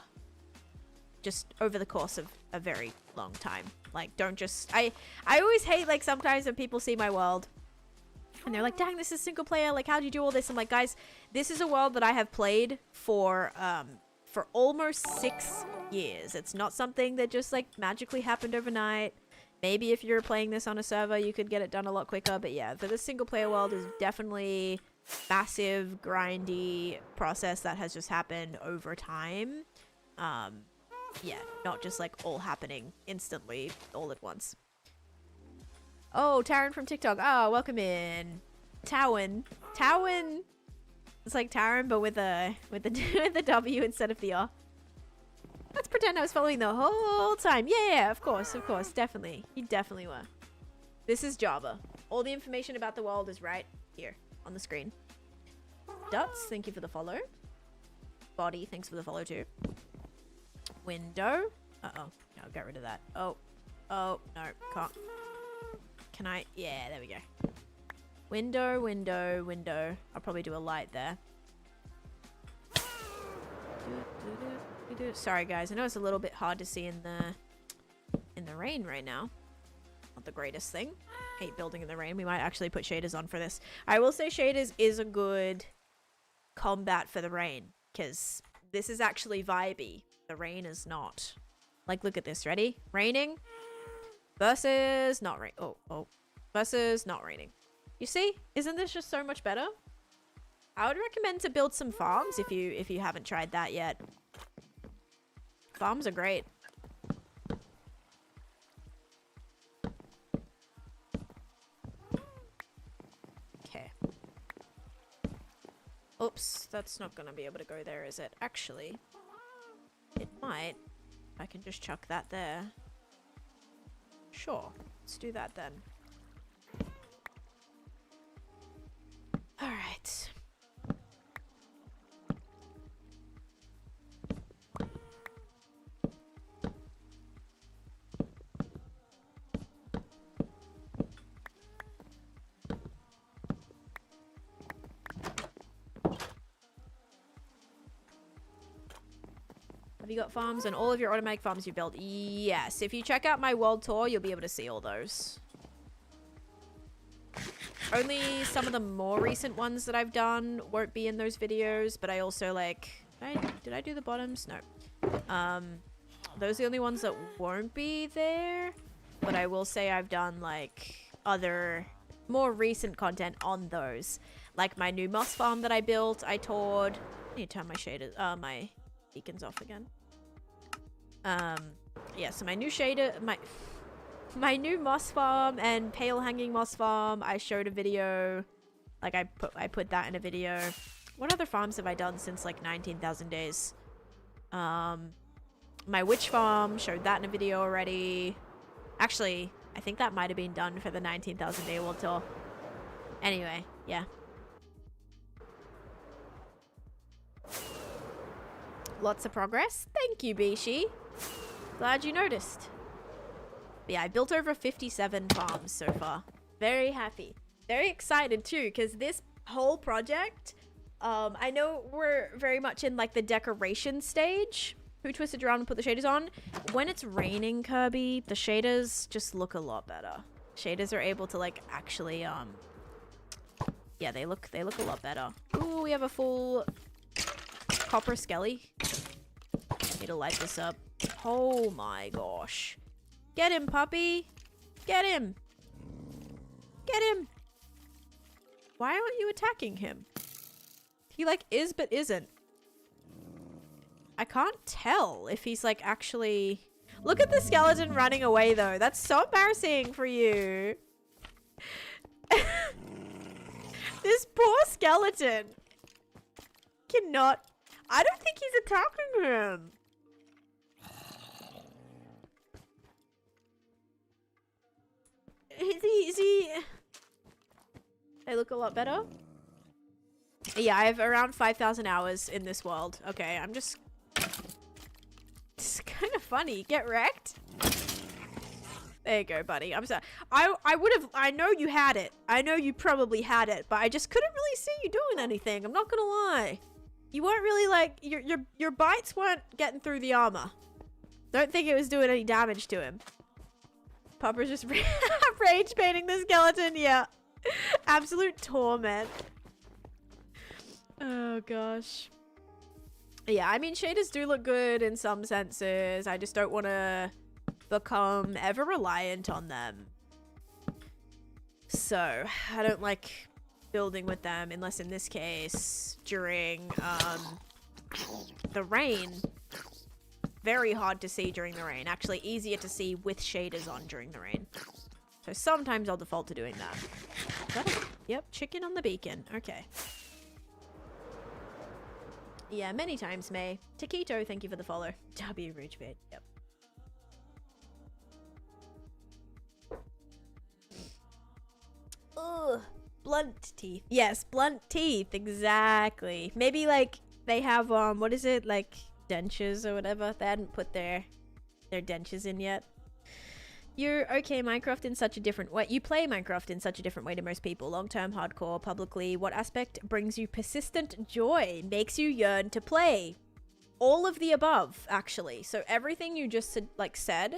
Just over the course of a very long time. Like, don't just... I always hate, like, sometimes when people see my world and they're like, dang, this is single player. Like, how'd you do all this? I'm like, guys, this is a world that I have played for almost 6 years. It's not something that just, like, magically happened overnight. Maybe if you're playing this on a server, you could get it done a lot quicker. But yeah, for the single player world is definitely massive, grindy process that has just happened over time. Yeah, not just like all happening instantly all at once. Oh, Taryn from TikTok. Oh, welcome in. Towin. It's like Taryn, but with a with the W instead of the R. Let's pretend I was following the whole time. Yeah, of course, definitely. You definitely were. This is Java. All the information about the world is right here on the screen. Duts, thank you for the follow. Body, thanks for the follow too. Window. Uh-oh. I'll get rid of that. Oh, no, can't. Can I? Yeah, there we go. Window. I'll probably do a light there. Sorry guys, I know it's a little bit hard to see in the rain right now. Not the greatest thing. Hate building in the rain. We might actually put shaders on for this. I will say shaders is a good combat for the rain, because this is actually vibey. The rain is not. Like, look at this. Ready? Raining versus not rain. Oh. Versus not raining. You see? Isn't this just so much better? I would recommend to build some farms if you haven't tried that yet. Farms are great. Oops, that's not gonna be able to go there, is it? Actually, it might. I can just chuck that there. Sure, let's do that then. Alright. Have you got farms and all of your automatic farms you built? Yes. If you check out my world tour, you'll be able to see all those. Only some of the more recent ones that I've done won't be in those videos, but I also like... Did I do the bottoms? No. Those are the only ones that won't be there, but I will say I've done like other more recent content on those. Like my new moss farm that I built, I toured. I need to turn my shaders, my beacons off again. Yeah, so my new shader, my new moss farm and pale hanging moss farm, I showed a video. Like I put that in a video. What other farms have I done since like 19,000 days? My witch farm, showed that in a video already. Actually, I think that might have been done for the 19,000 day world tour. Anyway, yeah. Lots of progress. Thank you, Bishi. Glad you noticed. But yeah, I built over 57 farms so far. Very happy. Very excited too, because this whole project, I know we're very much in like the decoration stage. Who twisted around and put the shaders on? When it's raining, Kirby, the shaders just look a lot better. Shaders are able to like actually, yeah, they look a lot better. Ooh, we have a full copper skelly. Need to light this up. Oh my gosh. Get him, puppy. Get him. Get him. Why aren't you attacking him? He like is but isn't. I can't tell if he's like actually... Look at the skeleton running away though. That's so embarrassing for you. This poor skeleton cannot... I don't think he's attacking him. Is he... They look a lot better. Yeah, I have around 5,000 hours in this world. Okay, I'm just... It's kind of funny. Get wrecked. There you go, buddy. I'm sorry. I would have... I know you had it. I know you probably had it, but I just couldn't really see you doing anything. I'm not gonna lie. You weren't really like... Your bites weren't getting through the armor. Don't think it was doing any damage to him. Pupper's just rage painting the skeleton. Yeah. Absolute torment. Oh, gosh. Yeah, I mean, shaders do look good in some senses. I just don't want to become ever reliant on them. So, I don't like building with them unless in this case during the rain. Very hard to see during the rain. Actually, easier to see with shaders on during the rain. So sometimes I'll default to doing that. Is that a, yep, chicken on the beacon. Okay. Yeah, many times, May. Taquito, thank you for the follow. W Ridge Bait. Yep. Ugh. Blunt teeth. Yes, blunt teeth. Exactly. Maybe like they have what is it, like dentures or whatever. They hadn't put their dentures in yet. You're okay, Minecraft in such a different way. You play Minecraft in such a different way to most people. Long-term, hardcore, publicly. What aspect brings you persistent joy? Makes you yearn to play? All of the above, actually. So everything you just said,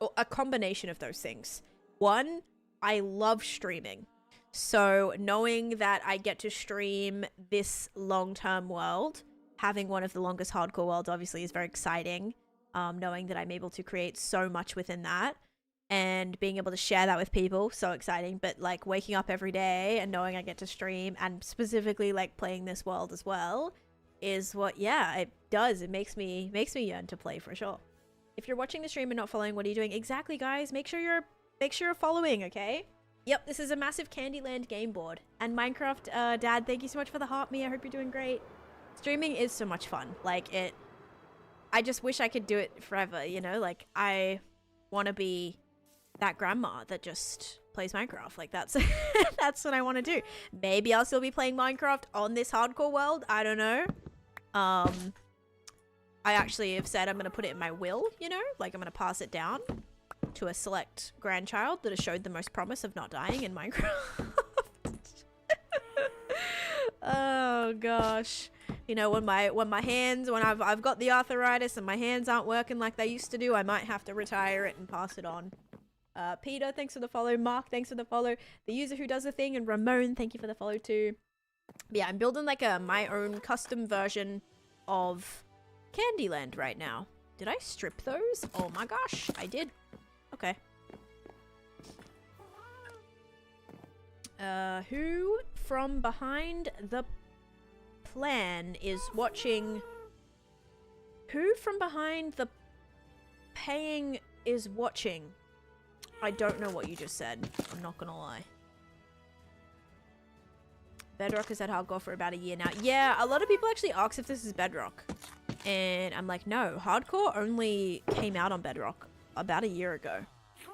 or a combination of those things. One, I love streaming. So knowing that I get to stream this long-term world, having one of the longest hardcore worlds obviously is very exciting. Knowing that I'm able to create so much within that and being able to share that with people, so exciting. But like waking up every day and knowing I get to stream and specifically like playing this world as well is what, yeah, it does. It makes me yearn to play for sure. If you're watching the stream and not following, what are you doing? Exactly, guys. Make sure you're following, okay? Yep, this is a massive Candyland game board. And Minecraft, Dad, thank you so much for the heart, me. I hope you're doing great. Streaming is so much fun. Like, I just wish I could do it forever, you know? Like, I want to be that grandma that just plays Minecraft. Like, that's that's what I want to do. Maybe I'll still be playing Minecraft on this hardcore world. I don't know. I actually have said I'm going to put it in my will, you know? Like, I'm going to pass it down to a select grandchild that has showed the most promise of not dying in Minecraft. Oh, gosh. You know, when I've got the arthritis and my hands aren't working like they used to do, I might have to retire it and pass it on. Peter, thanks for the follow. Mark, thanks for the follow. The user who does the thing, and Ramon, thank you for the follow too. But yeah, I'm building like my own custom version of Candyland right now. Did I strip those? Oh my gosh, I did. Okay. Who from behind the plan is watching? Who from behind the paying is watching? I don't know what you just said. I'm not gonna lie. Bedrock has had hardcore for about a year now. Yeah, a lot of people actually ask if this is Bedrock. And I'm like, no, hardcore only came out on Bedrock about a year ago.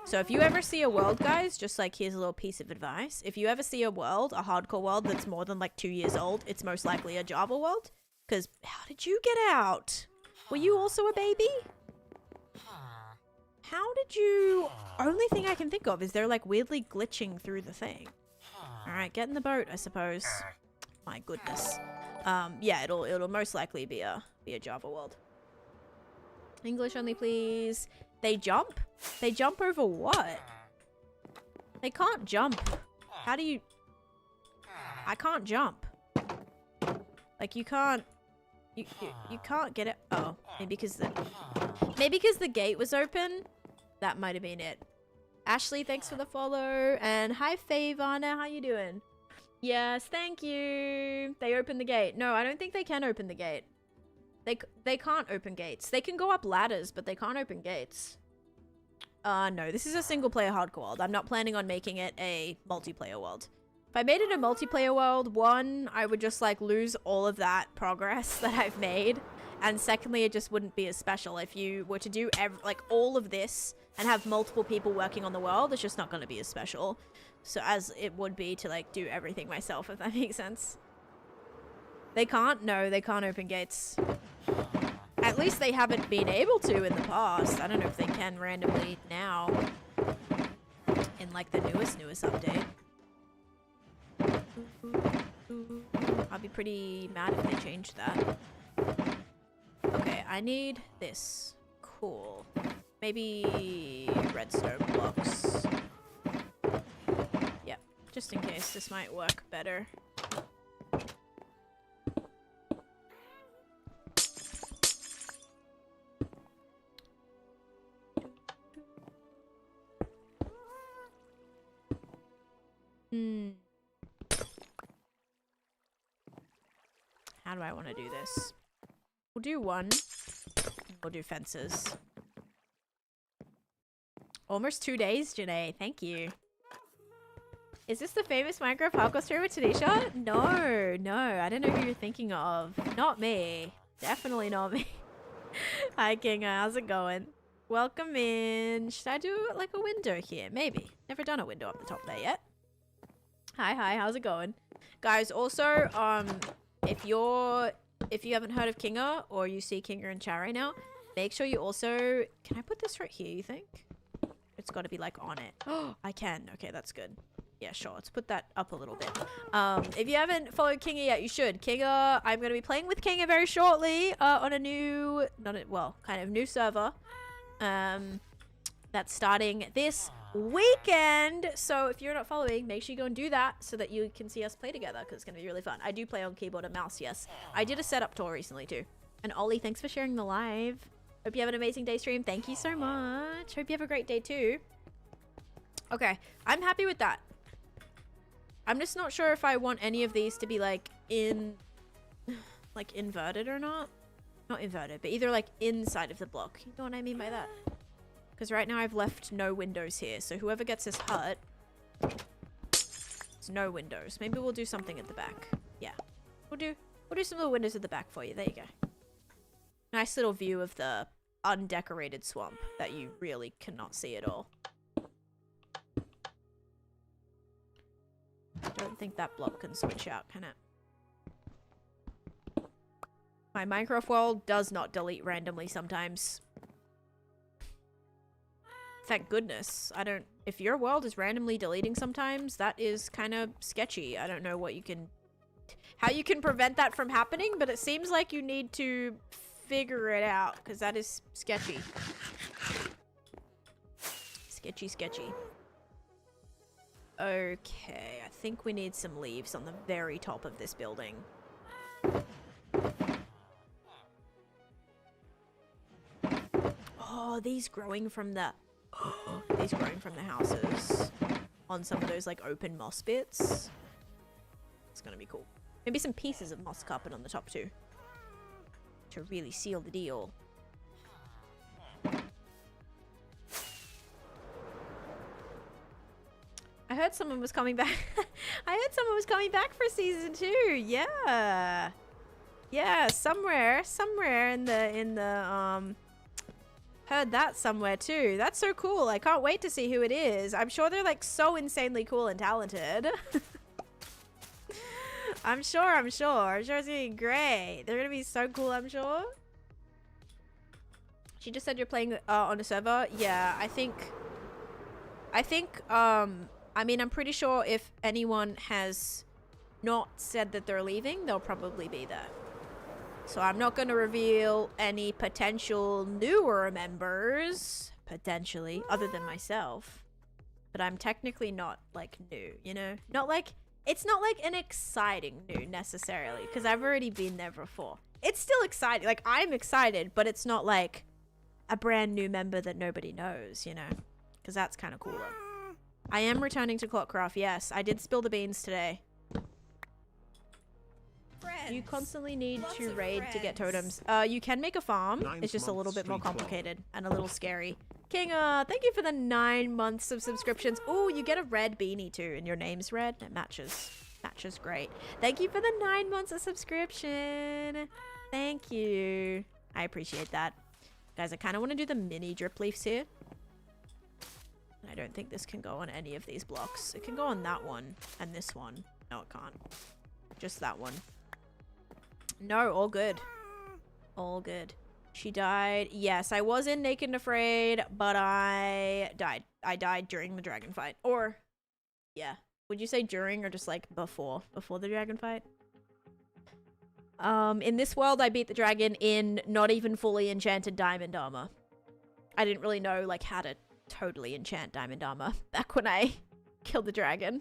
So if you ever see a world, guys, just like here's a little piece of advice. If you ever see a world, a hardcore world that's more than like 2 years old, it's most likely a Java world. Because how did you get out? Were you also a baby? How did you... Only thing I can think of is they're like weirdly glitching through the thing. Alright, get in the boat, I suppose. My goodness. Yeah, it'll most likely be a Java world. English only, please. They jump? They jump over what? They can't jump. How do you... I can't jump. Like, you can't... You can't get it... Oh, maybe because the gate was open? That might have been it. Ashley, thanks for the follow. And hi, Favana. How you doing? Yes, thank you. They opened the gate. No, I don't think they can open the gate. They can't open gates. They can go up ladders, but they can't open gates. No, this is a single player hardcore world. I'm not planning on making it a multiplayer world. If I made it a multiplayer world, one, I would just like lose all of that progress that I've made. And secondly, it just wouldn't be as special. If you were to do like all of this and have multiple people working on the world, it's just not going to be as special. So as it would be to like do everything myself, if that makes sense. They can't? No, they can't open gates. At least they haven't been able to in the past. I don't know if they can randomly now. In like the newest update. I'll be pretty mad if they change that. Okay, I need this. Cool. Maybe redstone blocks. Yep, just in case this might work better. How do I want to do this? We'll do one. We'll do fences. Almost 2 days, Janae. Thank you. Is this the famous Minecraft hardcore streamer, Taneesha? No, no. I don't know who you're thinking of. Not me. Definitely not me. Hi, Kinga. How's it going? Welcome in. Should I do like a window here? Maybe. Never done a window up the top there yet. Hi. How's it going? Guys, also, if you haven't heard of Kinga or you see Kinga in chat right now, make sure you also... Can I put this right here, you think? It's got to be like on it. Oh, I can. Okay, that's good. Yeah, sure. Let's put that up a little bit. If you haven't followed Kinga yet, you should. Kinga, I'm going to be playing with Kinga very shortly on a new... kind of new server. That's starting this weekend. So if you're not following, make sure you go and do that so that you can see us play together, because it's going to be really fun. I do play on keyboard and mouse, yes. I did a setup tour recently too. And Ollie, thanks for sharing the live. Hope you have an amazing day stream. Thank you so much. Hope you have a great day too. Okay, I'm happy with that. I'm just not sure if I want any of these to be like inverted or not. Not inverted, but either like inside of the block. You know what I mean by that? Because right now I've left no windows here. So whoever gets this hut It's no windows. Maybe we'll do something at the back. Yeah. We'll do some little windows at the back for you. There you go. Nice little view of the undecorated swamp that you really cannot see at all. I don't think that block can switch out, can it? My Minecraft world does not delete randomly sometimes. Thank goodness. I don't... If your world is randomly deleting sometimes, that is kind of sketchy. I don't know what you can... How you can prevent that from happening, but it seems like you need to figure it out, because that is sketchy. Sketchy, sketchy. Okay, I think we need some leaves on the very top of this building. Oh, these growing from the... these growing from the houses on some of those like open moss bits. It's gonna be cool. Maybe some pieces of moss carpet on the top too, to really seal the deal. I heard someone was coming back. I heard someone was coming back for season 2. Yeah. Yeah, somewhere in the heard that somewhere too. That's so cool. I can't wait to see who it is. I'm sure they're like so insanely cool and talented. I'm sure it's gonna be great. They're gonna be so cool, I'm sure. She just said you're playing on a server. Yeah, I think I mean, I'm pretty sure if anyone has not said that they're leaving, they'll probably be there. So I'm not going to reveal any potential newer members, potentially, other than myself. But I'm technically not, like, new, you know? Not like, it's not like an exciting new, necessarily, because I've already been there before. It's still exciting. Like, I'm excited, but it's not like a brand new member that nobody knows, you know? Because that's kind of cooler. I am returning to Clockcraft, yes. I did spill the beans today. Friends. You constantly need Lots to of raid to get friends. totems. You can make a farm. 9 It's just a little bit more months, complicated and a little scary. King, thank you for the 9 months of subscriptions. Oh, you get a red beanie too, and your name's red. It matches. Matches great. Thank you for the 9 months of subscription. Thank you. I appreciate that. Guys, I kind of want to do the mini drip leaves here. I don't think this can go on any of these blocks. It can go on that one and this one. No, it can't. Just that one. No, all good. All good. She died. Yes, I was in Naked and Afraid, but I died. I died during the dragon fight. Or, yeah. Would you say during or just like before? Before the dragon fight? In this world, I beat the dragon in not even fully enchanted diamond armor. I didn't really know like how to totally enchant diamond armor back when I killed the dragon.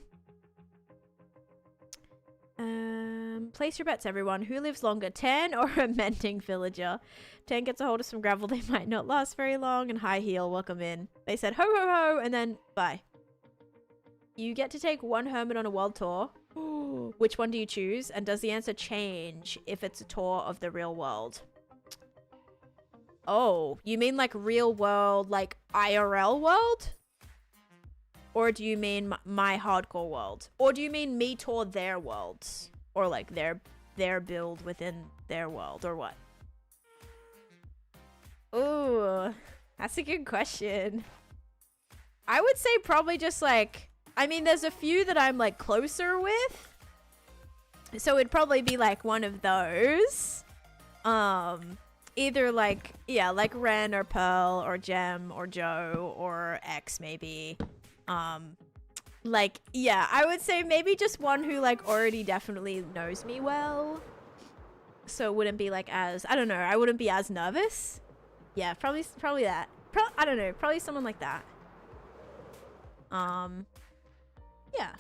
Place your bets, everyone. Who lives longer, Tan or a mending villager? Tan gets a hold of some gravel. They might not last very long. And high heel, welcome in. They said ho ho ho and then bye. You get to take one hermit on a world tour. Which one do you choose? And does the answer change if it's a tour of the real world? Oh, you mean like real world, like IRL world? Or do you mean my hardcore world? Or do you mean me tour their worlds? Or like their build within their world, or what? Ooh, that's a good question. I would say probably just like, I mean, there's a few that I'm like closer with. So it'd probably be like one of those. Either like, yeah, like Ren or Pearl or Gem or Joe or X maybe. Like, yeah, I would say maybe just one who like already definitely knows me well. So it wouldn't be like as, I don't know, I wouldn't be as nervous. Yeah, probably that. I don't know, probably someone like that. Yeah.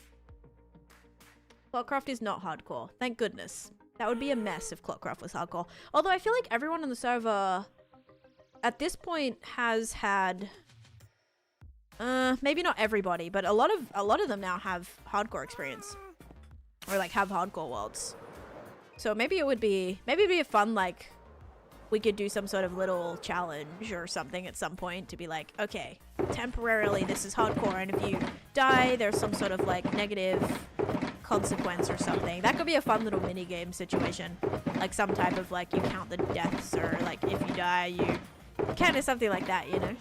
Clockcraft is not hardcore. Thank goodness. That would be a mess if Clockcraft was hardcore. Although I feel like everyone on the server at this point has had, maybe not everybody, but a lot of them now have hardcore experience, or like have hardcore worlds. So maybe it'd be a fun, like, we could do some sort of little challenge or something at some point to be like, okay, temporarily this is hardcore, and if you die, there's some sort of like negative consequence or something. That could be a fun little mini game situation. Like some type of like you count the deaths, or like if you die you kind of something like that, you know.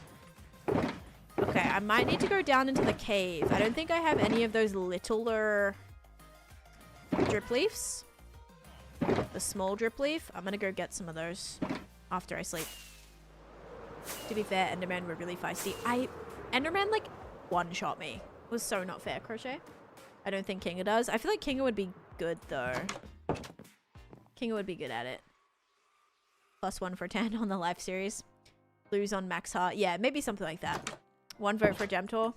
Okay, I might need to go down into the cave. I don't think I have any of those littler drip leaves. The small drip leaf. I'm gonna go get some of those after I sleep. To be fair, Enderman were really feisty. Enderman like one-shot me. It was so not fair, Crochet. I don't think Kinga does. I feel like Kinga would be good though. Kinga would be good at it. +1 for 10 on the live series. Lose on max heart. Yeah, maybe something like that. 1 vote for Gemtor.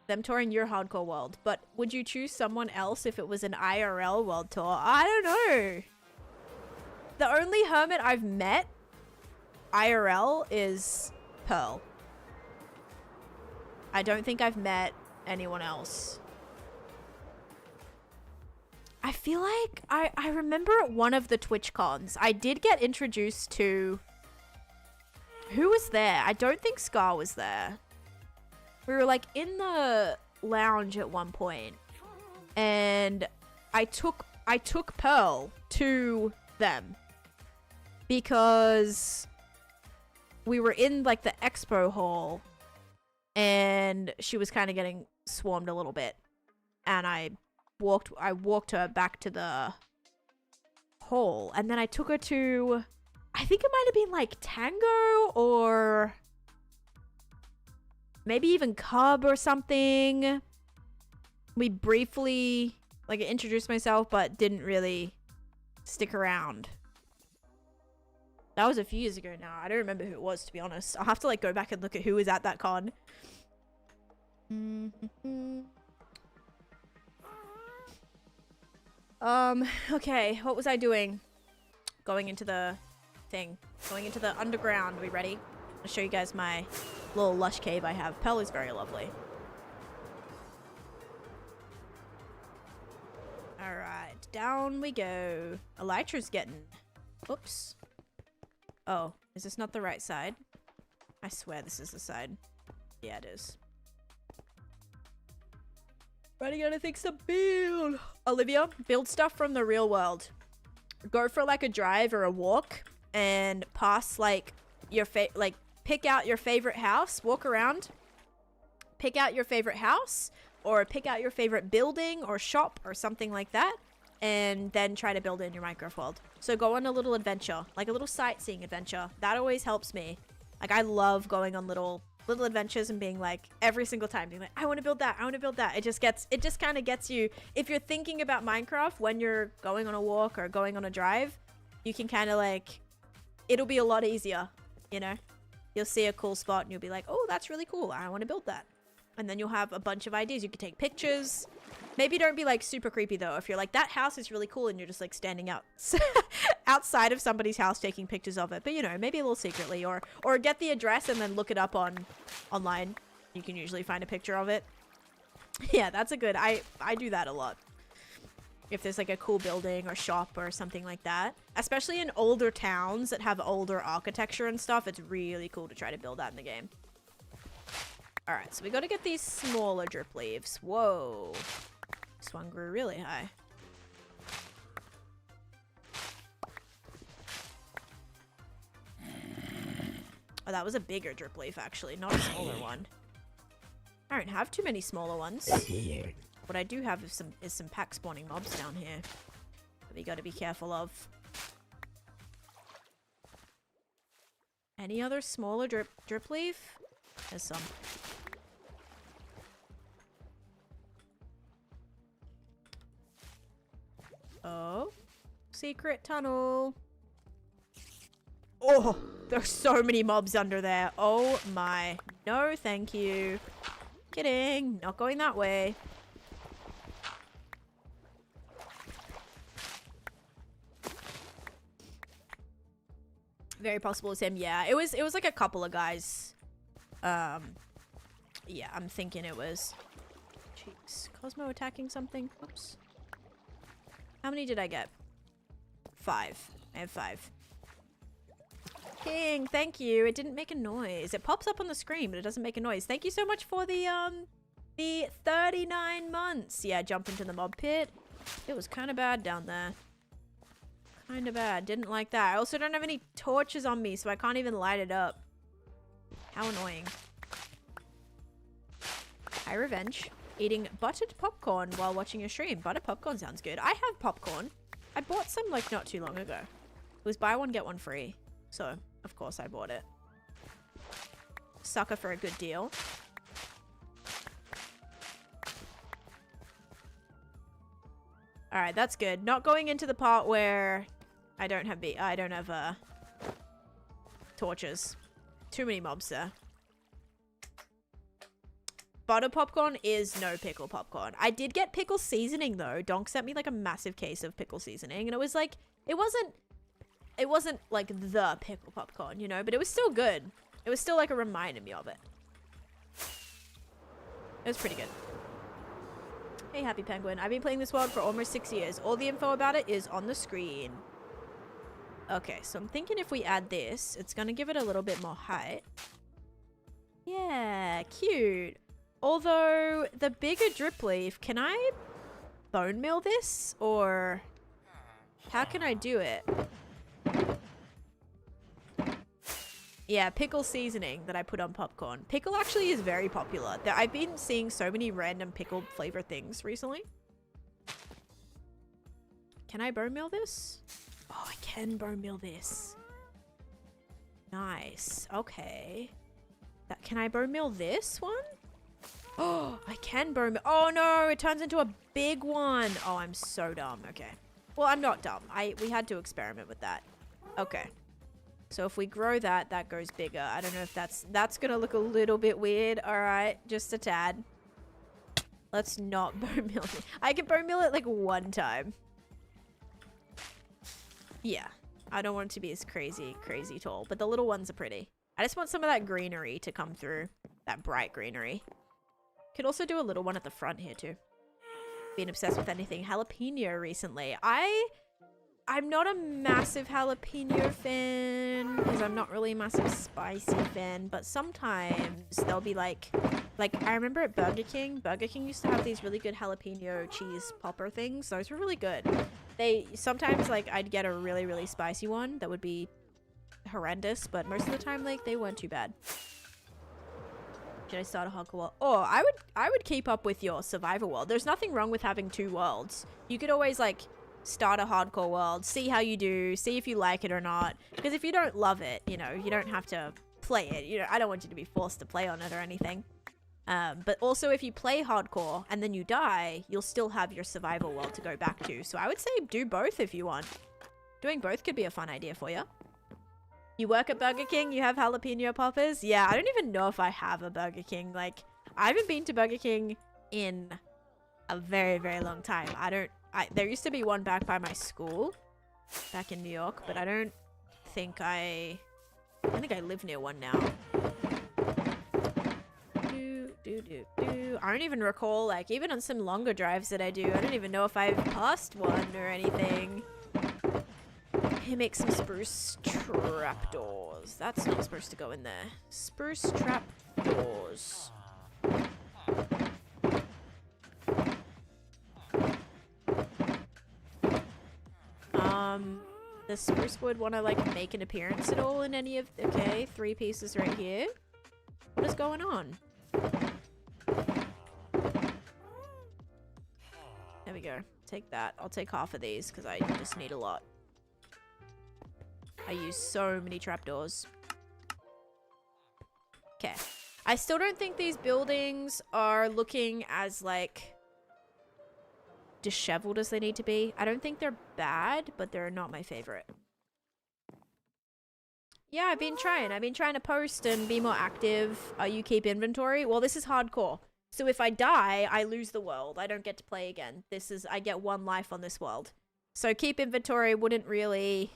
Them touring your hardcore world. But would you choose someone else if it was an IRL world tour? I don't know. The only hermit I've met IRL is Pearl. I don't think I've met anyone else. I feel like I remember at one of the Twitch cons, I did get introduced to... Who was there? I don't think Scar was there. We were like in the lounge at one point, and I took Pearl to them because we were in like the expo hall, and she was kind of getting swarmed a little bit, and I walked her back to the hall, and then I took her to, I think it might have been like Tango or maybe even Cub or something. We briefly like introduced myself, but didn't really stick around. That was a few years ago now. I don't remember who it was, to be honest. I'll have to like go back and look at who was at that con. Okay, what was I doing? Going into the thing. Going into the underground. Are we ready? I'll show you guys my little lush cave I have. Pearl is very lovely. Alright, down we go. Elytra's getting... Oops. Oh, is this not the right side? I swear this is the side. Yeah, it is. Ready, gonna fix the build. Olivia, build stuff from the real world. Go for like a drive or a walk and pass like your pick out your favorite house, walk around, pick out your favorite house or pick out your favorite building or shop or something like that, and then try to build it in your Minecraft world. So go on a little adventure, like a little sightseeing adventure. That always helps me. Like I love going on little adventures and being like, every single time being like, I want to build that, I want to build that. It just kind of gets you, if you're thinking about Minecraft when you're going on a walk or going on a drive, you can kind of like, it'll be a lot easier, you know? You'll see a cool spot and you'll be like, oh, that's really cool, I want to build that. And then you'll have a bunch of ideas. You can take pictures. Maybe don't be like super creepy though. If you're like, that house is really cool and you're just like standing out outside of somebody's house taking pictures of it. But you know, maybe a little secretly, or get the address and then look it up online. You can usually find a picture of it. Yeah, that's a good, I do that a lot. If there's like a cool building or shop or something like that, especially in older towns that have older architecture and stuff, it's really cool to try to build that in the game. All right, so we got to get these smaller drip leaves. Whoa. This one grew really high. Oh, that was a bigger drip leaf, actually, not a smaller one. I don't have too many smaller ones. What I do have is some pack spawning mobs down here that we got to be careful of. Any other smaller drip leaf? There's some. Oh, secret tunnel. Oh, there's so many mobs under there. Oh my. No, thank you. Kidding. Not going that way. Very possible it's him. Yeah, it was like a couple of guys. Yeah, I'm thinking it was. Jeez, Cosmo attacking something. Oops. How many did I get? 5. I have 5. King, thank you. It didn't make a noise. It pops up on the screen, but it doesn't make a noise. Thank you so much for the the 39 months. Yeah, jump into the mob pit. It was kind of bad down there. Kind of bad. Didn't like that. I also don't have any torches on me, so I can't even light it up. How annoying. High revenge. Eating buttered popcorn while watching a stream. Buttered popcorn sounds good. I have popcorn. I bought some like not too long ago. It was buy one, get one free. So, of course I bought it. Sucker for a good deal. Alright, that's good. Not going into the part where I don't have torches. Too many mobs there. Butter popcorn is no pickle popcorn. I did get pickle seasoning though. Donk sent me like a massive case of pickle seasoning, and it was like it wasn't like the pickle popcorn, you know, but it was still good. It was still like a reminder me of it. It was pretty good. Hey, Happy Penguin. I've been playing this world for almost 6 years. All the info about it is on the screen. Okay, so I'm thinking if we add this, it's gonna give it a little bit more height. Yeah, cute. Although, the bigger drip leaf, can I bone meal this? Or how can I do it? Yeah, pickle seasoning that I put on popcorn. Pickle actually is very popular. I've been seeing so many random pickled flavor things recently. Can I bone meal this? Oh, I can bone meal this. Nice. Okay. Can I bone meal this one? Oh, I can bone meal. Oh no, it turns into a big one. Oh, I'm so dumb. Okay. Well, I'm not dumb. We had to experiment with that. Okay. So if we grow that, that goes bigger. I don't know if that's gonna look a little bit weird. All right, just a tad. Let's not bone meal it. I can bone meal it like one time. Yeah, I don't want it to be as crazy tall, but the little ones are pretty. I just want some of that greenery to come through. That bright greenery. Could also do a little one at the front here too. Been obsessed with anything jalapeno recently. I'm not a massive jalapeno fan because I'm not really a massive spicy fan, but sometimes they'll be like I remember at Burger King used to have these really good jalapeno cheese popper things. Those were really good. They sometimes like I'd get a really, really spicy one that would be horrendous, but most of the time like they weren't too bad. Should I start a hardcore world? Oh, I would keep up with your survival world. There's nothing wrong with having 2 worlds. You could always like start a hardcore world, see how you do, see if you like it or not. Because if you don't love it, you know, you don't have to play it. You know, I don't want you to be forced to play on it or anything. But also if you play hardcore and then you die, you'll still have your survival world to go back to. So I would say do both if you want. Doing both could be a fun idea for you. You work at Burger King, you have jalapeno poppers? Yeah, I don't even know if I have a Burger King. Like, I haven't been to Burger King in a very, very long time. There used to be one back by my school, back in New York, but I don't think I live near one now. I don't even recall, like, even on some longer drives that I do, I don't even know if I've passed one or anything. He makes some spruce trapdoors. That's not supposed to go in there. Spruce trapdoors. Does spruce wood want to like make an appearance at all in any of? Okay, 3 pieces right here. What is going on? There we go. Take that. I'll take half of these because I just need a lot. I use so many trapdoors. Okay. I still don't think these buildings are looking as, like, disheveled as they need to be. I don't think they're bad, but they're not my favorite. Yeah, I've been trying to post and be more active. You keep inventory? Well, this is hardcore. So if I die, I lose the world. I don't get to play again. I get 1 life on this world. So keep inventory wouldn't really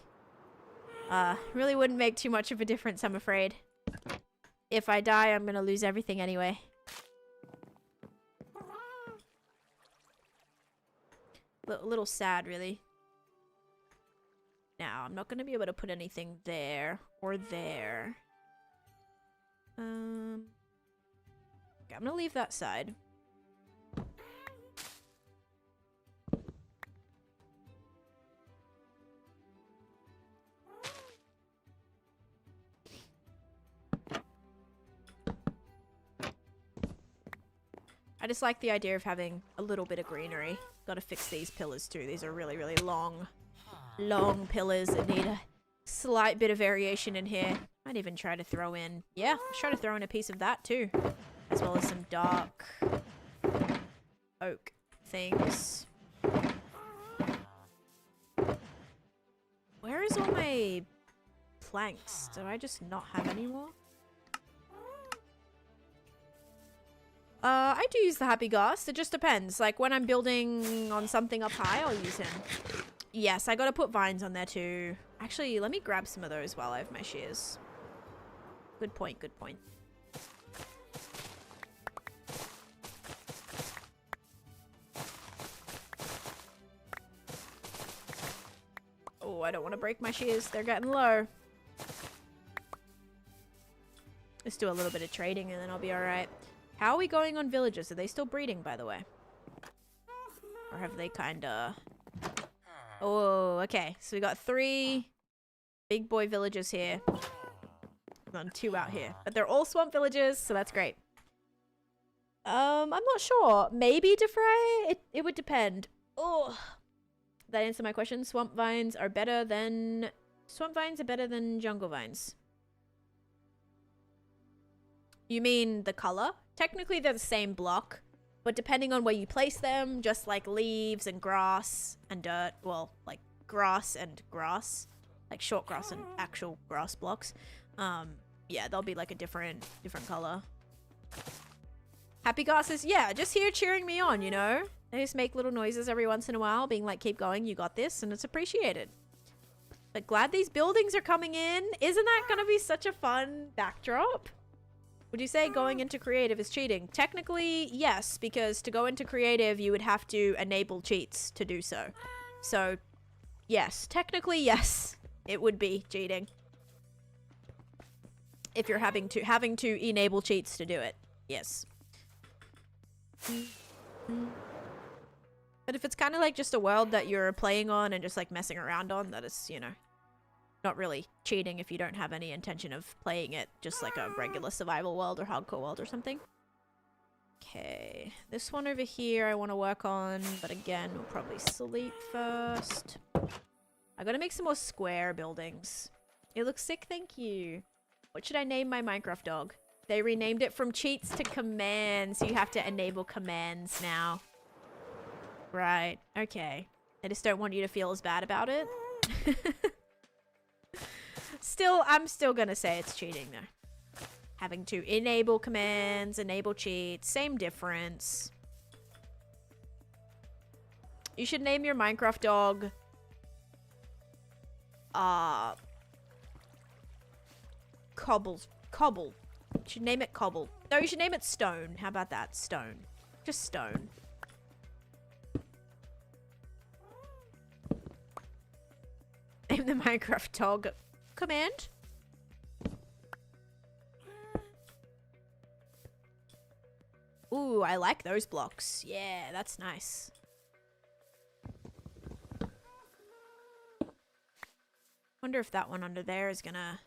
wouldn't make too much of a difference, I'm afraid. If I die, I'm gonna lose everything anyway. A little sad, really. Now, I'm not gonna be able to put anything there or there. Okay, I'm gonna leave that side. just like the idea of having a little bit of greenery. Gotta fix these pillars too. These are really, really long pillars that need a slight bit of variation in here. Might even try to throw in, yeah, let's try to throw in a piece of that too. As well as some dark oak things. Where is all my planks? Do I just not have any more? I do use the Happy Ghast. It just depends. Like, when I'm building on something up high, I'll use him. Yes, I gotta put vines on there too. Actually, let me grab some of those while I have my shears. Good point, good point. Oh, I don't want to break my shears. They're getting low. Let's do a little bit of trading and then I'll be alright. How are we going on villagers? Are they still breeding, by the way? Or have they kinda... Oh, okay. So we got 3 big boy villagers here. And 2 out here. But they're all swamp villagers, so that's great. I'm not sure. Maybe to fry? It would depend. Oh, that answer my question. Swamp vines are better than jungle vines. You mean the color? Technically, they're the same block, but depending on where you place them, just like leaves and grass and dirt, well, like grass and grass, like short grass and actual grass blocks, yeah, they'll be like a different color. Happy Ghast is, yeah, just here cheering me on, you know? They just make little noises every once in a while, being like, keep going, you got this, and it's appreciated. But glad these buildings are coming in. Isn't that gonna be such a fun backdrop? Would you say going into creative is cheating? Technically, yes, because to go into creative, you would have to enable cheats to do so. So, yes, technically, yes, it would be cheating. If you're having to enable cheats to do it, yes. But if it's kind of like just a world that you're playing on and just like messing around on, that is, you know, not really cheating if you don't have any intention of playing it, just like a regular survival world or hardcore world or something. Okay, this one over here I want to work on, but again, we'll probably sleep first. I gotta make some more square buildings. It looks sick, thank you. What should I name my Minecraft dog? They renamed it from cheats to commands, so you have to enable commands now. Right, okay. I just don't want you to feel as bad about it. I'm still gonna say it's cheating though. Having to enable commands, enable cheats, same difference. You should name your Minecraft dog Cobble. You should name it Cobble. No, you should name it Stone. How about that? Stone. Just Stone. Name the Minecraft dog Command. Ooh, I like those blocks. Yeah, that's nice. Wonder if that one under there is gonna...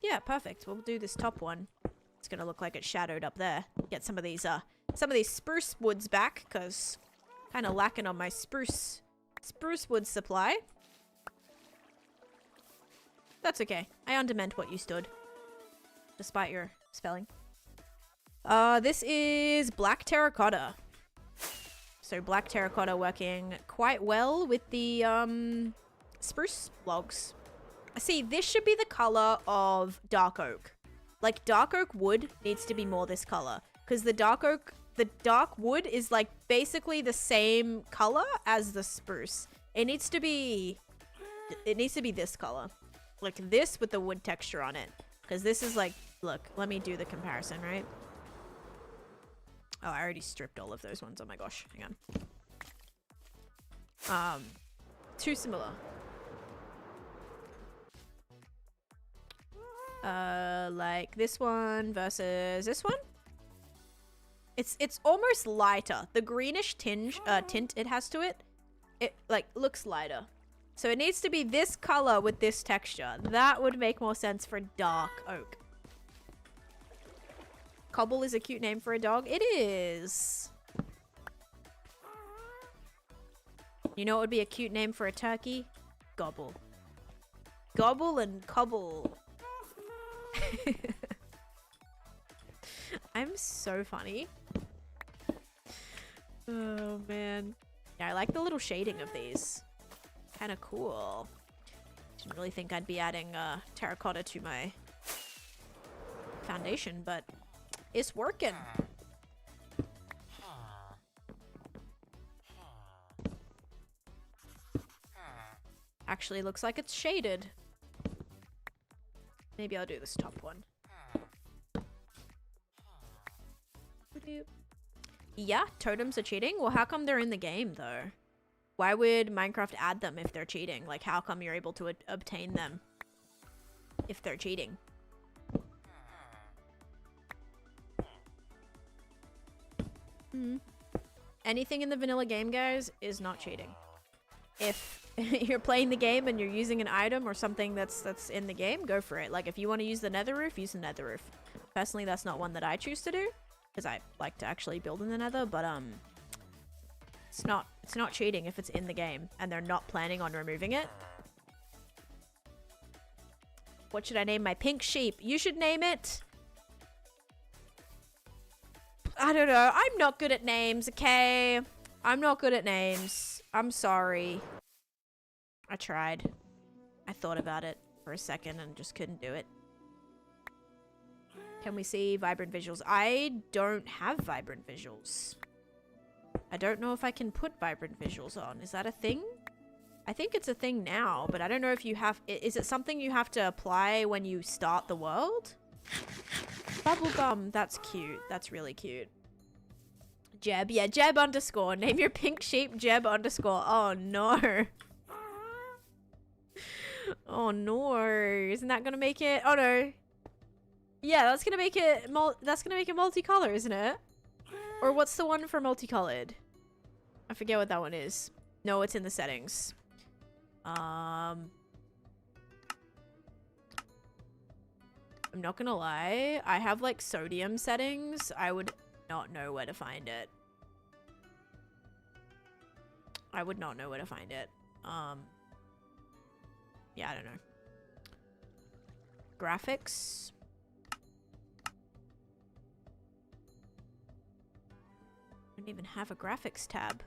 Yeah, perfect. We'll do this top one. It's gonna look like it's shadowed up there. Get some of these spruce woods back, cause kind of lacking on my spruce wood supply. That's okay. I undermeant what you stood, despite your spelling. This is black terracotta. So black terracotta working quite well with the spruce logs. See, this should be the color of dark oak. Like, dark oak wood needs to be more this color, because the dark wood is like basically the same color as the spruce. It needs to be this color, like this with the wood texture on it, because this is like, look, let me do the comparison, right? Oh, I already stripped all of those ones. Oh my gosh, hang on. Too similar. Like this one versus this one. It's almost lighter. The greenish tint it has to it, it like looks lighter. So it needs to be this color with this texture. That would make more sense for dark oak. Cobble is a cute name for a dog. It is. You know what would be a cute name for a turkey? Gobble. Gobble and cobble. I'm so funny. Oh, man. Yeah, I like the little shading of these. Kind of cool. Didn't really think I'd be adding terracotta to my foundation, but it's working. Actually, looks like it's shaded. Maybe I'll do this top one. Yeah, totems are cheating. Well, how come they're in the game, though? Why would Minecraft add them if they're cheating? Like, how come you're able to obtain them if they're cheating? Anything in the vanilla game, guys, is not cheating. If you're playing the game and you're using an item or something that's in the game, go for it. Like, if you want to use the nether roof, use the nether roof. Personally, that's not one that I choose to do, because I like to actually build in the nether, but it's not cheating if it's in the game and they're not planning on removing it. What should I name my pink sheep? You should name it. I don't know. I'm not good at names, okay? I'm not good at names. I'm sorry. I tried. I thought about it for a second and just couldn't do it. Can we see vibrant visuals? I don't have vibrant visuals. I don't know if I can put vibrant visuals on. Is that a thing? I think it's a thing now, but I don't know if you have... Is it something you have to apply when you start the world? Bubblegum. That's cute. That's really cute. Jeb. Yeah, Jeb underscore. Name your pink sheep Jeb underscore. Oh, no. Oh, no. Isn't that gonna make it... Oh, no. Yeah, that's gonna make it... That's gonna make it multicolor, isn't it? Or what's the one for multicolored? I forget what that one is. No, it's in the settings. I'm not gonna lie. I have like sodium settings. I would not know where to find it. I would not know where to find it. Yeah, I don't know. Graphics. I don't even have a graphics tab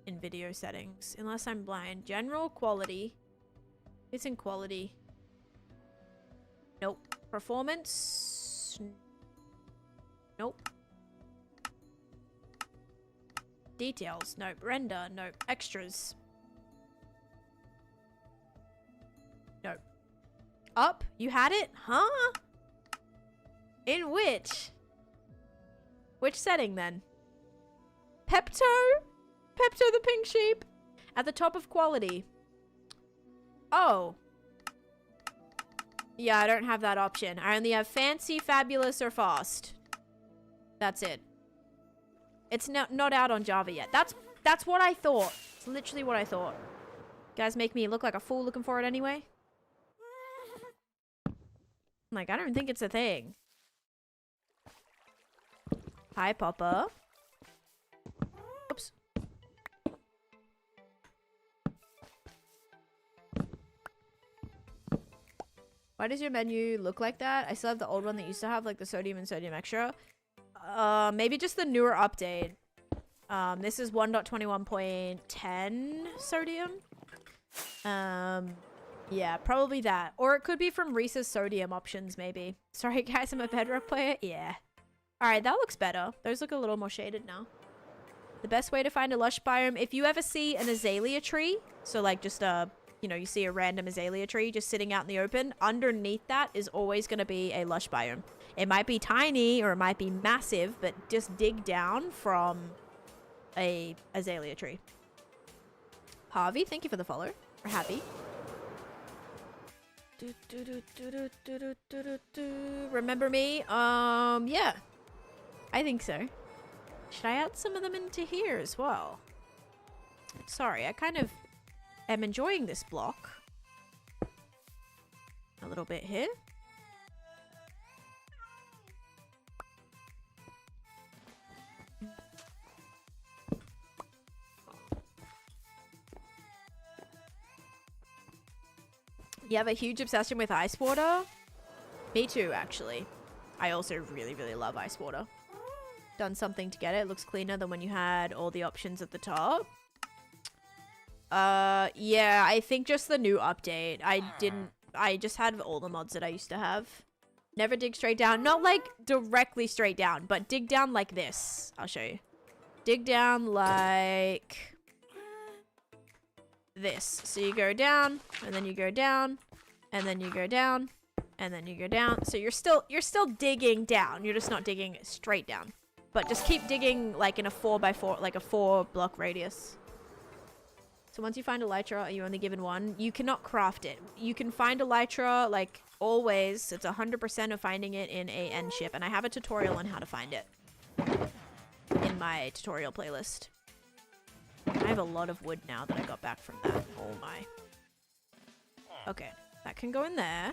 in video settings, unless I'm blind. General quality. It's in quality. Nope. Performance. Nope. Details. Nope. Render. Nope. Extras. Nope. Up? You had it? Huh? In which? Which setting then? Pepto? Pepto the pink sheep? At the top of quality. Oh. Yeah, I don't have that option. I only have fancy, fabulous, or fast. That's it. It's not out on Java yet. That's what I thought. It's literally what I thought. You guys make me look like a fool looking for it anyway. Like, I don't think it's a thing. Hi, Papa. Oops. Why does your menu look like that? I still have the old one that used to have like the sodium and sodium extra. Maybe just the newer update. This is 1.21.10 sodium. Yeah, probably that. Or it could be from Reese's sodium options, maybe. Sorry, guys, I'm a Bedrock player. Yeah. Alright, that looks better. Those look a little more shaded now. The best way to find a lush biome, if you ever see an azalea tree, so like just a, you know, you see a random azalea tree just sitting out in the open, underneath that is always going to be a lush biome. It might be tiny or it might be massive, but just dig down from a azalea tree. Harvey, thank you for the follow. We're happy. Remember me? Yeah. I think so. Should I add some of them into here as well? Sorry, I kind of am enjoying this block. A little bit here. You have a huge obsession with ice water? Me too, actually. I also really, really love ice water. Done something to get it. It looks cleaner than when you had all the options at the top. Yeah, I think just the new update. I just had all the mods that I used to have. Never dig straight down. Not like directly straight down, but dig down like this. I'll show you. Dig down like this. So you go down, and then you go down, and then you go down, and then you go down. So you're still digging down. You're just not digging straight down. But just keep digging like in a 4x4, like a 4-block radius. So once you find elytra, are you only given one? You cannot craft it. You can find elytra, like, always. It's 100% of finding it in a end ship. And I have a tutorial on how to find it in my tutorial playlist. I have a lot of wood now that I got back from that. Oh my. Okay, that can go in there.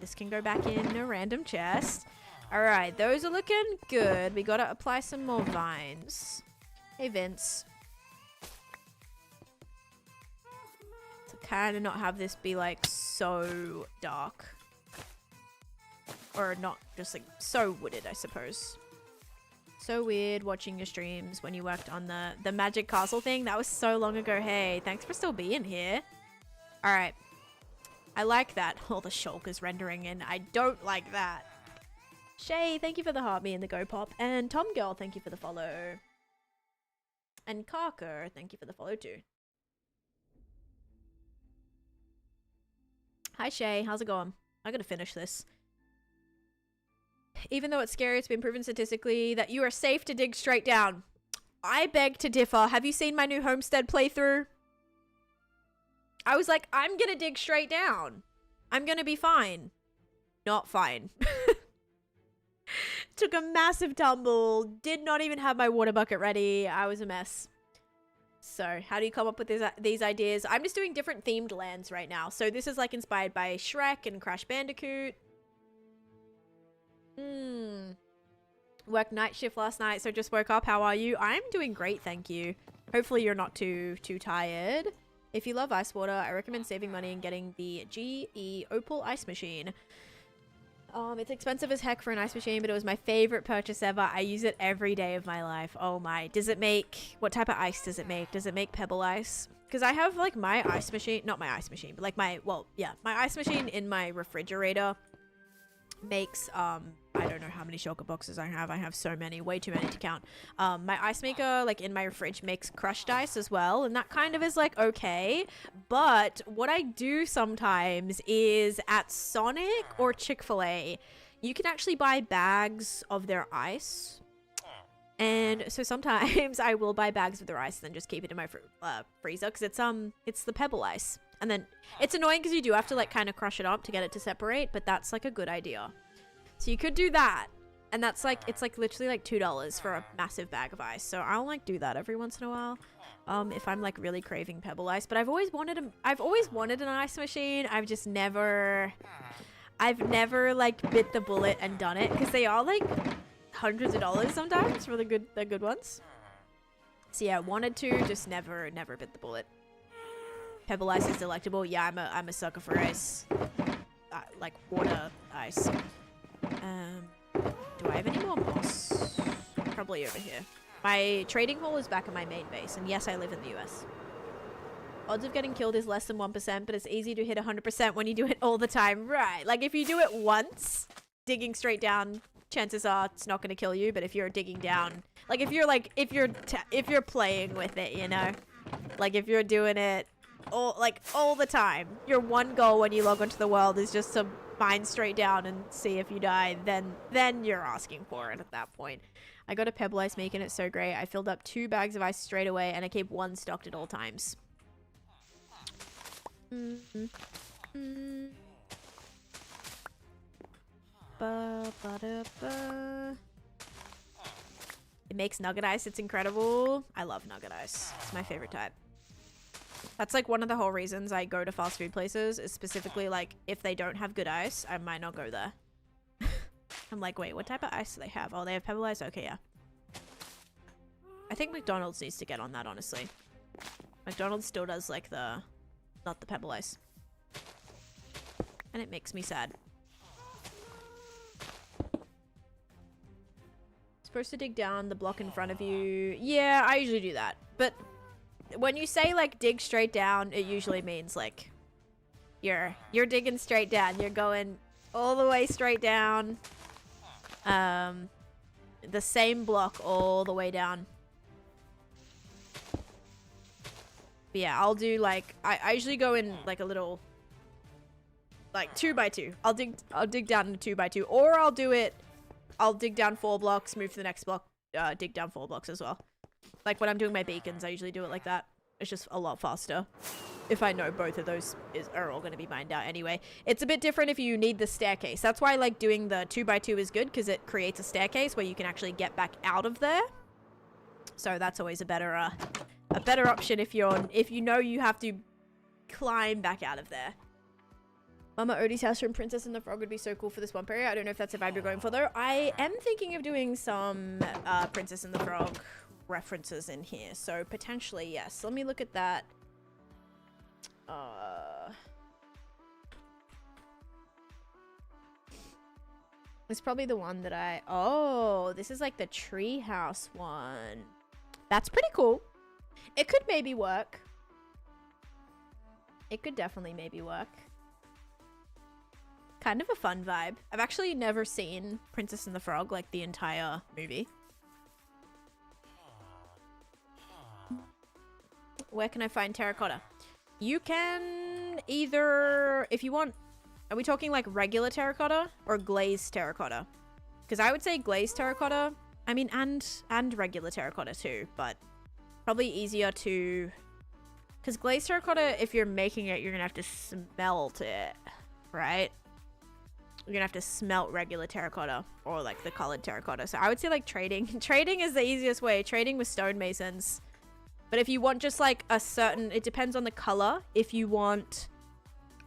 This can go back in a random chest. Alright, those are looking good. We gotta apply some more vines. Hey, Vince. Kind of not have this be like so dark, or not just like so wooded, I suppose. So weird watching your streams when you worked on the magic castle thing. That was so long ago. Hey, thanks for still being here. All right, I like that. Oh, the shulk is rendering in. I don't like that. Shay, thank you for the heartbeat and the go pop, and Tom Girl, thank you for the follow, and Carker, thank you for the follow too. Hi Shay, how's it going? I gotta finish this. Even though it's scary, it's been proven statistically that you are safe to dig straight down. I beg to differ. Have you seen my new Homestead playthrough? I was like, I'm gonna dig straight down. I'm gonna be fine. Not fine. Took a massive tumble. Did not even have my water bucket ready. I was a mess. So, how do you come up with these ideas? I'm just doing different themed lands right now. So, this is like inspired by Shrek and Crash Bandicoot. Worked night shift last night, so just woke up. How are you? I'm doing great, thank you. Hopefully, you're not too tired. If you love ice water, I recommend saving money and getting the GE Opal Ice Machine. It's expensive as heck for an ice machine, but it was my favorite purchase ever. I use it every day of my life. Oh my. Does it make... What type of ice does it make? Does it make pebble ice? Because I have, like, my ice machine... Not my ice machine, but, like, my... Well, yeah. My ice machine in my refrigerator makes, I don't know how many shulker boxes I have. I have so many. Way too many to count. My ice maker, like, in my fridge makes crushed ice as well. And that kind of is, like, okay. But what I do sometimes is at Sonic or Chick-fil-A, you can actually buy bags of their ice. And so sometimes I will buy bags of their ice and then just keep it in my freezer. Because it's the pebble ice. And then it's annoying because you do have to, like, kind of crush it up to get it to separate. But that's, like, a good idea. So you could do that. And that's, like, it's, like, literally, like, $2 for a massive bag of ice. So I'll, like, do that every once in a while. If I'm, like, really craving pebble ice. But I've always wanted an ice machine. I've never, like, bit the bullet and done it. Because they are, like, hundreds of dollars sometimes for the good ones. So yeah, wanted to, just never bit the bullet. Pebble ice is delectable. Yeah, I'm a sucker for ice. Like water ice. Do I have any more moss? Probably over here. My trading hall is back at my main base, and yes, I live in the US. Odds of getting killed is less than 1%, but it's easy to hit 100% when you do it all the time. Right, like if you do it once, digging straight down, chances are it's not going to kill you, but if you're digging down, like if you're playing with it, you know? Like if you're doing it all the time, your one goal when you log onto the world is just to mine straight down and see if you die, then you're asking for it at that point. I got a pebble ice maker and it's so great. I filled up 2 bags of ice straight away and I keep 1 stocked at all times. It makes nugget ice. It's incredible. I love nugget ice. It's my favorite type. That's like one of the whole reasons I go to fast food places is specifically like if they don't have good ice, I might not go there. I'm like, wait, what type of ice do they have? Oh, they have pebble ice? Okay, yeah. I think McDonald's needs to get on that, honestly. McDonald's still does like not the pebble ice. And it makes me sad. Supposed to dig down the block in front of you. Yeah, I usually do that. But when you say like dig straight down, it usually means like you're digging straight down. You're going all the way straight down. The same block all the way down. But yeah, I'll do like I usually go in like a little like 2x2. I'll dig down in 2x2, or I'll dig down 4 blocks, move to the next block, dig down 4 blocks as well. Like when I'm doing my beacons, I usually do it like that. It's just a lot faster. If I know both of those are all going to be mined out anyway. It's a bit different if you need the staircase. That's why like doing the 2x2 is good, because it creates a staircase where you can actually get back out of there. So that's always a better option if you know you have to climb back out of there. Mama Odie's house from Princess and the Frog would be so cool for this one period. I don't know if that's a vibe you're going for though. I am thinking of doing some Princess and the Frog references in here, so potentially yes. Let me look at that. It's probably the one that oh, this is like the treehouse one. That's pretty cool. It could maybe work. It could definitely maybe work. Kind of a fun vibe. I've actually never seen Princess and the Frog, like the entire movie. Where can I find terracotta? You can either, if you want, are we talking like regular terracotta or glazed terracotta? Because I would say glazed terracotta, I mean, and regular terracotta too, but probably easier to, because glazed terracotta, if you're making it, you're gonna have to smelt it, right? You're gonna have to smelt regular terracotta or like the colored terracotta. So I would say like trading. Trading is the easiest way. Trading with stonemasons. But if you want just like a certain, it depends on the color. If you want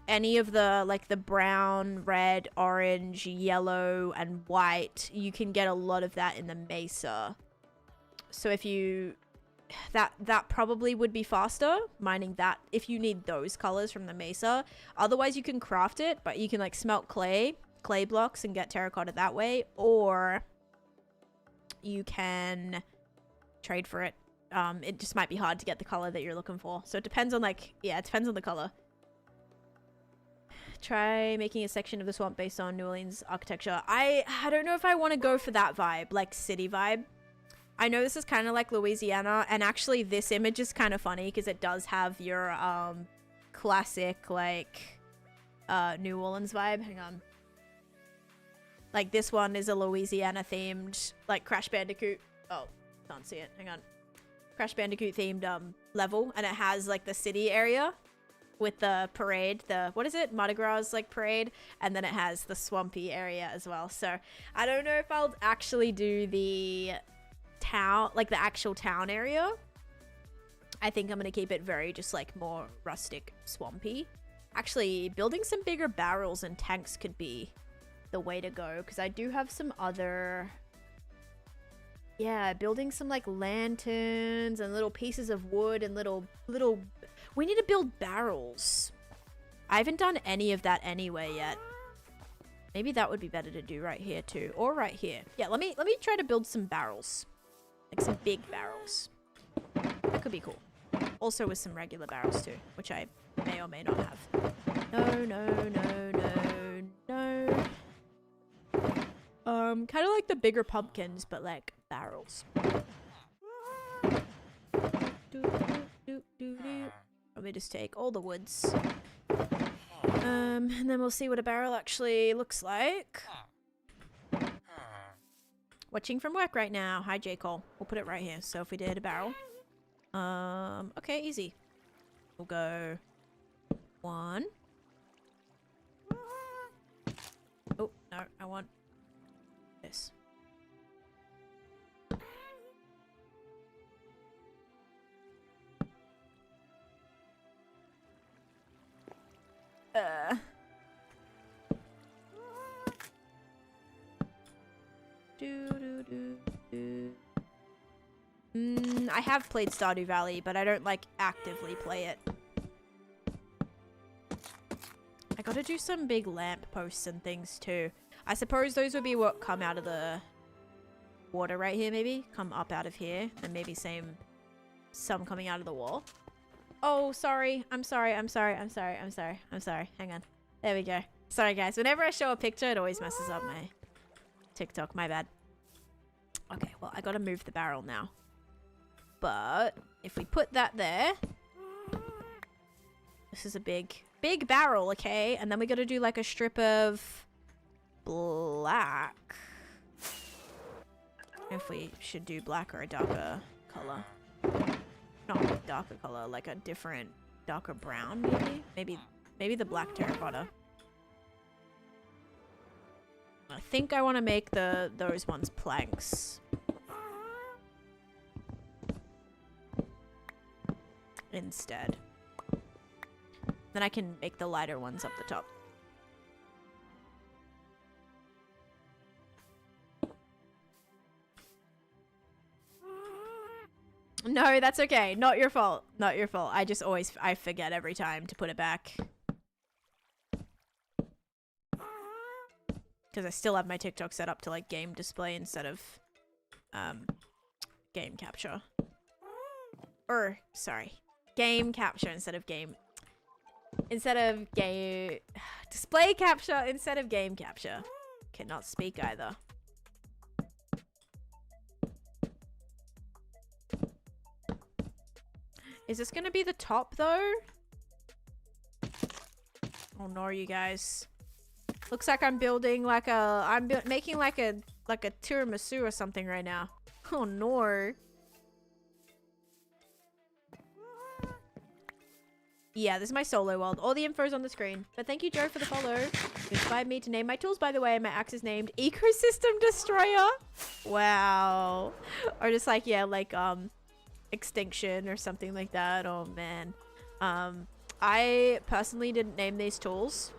any of the like the brown, red, orange, yellow, and white, you can get a lot of that in the mesa. So if you, that probably would be faster mining that if you need those colors from the mesa. Otherwise you can craft it, but you can like smelt clay blocks and get terracotta that way, or you can trade for it. It just might be hard to get the color that you're looking for. So it depends on like, yeah, it depends on the color. Try making a section of the swamp based on New Orleans architecture. I don't know if I want to go for that vibe, like city vibe. I know this is kind of like Louisiana, and actually this image is kind of funny because it does have your classic like New Orleans vibe. Hang on. Like this one is a Louisiana themed like Crash Bandicoot. Oh, can't see it. Hang on. Crash Bandicoot themed level, and it has like the city area with the parade, the what is it, Mardi Gras like parade, and then it has the swampy area as well. So I don't know if I'll actually do the town, like the actual town area. I think I'm gonna keep it very just like more rustic, swampy. Actually, building some bigger barrels and tanks could be the way to go, because I do have some other, yeah, building some like lanterns and little pieces of wood and little we need to build barrels. I haven't done any of that anyway yet. Maybe that would be better to do right here too, or right here. Yeah, let me try to build some barrels, like some big barrels. That could be cool. Also with some regular barrels too, which I may or may not have. No. Kind of like the bigger pumpkins, but like barrels. Let me just take all the woods. And then we'll see what a barrel actually looks like. Watching from work right now. Hi, J. Cole. We'll put it right here. So if we did a barrel. Okay, easy. We'll go 1. Oh, no, I want this. I have played Stardew Valley, but I don't like actively play it. I Gotta do some big lamp posts and things too. I suppose those would be what come out of the water right here, maybe? Come up out of here. And maybe some coming out of the wall. Oh, sorry. I'm sorry. Hang on. There we go. Sorry, guys. Whenever I show a picture, it always messes up my TikTok. My bad. Okay, well, I gotta move the barrel now. But if we put that there... This is a big barrel, okay? And then we gotta do like a strip of black. If we should do black or a darker color. Not a darker color, like a different darker brown, maybe? Maybe the black terracotta. I think I want to make those ones planks. Instead. Then I can make the lighter ones up the top. No, that's okay. Not your fault. Not your fault. I forget every time to put it back. Because I still have my TikTok set up to like game display instead of game capture. Or, sorry. Game capture instead of game... display capture instead of game capture. Cannot speak either. Is this gonna be the top though? Oh no, you guys. Looks like I'm building like a... making like a tiramisu or something right now. Oh no. Yeah, this is my solo world. All the info's on the screen. But thank you, Joe, for the follow. You inspired me to name my tools, by the way. My axe is named Ecosystem Destroyer. Wow. Or just like, yeah, like, Extinction or something like that. Oh, man. I personally didn't name these tools.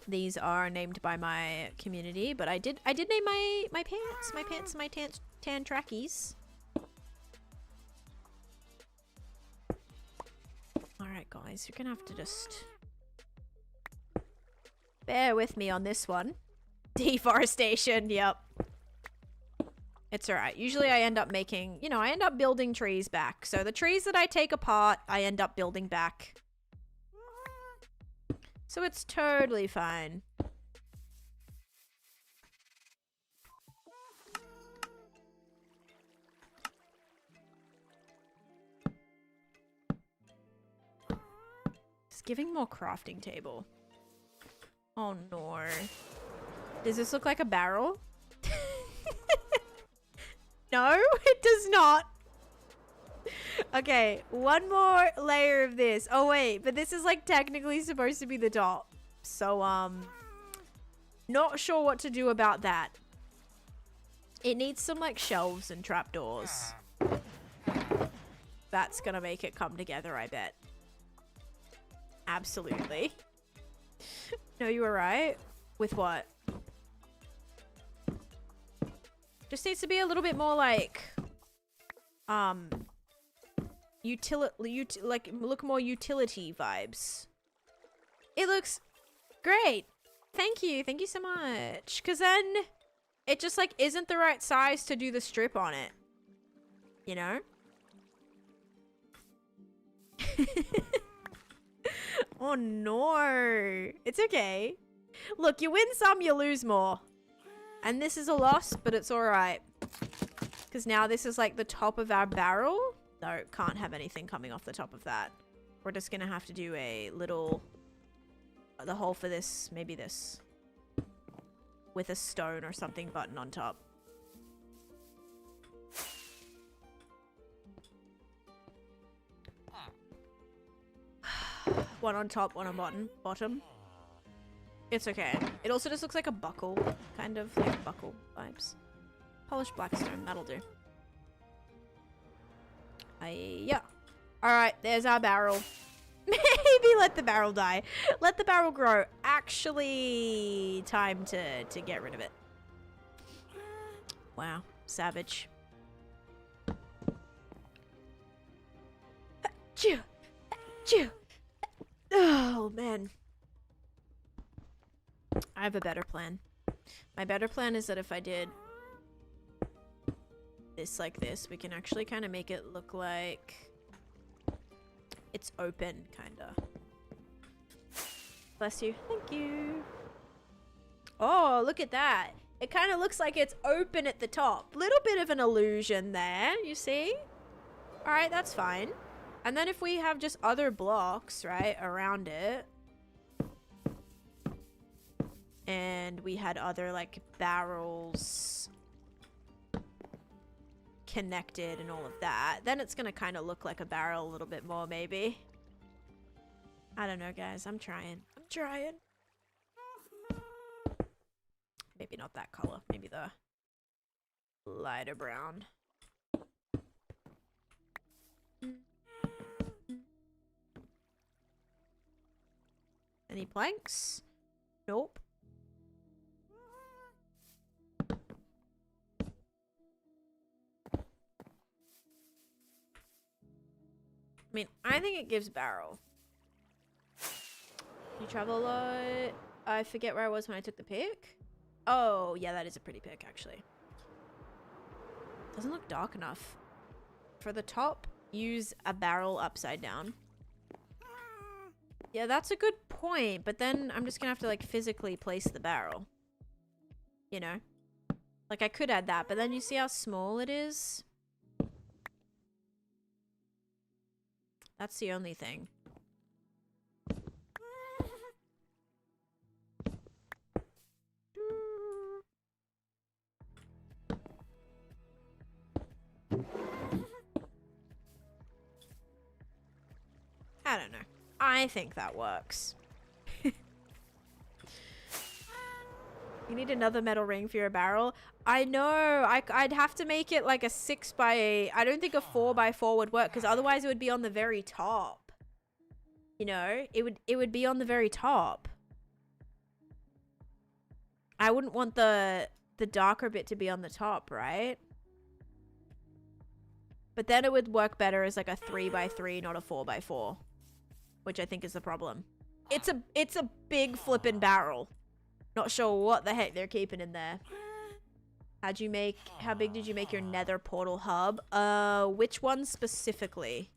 These are named by my community, but I did name my tan trackies. Alright guys, you're gonna have to just bear with me on this one. Deforestation, yep. It's alright. Usually I end up making, you know, I end up building trees back. So the trees that I take apart, I end up building back. So it's totally fine. Just giving more crafting table. Oh no. Does this look like a barrel? No, it does not. Okay, one more layer of this. Oh wait, but this is like technically supposed to be the top. So, not sure what to do about that. It needs some like shelves and trapdoors. That's gonna make it come together, I bet. Absolutely. No, you were right. With what? Just needs to be a little bit more like, look more utility vibes. It looks great. Thank you so much. Cause then it just like isn't the right size to do the strip on it. You know? Oh no. It's okay. Look, you win some, you lose more. And this is a loss, but it's alright. Because now this is like the top of our barrel. No, can't have anything coming off the top of that. We're just gonna have to do a little... the hole for this, maybe this. With a stone or something button on top. One on top, one on bottom. It's okay. It also just looks like a buckle. Kind of like buckle vibes. Polished blackstone, that'll do. Yeah. Alright, there's our barrel. Maybe let the barrel die. Let the barrel grow. Actually, time to get rid of it. Wow, savage. Achoo! Achoo! Oh, man. I have a better plan. My better plan is that if I did this like this, we can actually kind of make it look like it's open, kind of. Bless you. Thank you. Oh, look at that. It kind of looks like it's open at the top. Little bit of an illusion there, you see? Alright, that's fine. And then if we have just other blocks, right, around it. And we had other, like, barrels connected and all of that. Then it's gonna kind of look like a barrel a little bit more, maybe. I don't know, guys. I'm trying. I'm trying. Maybe not that color. Maybe the lighter brown. Any planks? Nope. I mean, I think it gives barrel. You travel a lot. I forget where I was when I took the pic. Oh, yeah, that is a pretty pic, actually. Doesn't look dark enough. For the top, use a barrel upside down. Yeah, that's a good point, but then I'm just gonna have to, like, physically place the barrel. You know? Like, I could add that, but then you see how small it is? That's the only thing. I don't know. I think that works. You need another metal ring for your barrel? I know. I'd have to make it like a 6x8. I don't think a 4x4 would work because otherwise it would be on the very top. You know, it would be on the very top. I wouldn't want the darker bit to be on the top, right? But then it would work better as like a 3x3, not a 4x4. Which I think is the problem. It's a big flippin' barrel. Not sure what the heck they're keeping in there. How big did you make your nether portal hub? Which one specifically?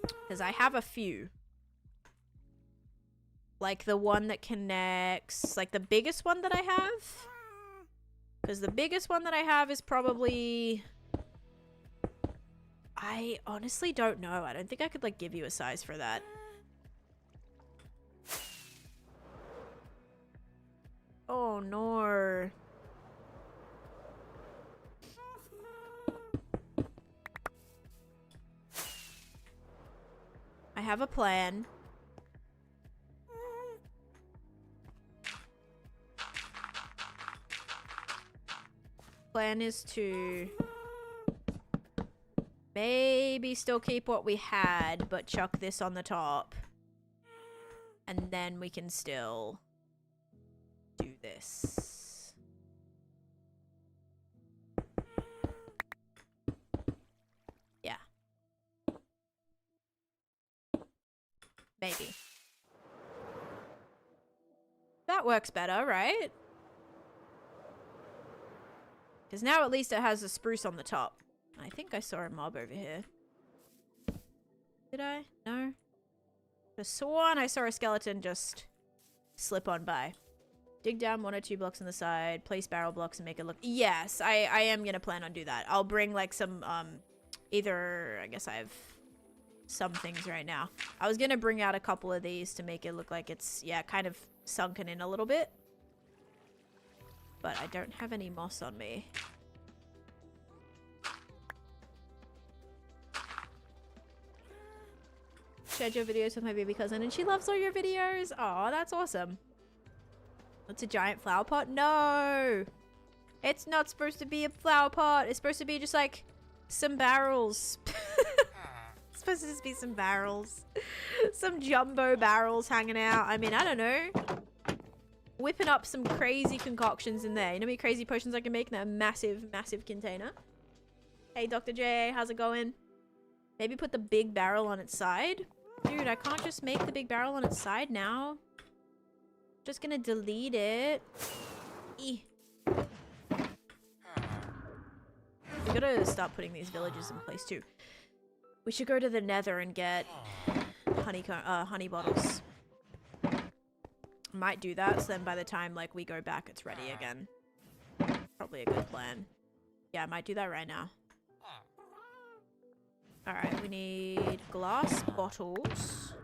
Because I have a few. Like the one that connects, like the biggest one that I have. Because the biggest one that I have is probably... I honestly don't know. I don't think I could, like, give you a size for that. Oh, no. I have a plan. Plan is to... maybe still keep what we had, but chuck this on the top. And then we can still do this. Yeah. Maybe. That works better, right? Because now at least it has a spruce on the top. I think I saw a mob over here. Did I? No? I sworn I saw a skeleton just slip on by. Dig down 1 or 2 blocks on the side, place barrel blocks and make it look... Yes, I am gonna plan on do that. I'll bring like some, either... I guess I have some things right now. I was gonna bring out a couple of these to make it look like it's, yeah, kind of sunken in a little bit. But I don't have any moss on me. Shared your videos with my baby cousin and she loves all your videos. Oh, that's awesome. It's a giant flower pot? No! It's not supposed to be a flower pot. It's supposed to be just like some barrels. It's supposed to just be some barrels. Some jumbo barrels hanging out. I mean, I don't know. Whipping up some crazy concoctions in there. You know how many crazy potions I can make in that massive, massive container? Hey, Dr. J, how's it going? Maybe put the big barrel on its side. Dude, I can't just make the big barrel on its side now. Just gonna delete it. We gotta start putting these villages in place too. We should go to the nether and get honey bottles. Might do that, so then by the time like we go back, it's ready again. Probably a good plan. Yeah, I might do that right now. Alright, we need glass bottles.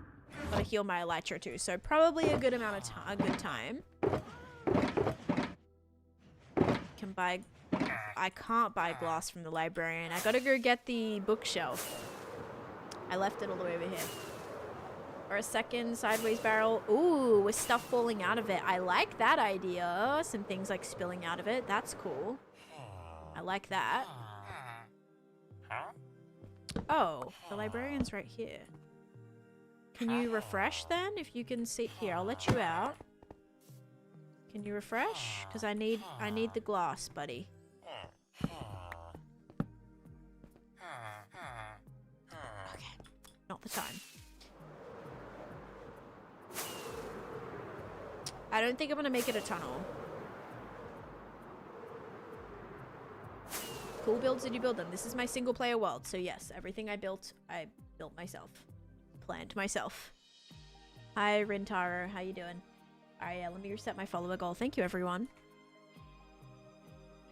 Gotta heal my elytra too, so probably a good amount of time, a good time. Can buy... I can't buy glass from the librarian. I gotta go get the bookshelf. I left it all the way over here. Or a second sideways barrel. Ooh, with stuff falling out of it. I like that idea. Some things like spilling out of it. That's cool. I like that. Oh, the librarian's right here. Can you refresh then? If you can see here, I'll let you out. Can you refresh? Because I need the glass, buddy. Okay, not the time. I don't think I'm gonna make it a tunnel. Cool builds, did you build them? This is my single player world, so yes, everything I built myself. Planned myself. Hi, Rintaro, how you doing? Alright, yeah, let me reset my follower goal. Thank you, everyone.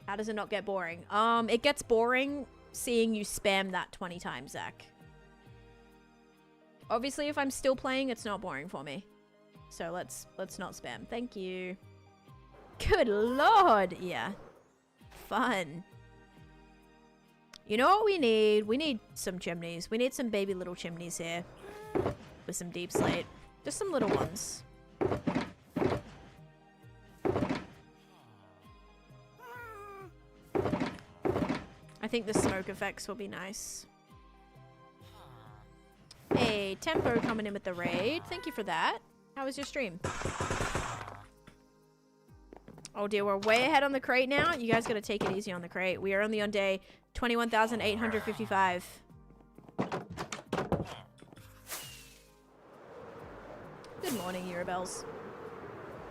How does it not get boring? It gets boring seeing you spam that 20 times, Zach. Obviously, if I'm still playing, it's not boring for me. So let's not spam. Thank you. Good lord! Yeah. Fun. You know what we need? We need some chimneys. We need some baby little chimneys here. With some deep slate. Just some little ones. I think the smoke effects will be nice. Hey, Tempo coming in with the raid. Thank you for that. How was your stream? Oh dear, we're way ahead on the crate now. You guys gotta take it easy on the crate. We are only on day 21,855. Good morning, Eurobells.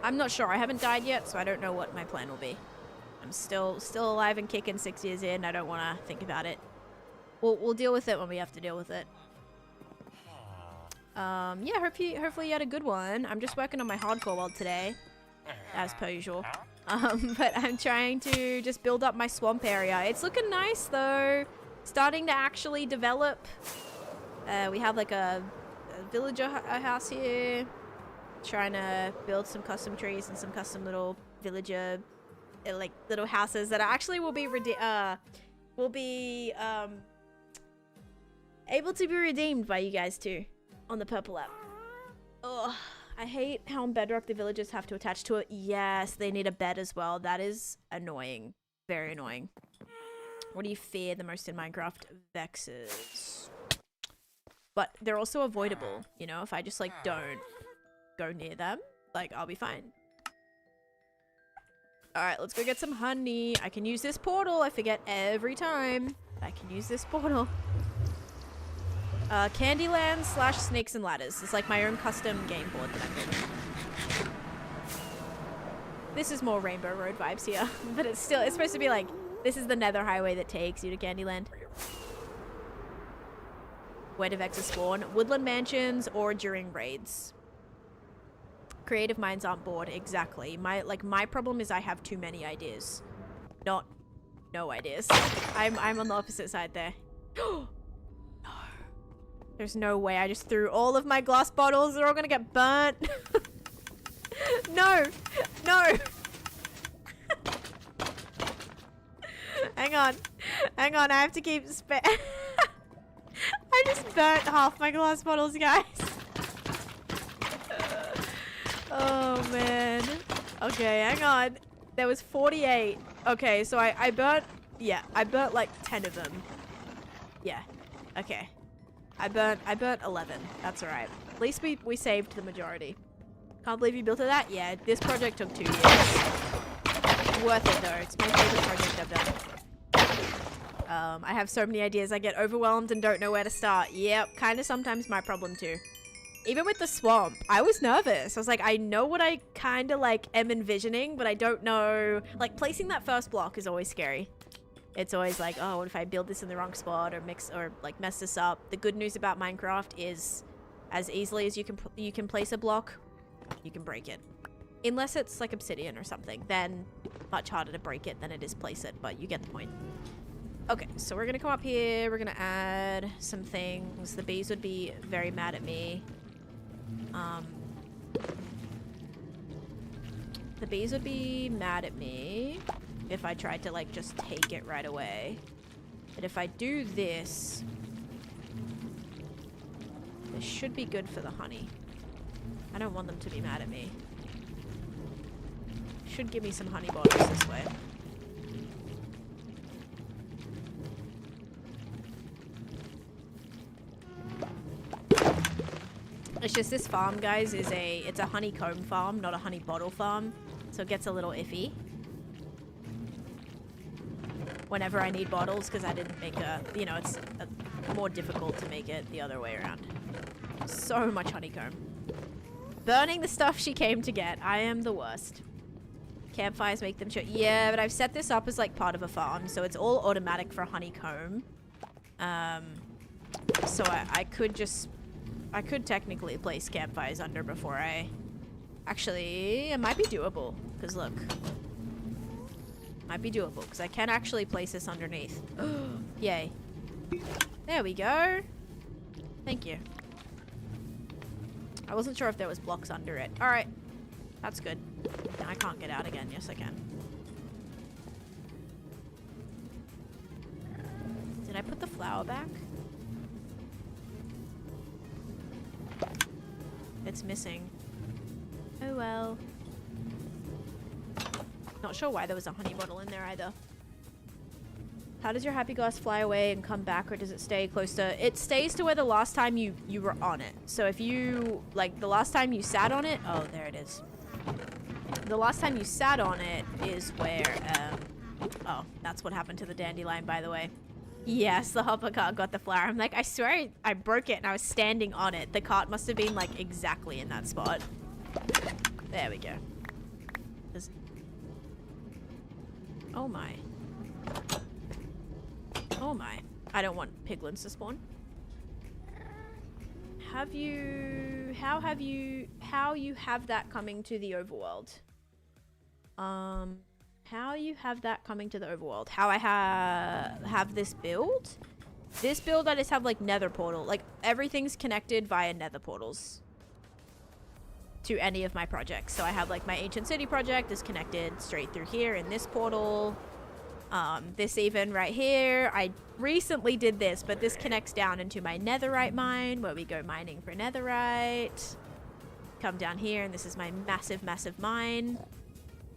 I'm not sure. I haven't died yet, so I don't know what my plan will be. I'm still alive and kicking 6 years in. I don't want to think about it. We'll deal with it when we have to deal with it. Yeah, hopefully you had a good one. I'm just working on my hardcore world today, as per usual. But I'm trying to just build up my swamp area. It's looking nice though. Starting to actually develop. We have like a villager house here. Trying to build some custom trees and some custom little villager, like little houses that actually will be able to be redeemed by you guys too. On the purple app. Ugh, I hate how on Bedrock the villagers have to attach to it. Yes, they need a bed as well. That is annoying. Very annoying. What do you fear the most in Minecraft? Vexes. But they're also avoidable, you know? If I just like don't go near them, like I'll be fine. Alright, let's go get some honey. I can use this portal. I forget every time. I can use this portal. Candyland / Snakes and Ladders. It's like my own custom game board that I'm building. This is more Rainbow Road vibes here. But it's supposed to be like, this is the nether highway that takes you to Candyland. Where do Vexes spawn? Woodland mansions or during raids. Creative minds aren't bored. Exactly. My problem is I have too many ideas. Not no ideas. I'm on the opposite side there. There's no way. I just threw all of my glass bottles. They're all gonna get burnt. No! No! Hang on. Hang on. I have to keep I just burnt half my glass bottles, guys. Oh, man. Okay, hang on. There was 48. Okay, so I burnt... Yeah, I burnt like 10 of them. Yeah. Okay. I burnt 11. That's alright. At least we saved the majority. Can't believe you built it that? Yeah, this project took 2 years. Worth it though. It's my favorite project I've done. I have so many ideas. I get overwhelmed and don't know where to start. Yep, kind of sometimes my problem too. Even with the swamp, I was nervous. I was like, I know what I kind of like am envisioning, but I don't know. Like placing that first block is always scary. It's always like, oh, what if I build this in the wrong spot or mess this up? The good news about Minecraft is as easily as you can place a block, you can break it. Unless it's like obsidian or something, then much harder to break it than it is place it, but you get the point. Okay, so we're gonna come up here, we're gonna add some things. The bees would be very mad at me. The bees would be mad at me if I tried to like just take it right away. But if I do this, this should be good for the honey. I don't want them to be mad at me. Should give me some honey bottles this way. It's just this farm, guys, it's a honeycomb farm, not a honey bottle farm. So it gets a little iffy whenever I need bottles, because I didn't make you know, it's more difficult to make it the other way around. So much honeycomb. Burning the stuff she came to get. I am the worst. Campfires make them short. Yeah, but I've set this up as like part of a farm, so it's all automatic for honeycomb. So I could technically place campfires under before I... Actually, it might be doable, because look. Might be doable, because I can actually place this underneath. Yay. There we go. Thank you. I wasn't sure if there was blocks under it. Alright. That's good. Now I can't get out again. Yes, I can. Did I put the flower back? It's missing. Oh well. Not sure why there was a honey bottle in there either. How does your happy glass fly away and come back, or does it stay close to... It stays to where the last time you were on it. So if you... Like, the last time you sat on it... Oh, there it is. The last time you sat on it is where... Oh, that's what happened to the dandelion, by the way. Yes, the hopper cart got the flower. I'm like, I swear I broke it and I was standing on it. The cart must have been, like, exactly in that spot. There we go. Oh my. Oh my. I don't want piglins to spawn. How you have that coming to the overworld? How you have that coming to the overworld? How I have this build? This build I just have like nether portal. Like everything's connected via nether portals to any of my projects. So I have like my ancient city project is connected straight through here in this portal. This even right here, I recently did this, but this connects down into my netherite mine where we go mining for netherite. Come down here and this is my massive, massive mine.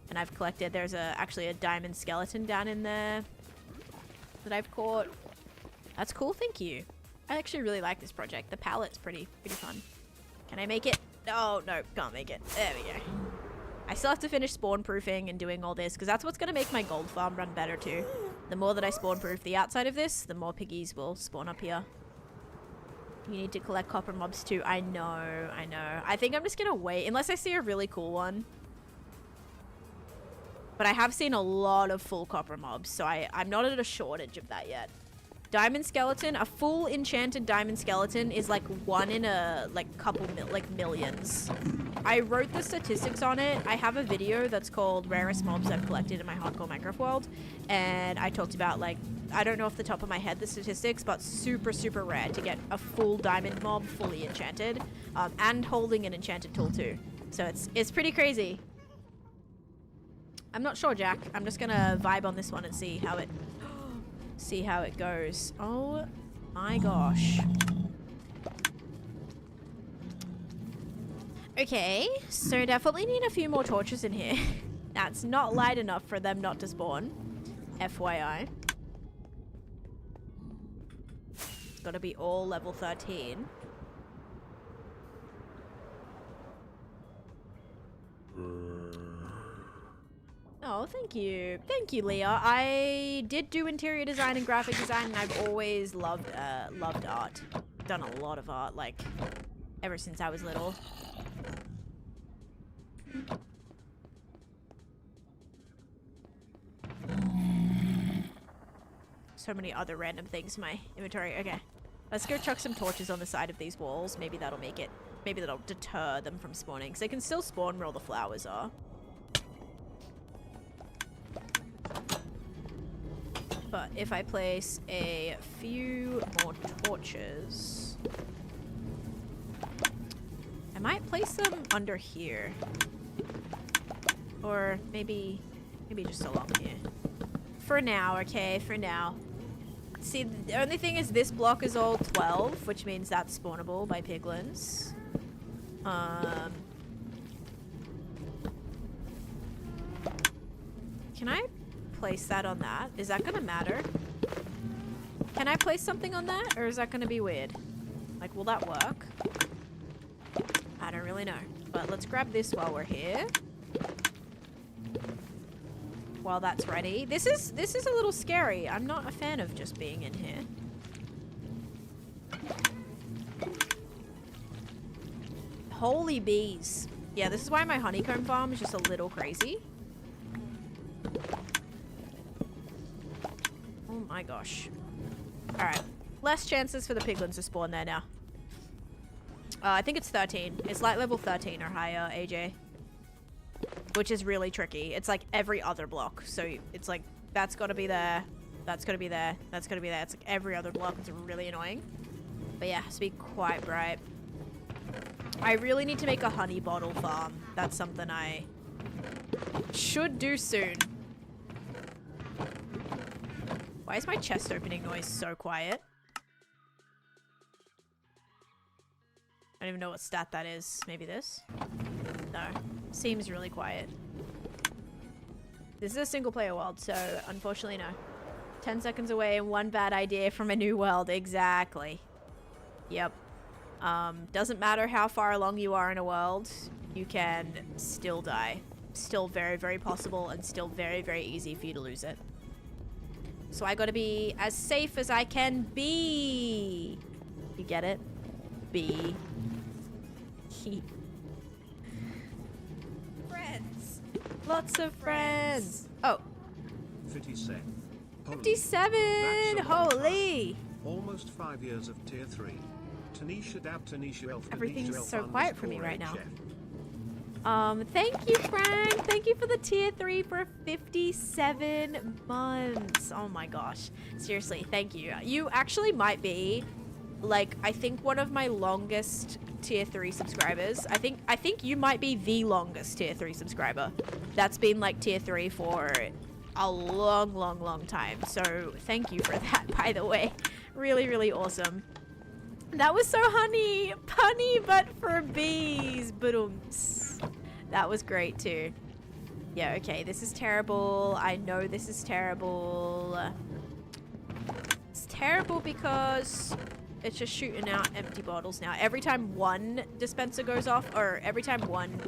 And I've collected, there's actually a diamond skeleton down in there that I've caught. That's cool, thank you. I actually really like this project. The palette's pretty fun. Can I make it? Oh, no, can't make it. There we go. I still have to finish spawn proofing and doing all this because that's what's going to make my gold farm run better too. The more that I spawn proof the outside of this, the more piggies will spawn up here. You need to collect copper mobs too. I know, I know. I think I'm just going to wait unless I see a really cool one. But I have seen a lot of full copper mobs, so I'm not at a shortage of that yet. Diamond skeleton, a full enchanted diamond skeleton is like one in a couple millions. I wrote the statistics on it. I have a video that's called Rarest Mobs I've Collected in My Hardcore Minecraft World. And I talked about like, I don't know off the top of my head the statistics, but super, super rare to get a full diamond mob fully enchanted. And holding an enchanted tool too. So it's pretty crazy. I'm not sure, Jack. I'm just gonna vibe on this one and see how it goes. Oh my gosh. Okay, so definitely need a few more torches in here. That's not light enough for them not to spawn. FYI. It's gotta be all level 13. Oh, thank you. Thank you, Leah. I did do interior design and graphic design, and I've always loved art. Done a lot of art, like ever since I was little. So many other random things in my inventory. Okay. Let's go chuck some torches on the side of these walls. Maybe that'll make it... Maybe that'll deter them from spawning. Because they can still spawn where all the flowers are. But if I place a few more torches... I might place them under here. Or maybe just along here. For now, okay? For now. See, the only thing is this block is all 12, which means that's spawnable by piglins. Can I place that on that? Is that gonna matter? Can I place something on that, or is that gonna be weird? Like, will that work? I don't really know. But let's grab this while we're here. While that's ready. This is a little scary. I'm not a fan of just being in here. Holy bees. Yeah, this is why my honeycomb farm is just a little crazy. Oh my gosh. Alright. Less chances for the piglins to spawn there now. I think it's 13. It's like level 13 or higher, AJ. Which is really tricky. It's like every other block. So it's like, that's gotta be there. That's gotta be there. That's gotta be there. It's like every other block. It's really annoying. But yeah, it has to be quite bright. I really need to make a honey bottle farm. That's something I should do soon. Why is my chest opening noise so quiet? I don't even know what stat that is. Maybe this? No. Seems really quiet. This is a single player world, so unfortunately no. 10 seconds away and one bad idea from a new world. Exactly. Yep. Doesn't matter how far along you are in a world, you can still die. Still very, very possible and still very, very easy for you to lose it. So I gotta be as safe as I can be. You get it? Be. Friends. Lots of friends. Oh. 57. 57! Holy! Almost 5 years of tier 3. Taneesha dab Taneesha elf. Everything's so quiet for me right now. Thank you, Frank. Thank you for the tier 3 for 57 months. Oh my gosh. Seriously, thank you. You actually might be, like, I think one of my longest tier 3 subscribers. I think you might be the longest tier 3 subscriber. That's been like tier 3 for a long, long, long time. So thank you for that, by the way. Really, really awesome. That was so punny, but for bees. Ba-dums. That was great too. Yeah, okay, this is terrible. I know this is terrible. It's terrible because it's just shooting out empty bottles now. Every time one dispenser goes off, or every time one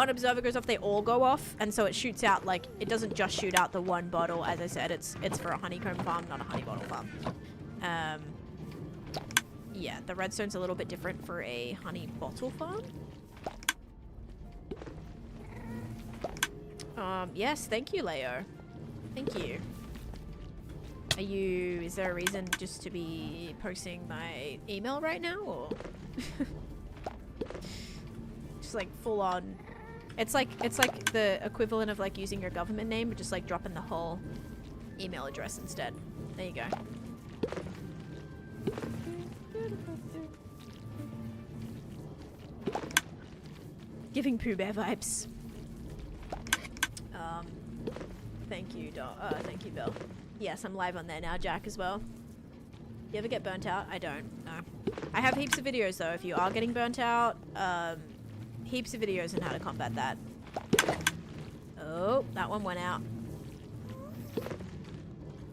observer goes off, they all go off, and so it shoots out, like, it doesn't just shoot out the one bottle. As I said, it's for a honeycomb farm, not a honey bottle farm. Yeah, the redstone's a little bit different for a honey bottle farm. Yes, thank you, Leo. Thank you. Is there a reason just to be posting my email right now, or? Just like full on. It's like the equivalent of like using your government name, but just like dropping the whole email address instead. There you go. Giving Pooh Bear vibes. Thank you, thank you, Bill. Yes, I'm live on there now, Jack, as well. You ever get burnt out? I don't, no. I have heaps of videos, though, if you are getting burnt out. Heaps of videos on how to combat that. Oh, that one went out.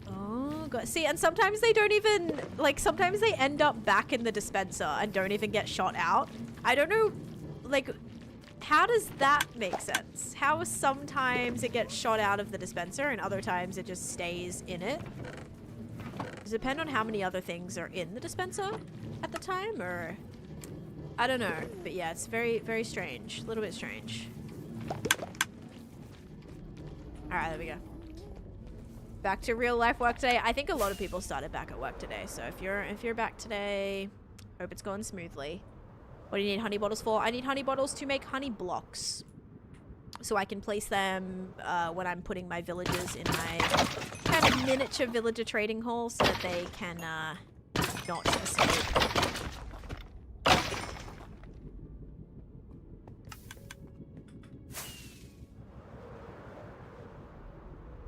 Oh, God. See, and sometimes they don't even, like, sometimes they end up back in the dispenser and don't even get shot out. I don't know, like, how does that make sense? How sometimes it gets shot out of the dispenser and other times it just stays in it? Does it depend on how many other things are in the dispenser at the time, or I don't know. But yeah, it's very, very strange. A little bit strange. Alright, there we go. Back to real life work today. I think a lot of people started back at work today. So if you're back today, hope it's going smoothly. What do you need honey bottles for? I need honey bottles to make honey blocks. So I can place them when I'm putting my villagers in my kind of miniature villager trading hall so that they can not escape.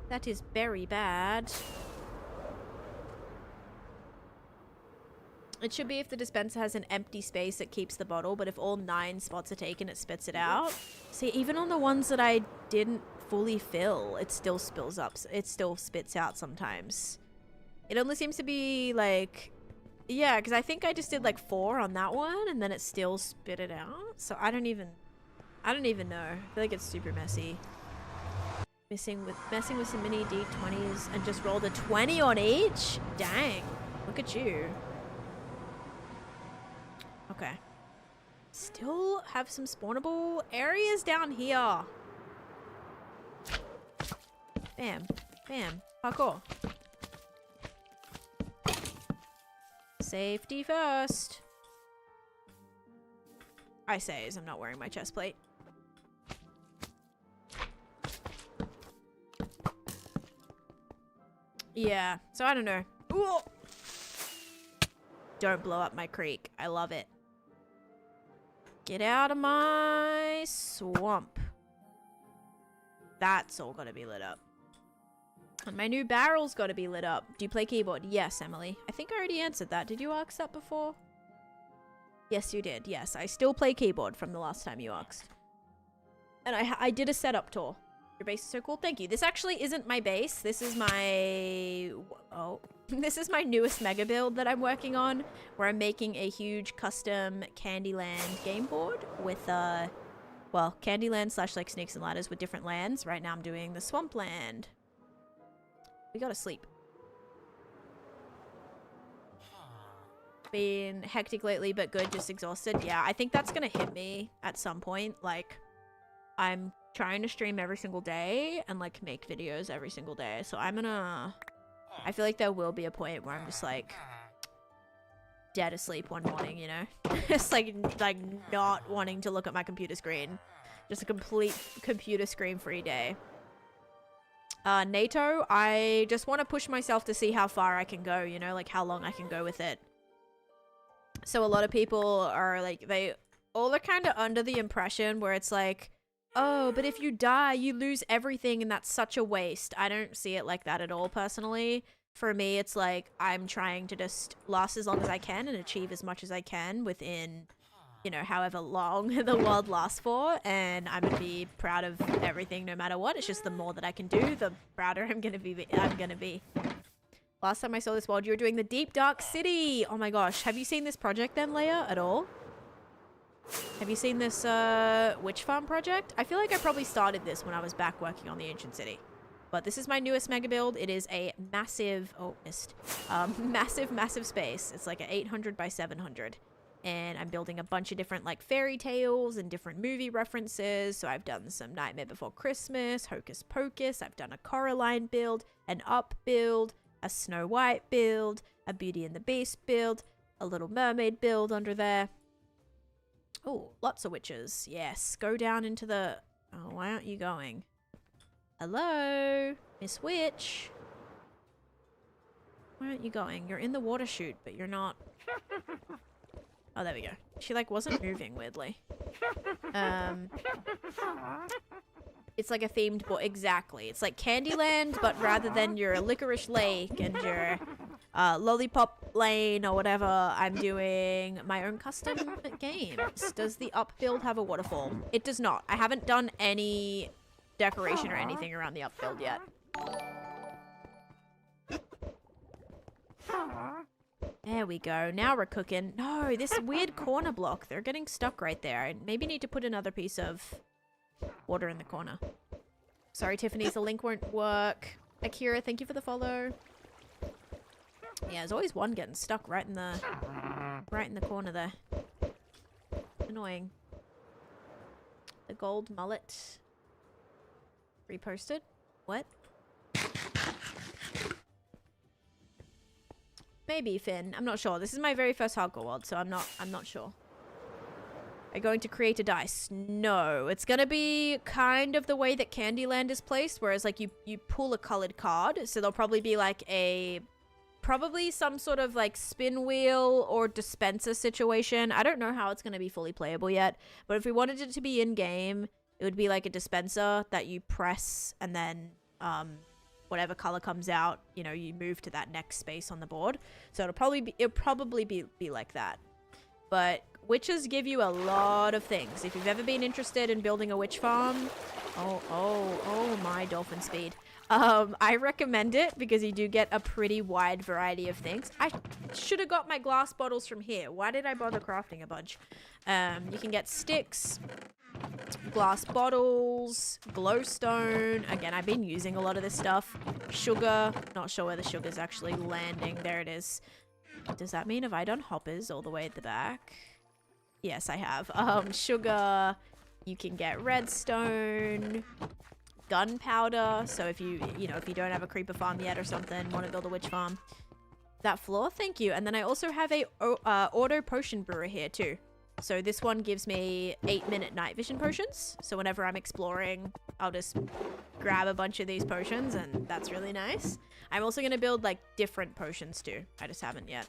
That is very bad. It should be if the dispenser has an empty space, it keeps the bottle, but if all 9 spots are taken, it spits it out. See, even on the ones that I didn't fully fill, it still spills up. It still spits out sometimes. It only seems to be like... Yeah, because I think I just did like 4 on that one, and then it still spit it out. So I don't even know. I feel like it's super messy. Messing with some mini D20s and just rolled a 20 on each? Dang. Look at you. Okay. Still have some spawnable areas down here. Bam. Bam. Parkour. Safety first. I say as I'm not wearing my chest plate. Yeah, so I don't know. Ooh. Don't blow up my creek. I love it. Get out of my swamp. That's all gotta be lit up. And my new barrel's gotta be lit up. Do you play keyboard? Yes, Emily. I think I already answered that. Did you ask that before? Yes, you did. Yes, I still play keyboard from the last time you asked. And I did a setup tour. Your base is so cool. Thank you. This actually isn't my base. This is my... Oh. This is my newest mega build that I'm working on, where I'm making a huge custom Candyland game board with, well, Candyland / like Snakes and Ladders with different lands. Right now I'm doing the Swampland. We gotta sleep. Been hectic lately, but good, just exhausted. Yeah, I think that's gonna hit me at some point. Like, I'm trying to stream every single day and like make videos every single day. So I'm gonna... I feel like there will be a point where I'm just like dead asleep one morning, you know? Just like not wanting to look at my computer screen. Just a complete computer screen free day. NATO, I just want to push myself to see how far I can go, you know? Like how long I can go with it. So a lot of people are like, they all are kind of under the impression where it's like, oh, but if you die, you lose everything and that's such a waste. I don't see it like that at all, personally. For me, it's like I'm trying to just last as long as I can and achieve as much as I can within, you know, however long the world lasts for. And I'm going to be proud of everything no matter what. It's just the more that I can do, the prouder I'm going to be. Last time I saw this world, you were doing the Deep Dark City. Oh my gosh. Have you seen this project then, Leia, at all? Have you seen this witch farm project? I feel like I probably started this when I was back working on the ancient city. But this is my newest mega build. It is a massive, oh, missed. Massive space. It's like an 800 by 700. And I'm building a bunch of different like fairy tales and different movie references. So I've done some Nightmare Before Christmas, Hocus Pocus. I've done a Coraline build, an Up build, a Snow White build, a Beauty and the Beast build, a Little Mermaid build under there. Oh, lots of witches. Yes, go down into the... Oh, why aren't you going? Hello, Miss Witch. Why aren't you going? You're in the water chute, but you're not... Oh, there we go. She, like, wasn't moving, weirdly. It's like a themed board. Exactly. It's like Candyland, but rather than your Licorice Lake and your Lollipop Lane or whatever, I'm doing my own custom games. Does the Up build have a waterfall? It does not. I haven't done any decoration or anything around the Up build yet. There we go. Now we're cooking. No, this weird corner block. They're getting stuck right there. I maybe need to put another piece of water in the corner. Sorry, Tiffany, the link won't work. Akira, thank you for the follow. Yeah, there's always one getting stuck right in the corner there. Annoying. The gold mullet. Reposted? What? Maybe, Finn. I'm not sure. This is my very first hardcore world, so I'm not sure. Are you going to create a dice? No. It's gonna be kind of the way that Candyland is placed, whereas like you pull a colored card, so there'll probably be like probably some sort of like spin wheel or dispenser situation. I don't know how it's gonna be fully playable yet, but if we wanted it to be in game, it would be like a dispenser that you press and then whatever color comes out, you know, you move to that next space on the board. So it'll probably be like that. But witches give you a lot of things. If you've ever been interested in building a witch farm, oh my dolphin speed. I recommend it because you do get a pretty wide variety of things. I should have got my glass bottles from here. Why did I bother crafting a bunch? You can get sticks, glass bottles, glowstone. Again, I've been using a lot of this stuff. Sugar. Not sure where the sugar's actually landing. There it is. Does that mean have I done hoppers all the way at the back? Yes, I have. Sugar. You can get redstone. Gunpowder. So if you don't have a creeper farm yet or something, want to build a witch farm. That floor, thank you. And then I also have a auto potion brewer here too. So this one gives me 8-minute night vision potions. So whenever I'm exploring, I'll just grab a bunch of these potions, and that's really nice. I'm also going to build like different potions too. I just haven't yet.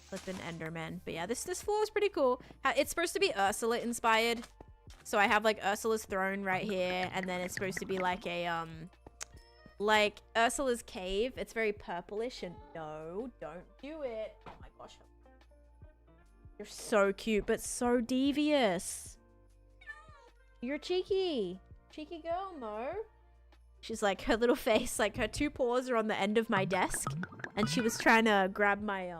Flippin' Enderman. But yeah, this floor is pretty cool. It's supposed to be Ursula inspired. So I have like Ursula's throne right here, and then it's supposed to be like a like Ursula's cave. It's very purplish, and no, don't do it. Oh my gosh. You're so cute, but so devious. You're cheeky. Cheeky girl, Mo. She's like, her little face, like her two paws are on the end of my desk, and she was trying to grab my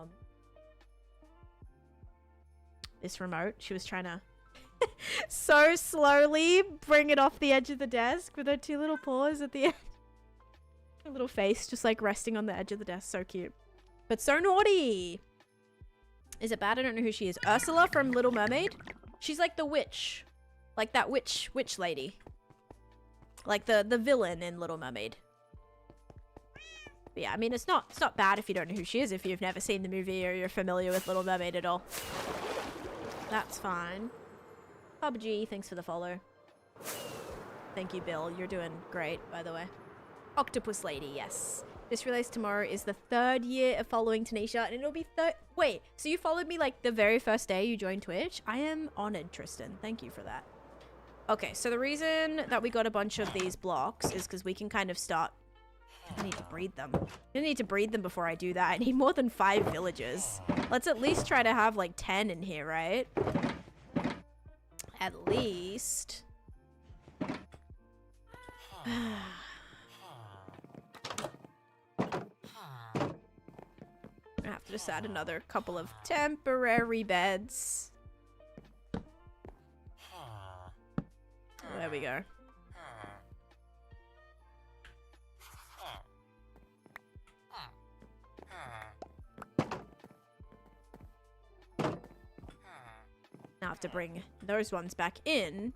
this remote. She was trying to so slowly bring it off the edge of the desk with her two little paws at the end. Her little face just like resting on the edge of the desk. So cute. But so naughty. Is it bad? I don't know who she is. Ursula from Little Mermaid? She's like the witch. Like that witch lady. Like the villain in Little Mermaid. But yeah, I mean, it's not bad if you don't know who she is, if you've never seen the movie or you're familiar with Little Mermaid at all. That's fine. PUBG, thanks for the follow. Thank you, Bill. You're doing great, by the way. Octopus Lady, yes. Just realized tomorrow is the 3rd year of following Taneesha, and it'll be Wait, so you followed me like the very first day you joined Twitch? I am honored, Tristan. Thank you for that. Okay, so the reason that we got a bunch of these blocks is because we can kind of start... I need to breed them. I need to breed them before I do that. I need more than 5 villagers. Let's at least try to have like 10 in here, right? At least. I have to just add another couple of temporary beds. There we go. Now I have to bring those ones back in.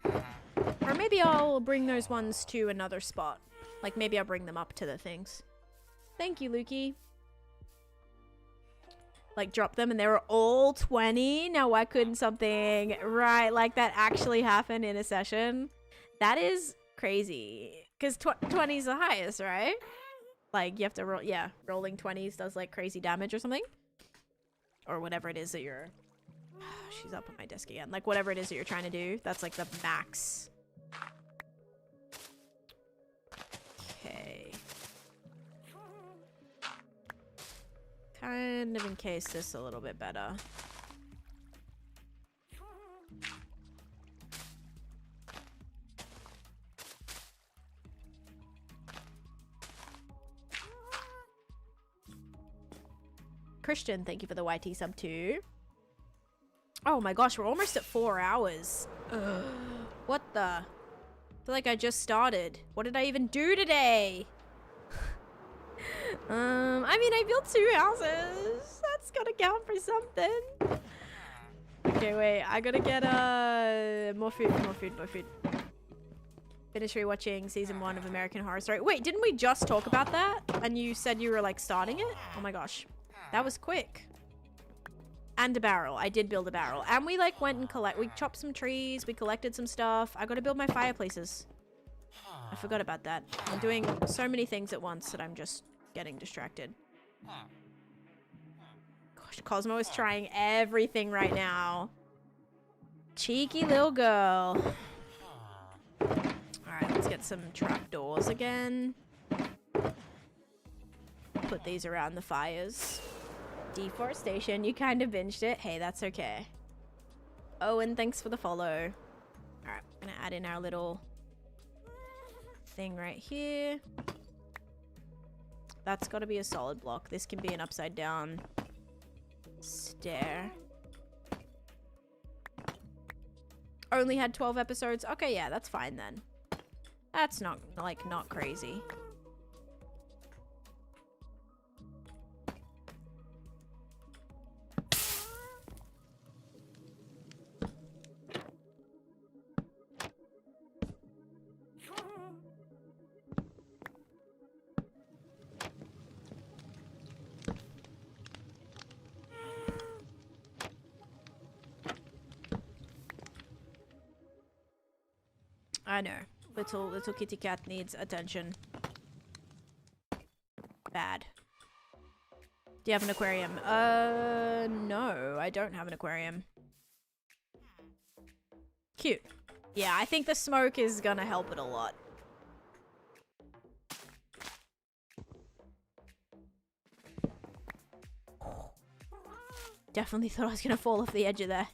Or maybe I'll bring those ones to another spot. Like maybe I'll bring them up to the things. Thank you, Lukey. Like drop them and they were all 20. Now why couldn't something right like that actually happen in a session? That is crazy. Because 20 is the highest, right? Like you have to roll, yeah, rolling 20s does like crazy damage or something. Or whatever it is that you're... She's up on my desk again. Like whatever it is that you're trying to do, that's like the max. Okay. Kind of encase this a little bit better. Christian, thank you for the YT sub too. Oh my gosh, we're almost at 4 hours. Ugh. What the? I feel like I just started. What did I even do today? I mean, I built 2 houses. That's gotta count for something. Okay, wait. I gotta get more food. Finish rewatching season 1 of American Horror Story. Wait, didn't we just talk about that? And you said you were like starting it? Oh my gosh. That was quick. And a barrel. I did build a barrel. And we like went and we chopped some trees. We collected some stuff. I gotta build my fireplaces. I forgot about that. I'm doing so many things at once that I'm just getting distracted. Gosh, Cosmo is trying everything right now. Cheeky little girl. Alright, let's get some trapdoors again. Put these around the fires. Deforestation, you kind of binged it. Hey, that's okay. Oh, and thanks for the follow. Alright, I'm gonna add in our little thing right here. That's gotta be a solid block. This can be an upside down stair. Only had 12 episodes. Okay, yeah, that's fine then. That's not, like, not crazy. I know. Little kitty cat needs attention. Bad. Do you have an aquarium? No, I don't have an aquarium. Cute. Yeah, I think the smoke is gonna help it a lot. Definitely thought I was gonna fall off the edge of there.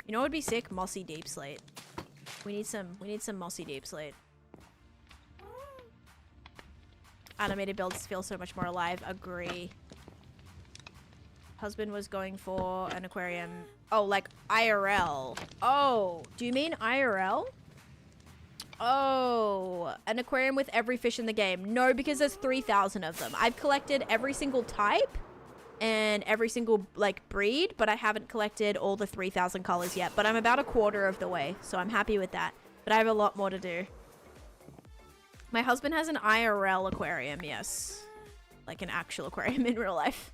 You know what would be sick? Mossy deep slate. We need some mossy deep slate. Animated builds feel so much more alive. Agree. Husband was going for an aquarium. Oh, like IRL. Oh, do you mean IRL? Oh, an aquarium with every fish in the game. No, because there's 3,000 of them. I've collected every single type and every single, like, breed, but I haven't collected all the 3,000 colors yet. But I'm about a quarter of the way, so I'm happy with that. But I have a lot more to do. My husband has an IRL aquarium, yes. Like an actual aquarium in real life.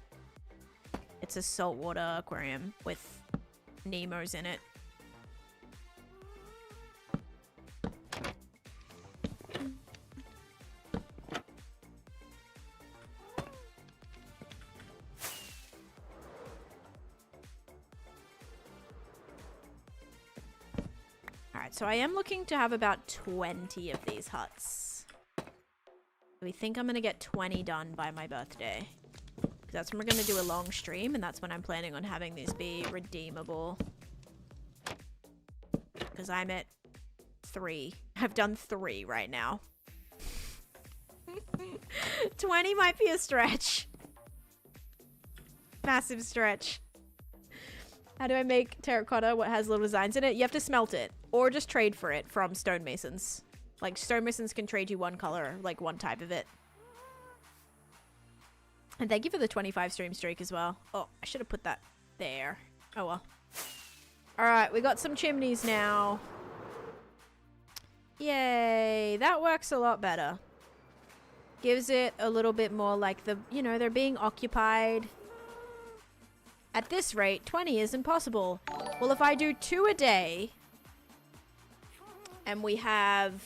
It's a saltwater aquarium with Nemos in it. Alright, so I am looking to have about 20 of these huts. We think I'm going to get 20 done by my birthday. That's when we're going to do a long stream, and that's when I'm planning on having these be redeemable. Because I'm at 3. I've done 3 right now. 20 might be a stretch. Massive stretch. How do I make terracotta? What has little designs in it? You have to smelt it. Or just trade for it from stonemasons. Like, stonemasons can trade you one color, like one type of it. And thank you for the 25 stream streak as well. Oh, I should have put that there. Oh well. Alright, we got some chimneys now. Yay, that works a lot better. Gives it a little bit more like the, you know, they're being occupied. At this rate, 20 is impossible. Well, if I do 2 a day, and we have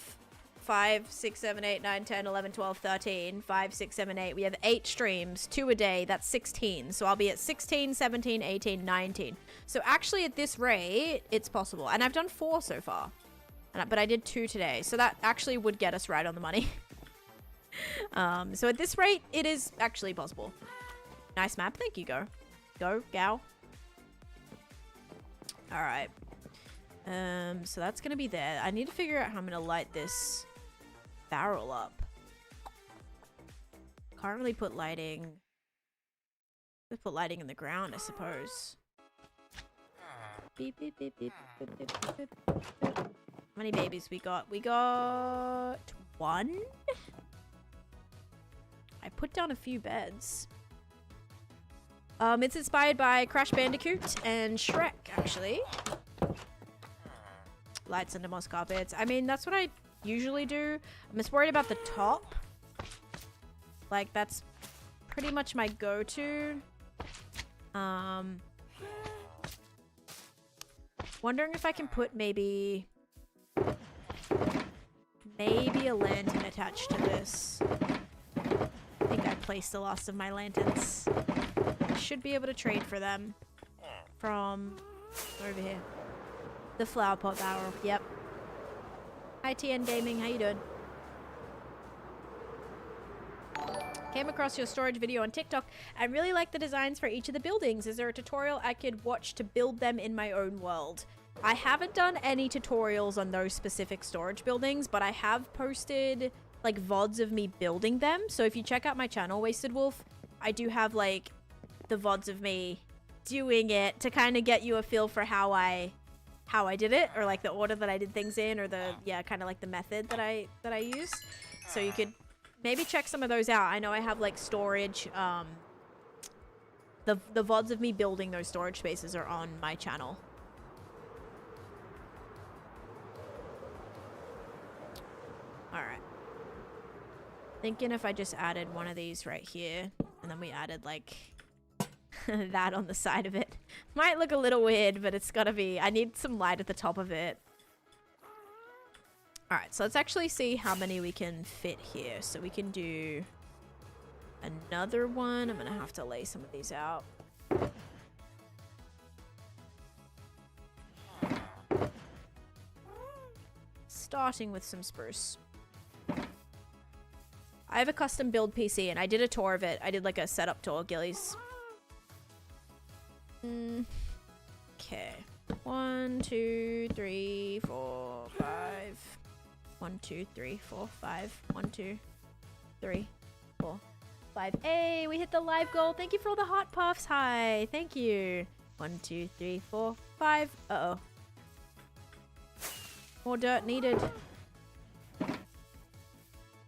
5, 6, 7, 8, 9, 10, 11, 12, 13, 5, 6, 7, 8. We have 8 streams, 2 a day, that's 16. So I'll be at 16, 17, 18, 19. So actually at this rate, it's possible. And I've done 4 so far. But I did 2 today. So that actually would get us right on the money. So at this rate, it is actually possible. Nice map. Thank you, Go. Go, gal. Alright. So that's gonna be there. I need to figure out how I'm gonna light this barrel up. Can't really put lighting. Let's put lighting in the ground, I suppose. Beep, beep, beep, beep, beep, beep, beep, beep. How many babies we got? We got 1? put down a few beds. It's inspired by Crash Bandicoot and Shrek, actually. Lights under moss carpets. I mean, that's what I usually do. I'm just worried about the top. Like, that's pretty much my go-to. Wondering if I can put maybe a lantern attached to this. I think I placed the last of my lanterns. I should be able to trade for them from over here. The flower pot barrel. Yep. Hi TN Gaming, how you doing? Came across your storage video on TikTok and really like the designs for each of the buildings. Is there a tutorial I could watch to build them in my own world? I haven't done any tutorials on those specific storage buildings, but I have posted like VODs of me building them. So if you check out my channel, Wasted Wolf, I do have like the VODs of me doing it to kind of get you a feel for how I did it, or like the order that I did things in, or the kind of like the method that I used. So you could maybe check some of those out. I know I have like storage, the VODs of me building those storage spaces are on my channel. Alright. Thinking if I just added one of these right here, and then we added like that on the side of it. Might look a little weird, but it's gotta be. I need some light at the top of it. Alright, so let's actually see how many we can fit here. So we can do another one. I'm gonna have to lay some of these out. Starting with some spruce. I have a custom build PC and I did a tour of it. I did like a setup tour, Gillies. Okay. 1, 2, 3, 4, 5. 1, 2, 3, 4, 5. 1, 2, 3, 4, 5. Hey, we hit the live goal. Thank you for all the hot puffs. Hi. Thank you. 1, 2, 3, 4, 5. Uh-oh. More dirt needed.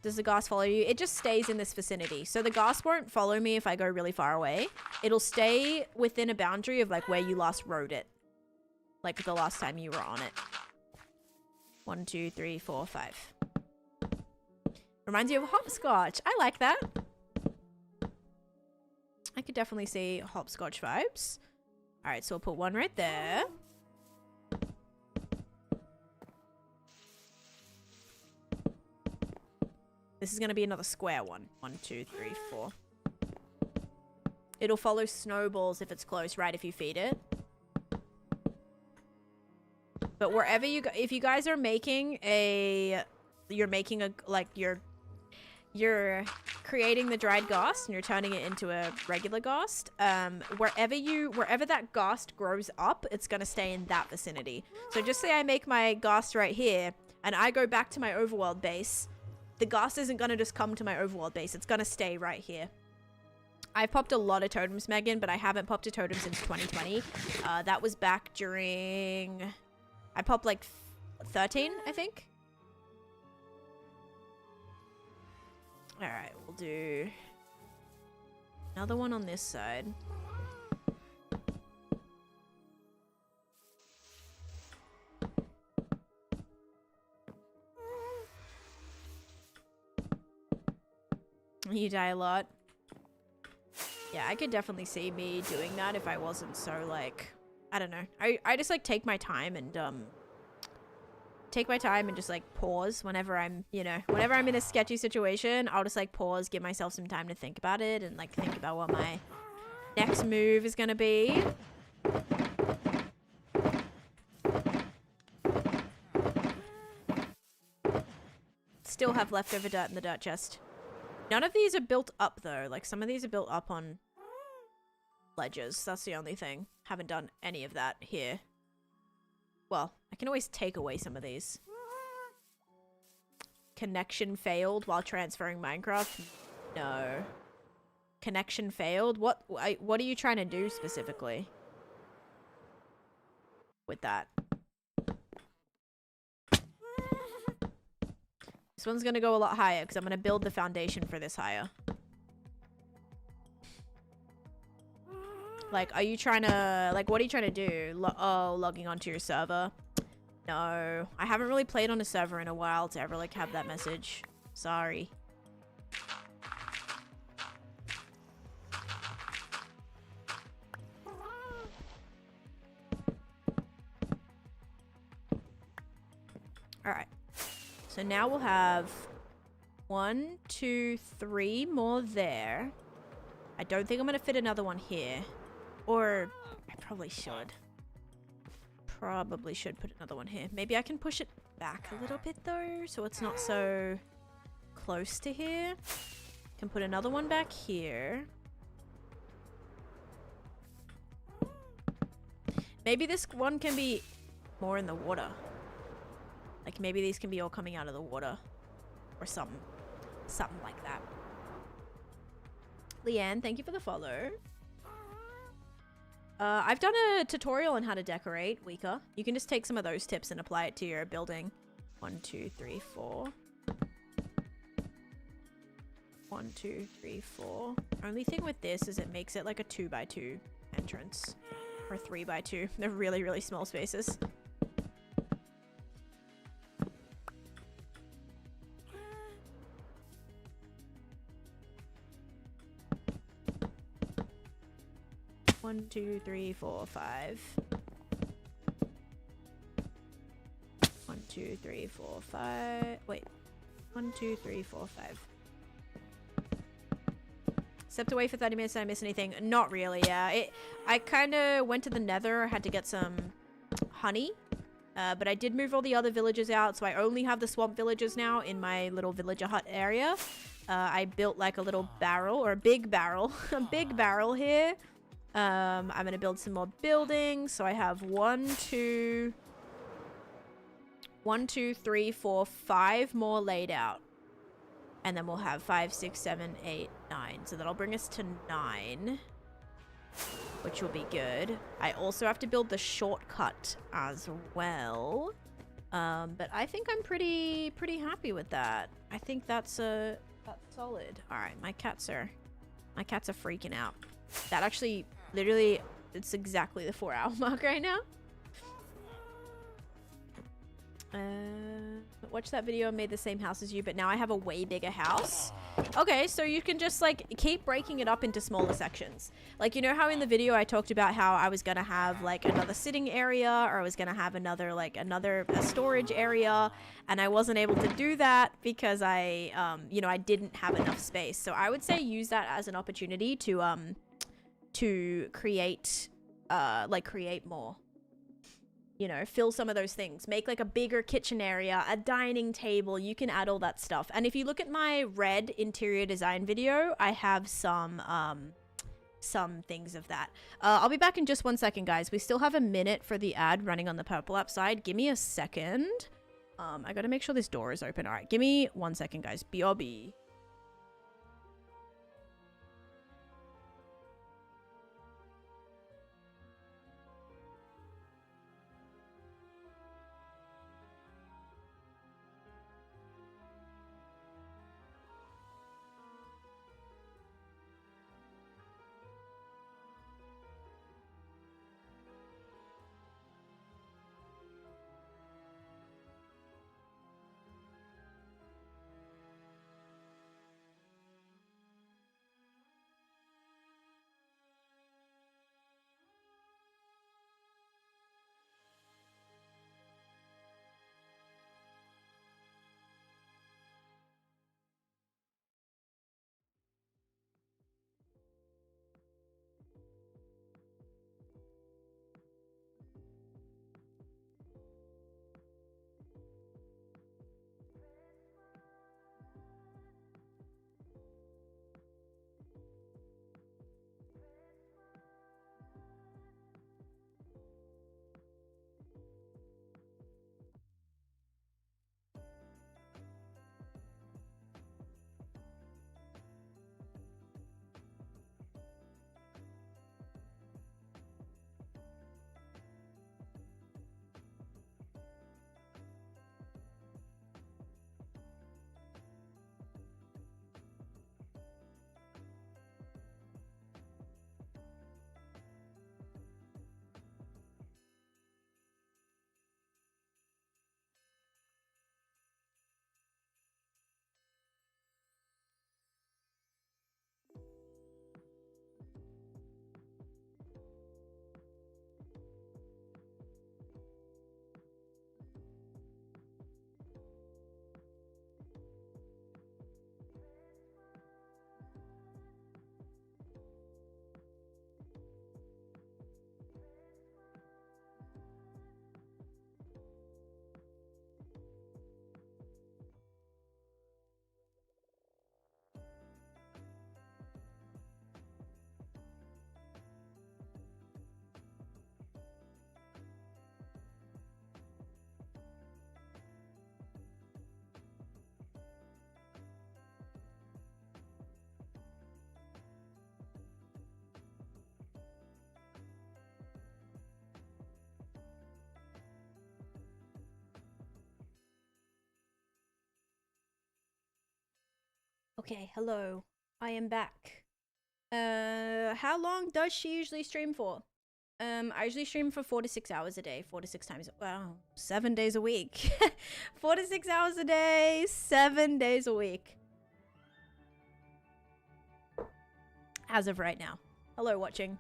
Does the ghast follow you? It just stays in this vicinity. So the ghast won't follow me if I go really far away. It'll stay within a boundary of like where you last rode it. Like the last time you were on it. 1, 2, 3, 4, 5. Reminds you of hopscotch. I like that. I could definitely see hopscotch vibes. Alright, so we'll put one right there. This is going to be another square one. 1, 2, 3, 4. It'll follow snowballs if it's close, right? If you feed it. But wherever you go, if you guys are making you're creating the dried ghast and you're turning it into a regular ghast, wherever that ghast grows up, it's going to stay in that vicinity. So just say I make my ghast right here and I go back to my overworld base. The ghast isn't going to just come to my overworld base. It's going to stay right here. I've popped a lot of totems, Megan, but I haven't popped a totem since 2020. That was back during... I popped like 13, I think. Alright, we'll do another one on this side. You die a lot. Yeah, I could definitely see me doing that if I wasn't so like, I don't know. I just like take my time and just like pause whenever I'm, whenever I'm in a sketchy situation. I'll just like pause, give myself some time to think about it and like think about what my next move is gonna be. Still have leftover dirt in the dirt chest. None of these are built up though. Like some of these are built up on ledges. That's the only thing. Haven't done any of that here. Well, I can always take away some of these. Connection failed while transferring Minecraft? No. Connection failed? What are you trying to do specifically with that? This one's gonna go a lot higher because I'm gonna build the foundation for this higher. Like, are you trying to, like, what are you trying to do? Logging onto your server? No, I haven't really played on a server in a while to ever, like, have that message. Sorry. Alright. So now we'll have 1, 2, 3 more there. I don't think I'm going to fit another one here. Or I probably should. Probably should put another one here. Maybe I can push it back a little bit though, so it's not so close to here. Can put another one back here. Maybe this one can be more in the water. Like maybe these can be all coming out of the water. Or something. Something like that. Leanne, thank you for the follow. I've done a tutorial on how to decorate weaker. You can just take some of those tips and apply it to your building. 1, 2, 3, 4. 1, 2, 3, 4. Only thing with this is it makes it like a 2x2 entrance. Or 3x2. They're really, really small spaces. One, 2, 3, 4, 5. 1, 2, 3, 4, 5. Wait. 1, 2, 3, 4, 5. Stepped away for 30 minutes. Did I miss anything? Not really, yeah. I kind of went to the nether. I had to get some honey. But I did move all the other villagers out, so I only have the swamp villagers now in my little villager hut area. I built like a little barrel, or a big barrel. A big barrel here. I'm going to build some more buildings. So I have 1, 2, 3, 4, 5 more laid out. And then we'll have 5, 6, 7, 8, 9. So that'll bring us to 9. Which will be good. I also have to build the shortcut as well. But I think I'm pretty happy with that. I think that's solid. Alright, my cats are freaking out. That actually, literally, it's exactly the 4-hour mark right now. Watched that video and made the same house as you, but now I have a way bigger house. Okay, so you can just like keep breaking it up into smaller sections. Like, you know how in the video I talked about how I was gonna have like another sitting area, or I was gonna have another a storage area, and I wasn't able to do that because I I didn't have enough space. So I would say use that as an opportunity to create create more. You know, fill some of those things. Make like a bigger kitchen area, a dining table. You can add all that stuff. And if you look at my red interior design video, I have some things of that. I'll be back in just 1 second, guys. We still have a minute for the ad running on the purple app side. Give me a second. I gotta make sure this door is open. All right, give me 1 second, guys. BRB. Okay, hello. I am back. How long does she usually stream for? I usually stream for 4 to 6 hours a day, 4 to 6 times, wow, 7 days a week. 4 to 6 hours a day, 7 days a week. As of right now. Hello, watching.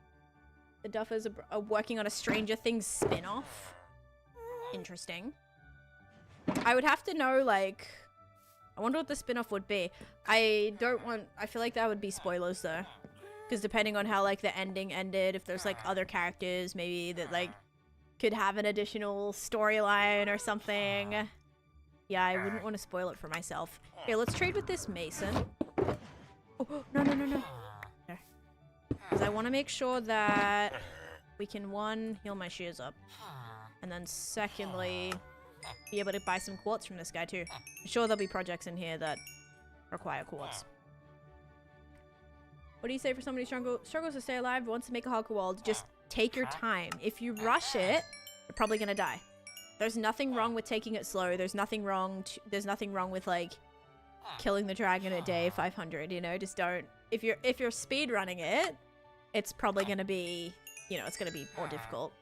The Duffers are working on a Stranger Things spin-off. Interesting. I would have to know, like... I wonder what the spin-off would be. I feel like that would be spoilers, though. Because depending on how, like, the ending ended, if there's, like, other characters, maybe, that, like, could have an additional storyline or something. Yeah, I wouldn't want to spoil it for myself. Okay, let's trade with this Mason. Oh, no. Because I want to make sure that we can, one, heal my shears up. And then secondly, be able to buy some quartz from this guy too. I'm sure there'll be projects in here that require quartz. What do you say for somebody who struggles to stay alive, wants to make a hardcore world? Just take your time. If you rush it, you're probably gonna die. There's nothing wrong with taking it slow. There's nothing wrong with, like, killing the dragon at day 500, you know? Just don't... If you're speed running it, it's probably gonna be, you know, it's gonna be more difficult.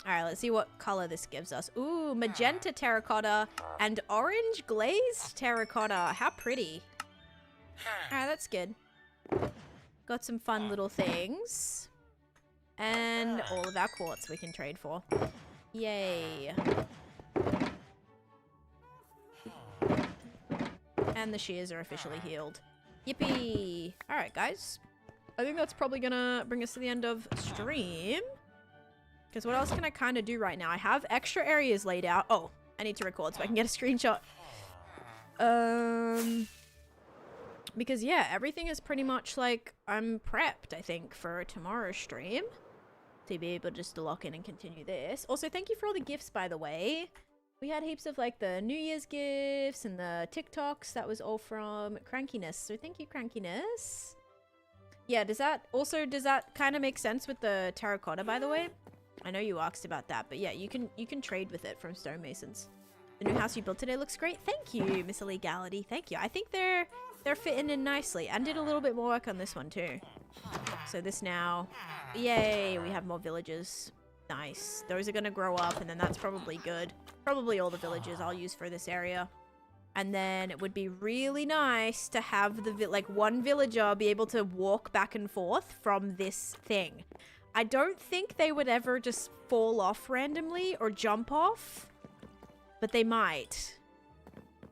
Alright, let's see what color this gives us. Ooh, magenta terracotta and orange glazed terracotta. How pretty. Alright, that's good. Got some fun little things. And all of our quartz we can trade for. Yay. And the shears are officially healed. Yippee! Alright, guys. I think that's probably gonna bring us to the end of stream. Because what else can I kind of do right now? I have extra areas laid out. Oh, I need to record so I can get a screenshot. Because yeah, everything is pretty much like I'm prepped, I think, for tomorrow's stream. To be able just to lock in and continue this. Also, thank you for all the gifts, by the way. We had heaps of like the New Year's gifts and the TikToks. That was all from Crankiness. So thank you, Crankiness. Yeah, does that kind of make sense with the terracotta, by the way? I know you asked about that, but yeah, you can trade with it from stonemasons. The new house you built today looks great. Thank you, Miss Illegality. Thank you. I think they're fitting in nicely, and did a little bit more work on this one too. So this now, yay, we have more villages. Nice. Those are gonna grow up, and then that's probably good. Probably all the villages I'll use for this area. And then it would be really nice to have like one villager be able to walk back and forth from this thing. I don't think they would ever just fall off randomly or jump off, but they might.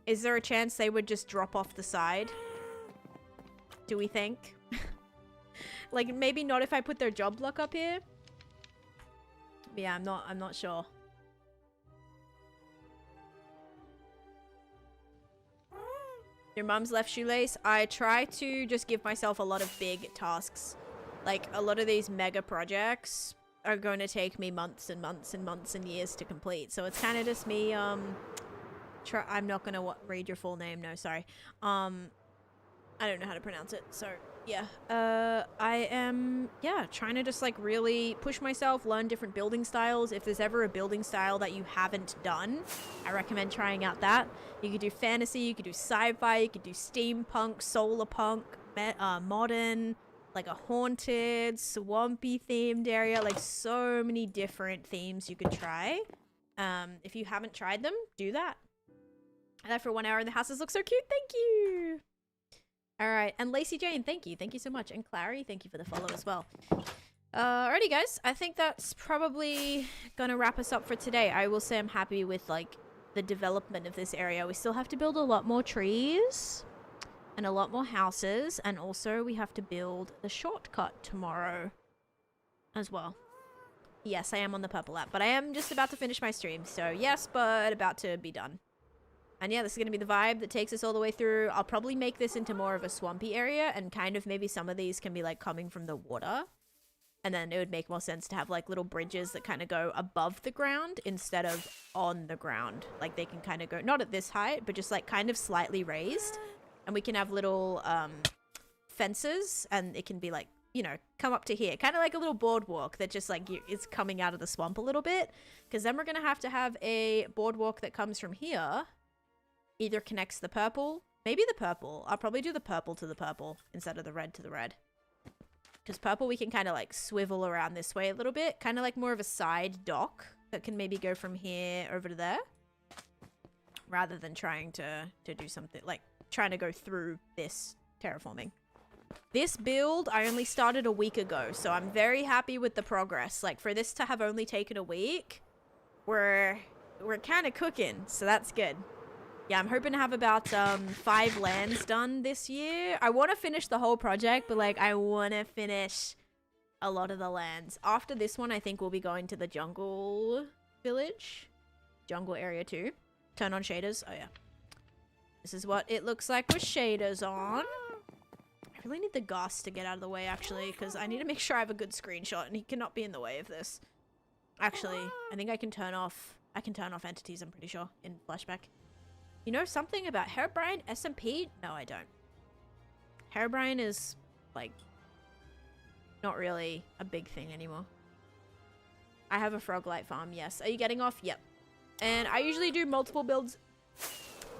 Is there a chance they would just drop off the side? Do we think? Like, maybe not if I put their job block up here. But yeah, I'm not sure. Your mom's left shoelace. I try to just give myself a lot of big tasks. Like, a lot of these mega projects are going to take me months and months and months and years to complete. So it's kind of just me, I'm not going to read your full name. No, sorry. I don't know how to pronounce it. So, yeah. I am, yeah, trying to just, like, really push myself, learn different building styles. If there's ever a building style that you haven't done, I recommend trying out that. You could do fantasy, you could do sci-fi, you could do steampunk, solar punk, modern, like a haunted, swampy themed area. Like, so many different themes you could try. If you haven't tried them, do that. And that for 1 hour, and the houses look so cute. Thank you. All right, and Lacey Jane, thank you so much, and Clary, thank you for the follow as well. Alrighty, guys, I think that's probably gonna wrap us up for today. I will say I'm happy with, like, the development of this area. We still have to build a lot more trees and a lot more houses, and also we have to build the shortcut tomorrow as well. Yes, I am on the purple app, but I am just about to finish my stream, so yes, but about to be done. And yeah, this is going to be the vibe that takes us all the way through. I'll probably make this into more of a swampy area, and kind of maybe some of these can be like coming from the water. And then it would make more sense to have like little bridges that kind of go above the ground instead of on the ground. Like they can kind of go, not at this height, but just like kind of slightly raised. And we can have little fences, and it can be like, you know, come up to here. Kind of like a little boardwalk that just like it's coming out of the swamp a little bit. Because then we're going to have a boardwalk that comes from here. Either connects the purple Maybe the purple. I'll probably do the purple to the purple instead of the red to the red. Because purple we can kind of like swivel around this way a little bit. Kind of like more of a side dock that can maybe go from here over to there. Rather than trying to do something like trying to go through this terraforming. This build I only started a week ago, so I'm very happy with the progress. Like for this to have only taken a week, we're kind of cooking, so that's good. Yeah, I'm hoping to have about 5 lands done this year. I want to finish the whole project, but like I want to finish a lot of the lands. After this one, I think we'll be going to the jungle village, jungle area 2. Turn on shaders. Oh yeah. This is what it looks like with shaders on. I really need the Gus to get out of the way actually, because I need to make sure I have a good screenshot and he cannot be in the way of this. Actually, I think I can turn off entities, I'm pretty sure, in flashback. You know something about Herobrine SMP? No, I don't. Herobrine is like not really a big thing anymore. I have a Froglight farm, yes. Are you getting off? Yep. And I usually do multiple builds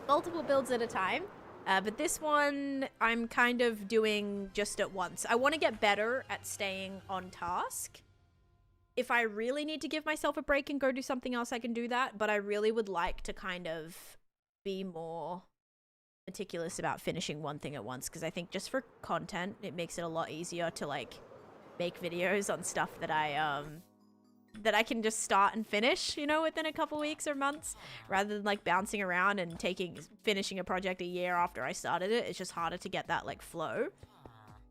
at a time. But this one, I'm kind of doing just at once. I want to get better at staying on task. If I really need to give myself a break and go do something else, I can do that. But I really would like to kind of be more meticulous about finishing one thing at once. Because I think just for content, it makes it a lot easier to like make videos on stuff that I can just start and finish, you know, within a couple weeks or months, rather than like bouncing around and finishing a project a year after I started it. It's just harder to get that like flow.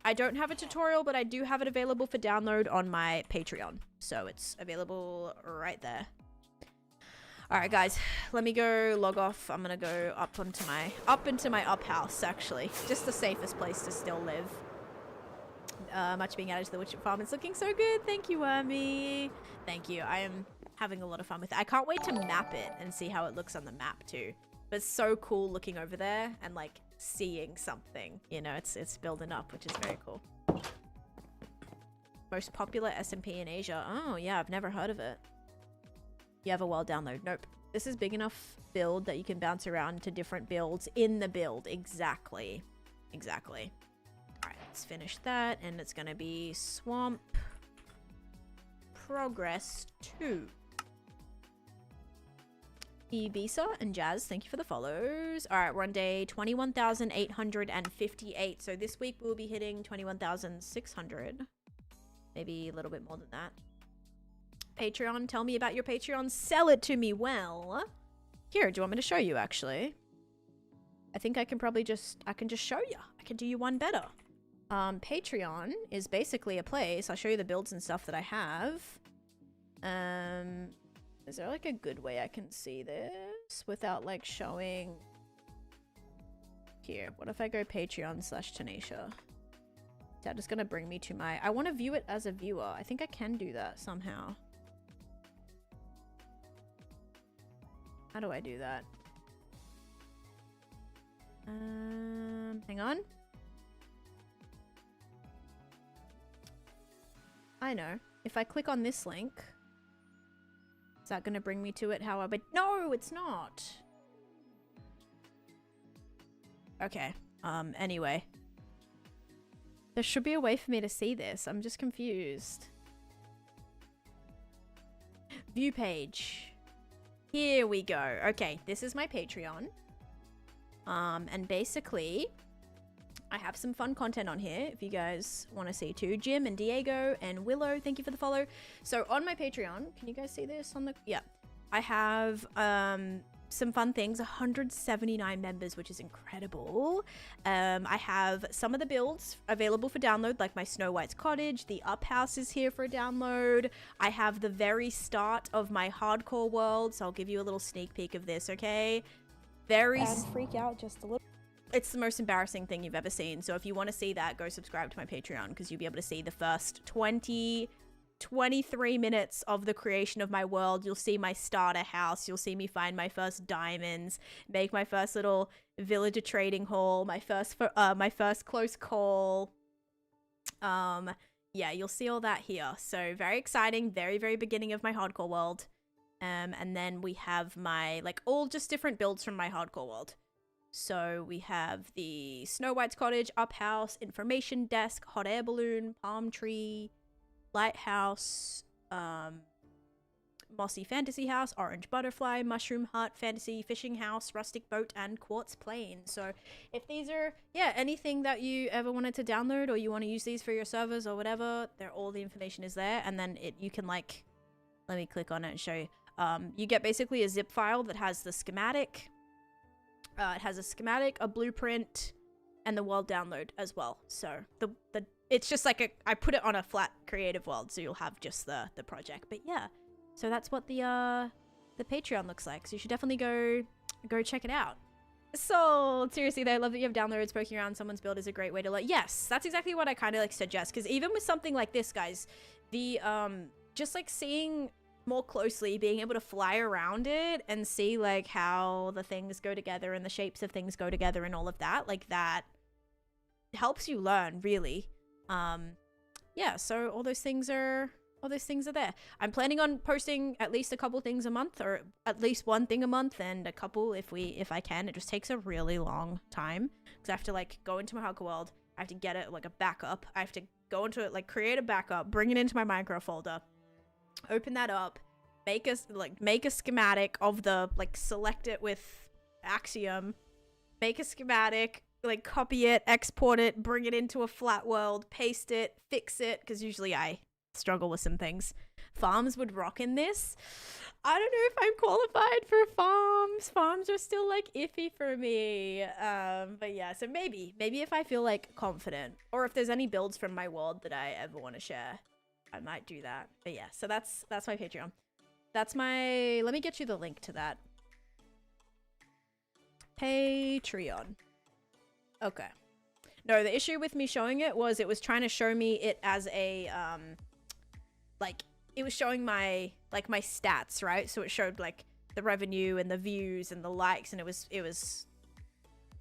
I don't have a tutorial, but I do have it available for download on my Patreon. So it's available right there. All right, guys, let me go log off. I'm going to go up into my up house, actually. Just the safest place to still live. Much being added to the Witcher farm. It's looking so good. Thank you, Wormy. Thank you. I am having a lot of fun with it. I can't wait to map it and see how it looks on the map too. But it's so cool looking over there and like seeing something. You know, it's building up, which is very cool. Most popular SMP in Asia. Oh yeah, I've never heard of it. You have a world download. Nope. This is big enough build that you can bounce around to different builds in the build. Exactly. Exactly. Alright, let's finish that. And it's going to be Swamp Progress 2. Ibisa and Jazz, thank you for the follows. Alright, we're on day 21,858. So this week we'll be hitting 21,600. Maybe a little bit more than that. Patreon, tell me about your Patreon. Sell it to me. Well, here, do you want me to show you actually? I think I can probably just show you. I can do you one better. Patreon is basically a place. I'll show you the builds and stuff that I have. Is there like a good way I can see this without like showing? Here, what if I go Patreon/Taneesha? That is gonna bring me to my, I want to view it as a viewer. I think I can do that somehow. How do I do that? Hang on. I know. If I click on this link, is that gonna bring me to it? How I, but no, it's not. Okay. Anyway. There should be a way for me to see this. I'm just confused. View page. Here we go. Okay, this is my Patreon. And basically, I have some fun content on here if you guys want to see too. Jim and Diego and Willow, thank you for the follow. So on my Patreon, can you guys see this on the, yeah. I have some fun things, 179 members, which is incredible. I have some of the builds available for download, like my Snow White's Cottage. The Up House is here for download. I have the very start of my hardcore world, so I'll give you a little sneak peek of this, okay? And freak out just a little. It's the most embarrassing thing you've ever seen, so if you want to see that, go subscribe to my Patreon, because you'll be able to see the first 23 minutes of the creation of my world. You'll see my starter house. You'll see me find my first diamonds, make my first little villager trading hall, my first close call. Yeah, you'll see all that here. So very exciting, very, very beginning of my hardcore world. And then we have my, like, all just different builds from my hardcore world. So we have the Snow White's cottage, up house, information desk, hot air balloon, palm tree, lighthouse, mossy fantasy house, orange butterfly, mushroom hut, fantasy fishing house, rustic boat, and quartz plane. So if these are, yeah, anything that you ever wanted to download or you want to use these for your servers or whatever, all the information is there. And then you can like, let me click on it and show you. You get basically a zip file that has the schematic. It has a schematic, a blueprint, and the world download as well. So it's just like I put it on a flat creative world, so you'll have just the project. But yeah, so that's what the Patreon looks like. So you should definitely go check it out. So seriously though, I love that you have downloads. Poking around someone's build is a great way to learn. Yes, that's exactly what I kind of like suggest, because even with something like this, guys, the just like seeing more closely, being able to fly around it and see like how the things go together and the shapes of things go together and all of that, like that helps you learn, really. Yeah, so all those things are there. I'm planning on posting at least a couple things a month, or at least one thing a month, and a couple if I can. It just takes a really long time because I have to like go into my hardcore world, I have to get it like a backup, I have to go into it, like create a backup, bring it into my Minecraft folder, open that up, make a schematic of the, like, select it with Axiom, make a schematic, like copy it, export it, bring it into a flat world, paste it, fix it, because usually I struggle with some things. Farms would rock in this. I don't know if I'm qualified for farms. Farms are still like iffy for me. But yeah, so maybe if I feel like confident, or if there's any builds from my world that I ever want to share, I might do that. But yeah, so that's my Patreon. That's my, let me get you the link to that. Patreon. Okay. No, the issue with me showing it was trying to show me it as a, like, it was showing my, like, my stats, right? So it showed, like, the revenue and the views and the likes, and it was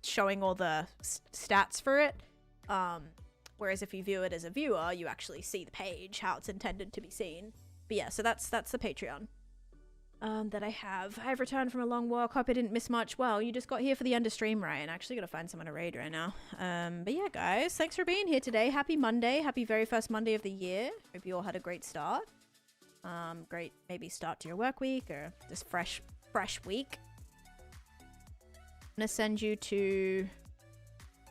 showing all the stats for it. Whereas if you view it as a viewer, you actually see the page, how it's intended to be seen. But yeah, so that's the Patreon that I have. I've returned from a long walk. Hope I didn't miss much. Well, you just got here for the end of stream, right? And I actually gotta find someone to raid right now. But yeah, guys, thanks for being here today. Happy Monday. Happy very first Monday of the year. Hope you all had a great start. Great maybe start to your work week, or just fresh week. I'm gonna send you to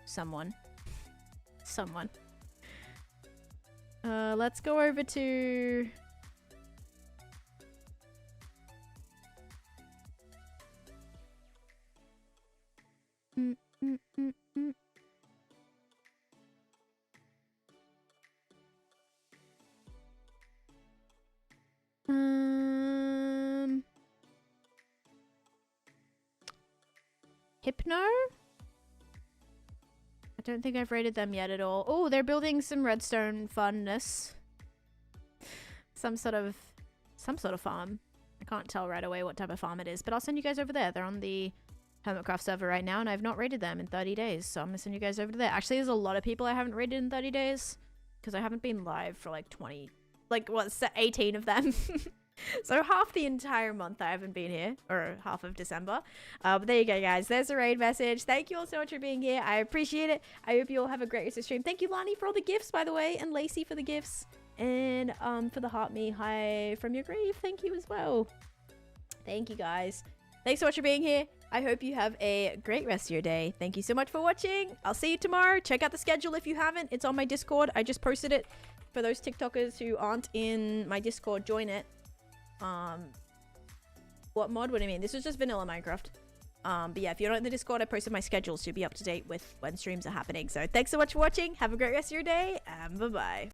someone. Let's go over to Hypno? I don't think I've rated them yet at all. Oh, they're building some redstone funness. Some sort of farm. I can't tell right away what type of farm it is, but I'll send you guys over there. They're on the Hermitcraft server right now, and I've not rated them in 30 days, so I'm gonna send you guys over to there. Actually, there's a lot of people I haven't rated in 30 days, because I haven't been live for like 20, like, what's 18 of them. So half the entire month I haven't been here, or half of December. But there you go, guys. There's a raid message. Thank you all so much for being here. I appreciate it. I hope you all have a great rest of the stream. Thank you, Lani, for all the gifts, by the way, and Lacey for the gifts, and for the heart me hi from your grave. Thank you as well. Thank you, guys. Thanks so much for being here. I hope you have a great rest of your day. Thank you so much for watching. I'll see you tomorrow. Check out the schedule if you haven't. It's on my Discord. I just posted it. For those TikTokers who aren't in my Discord, join it. What mod? What do you mean? This was just vanilla Minecraft. But yeah, if you're not in the Discord, I posted my schedule, so you'll be up to date with when streams are happening. So thanks so much for watching. Have a great rest of your day, and bye-bye.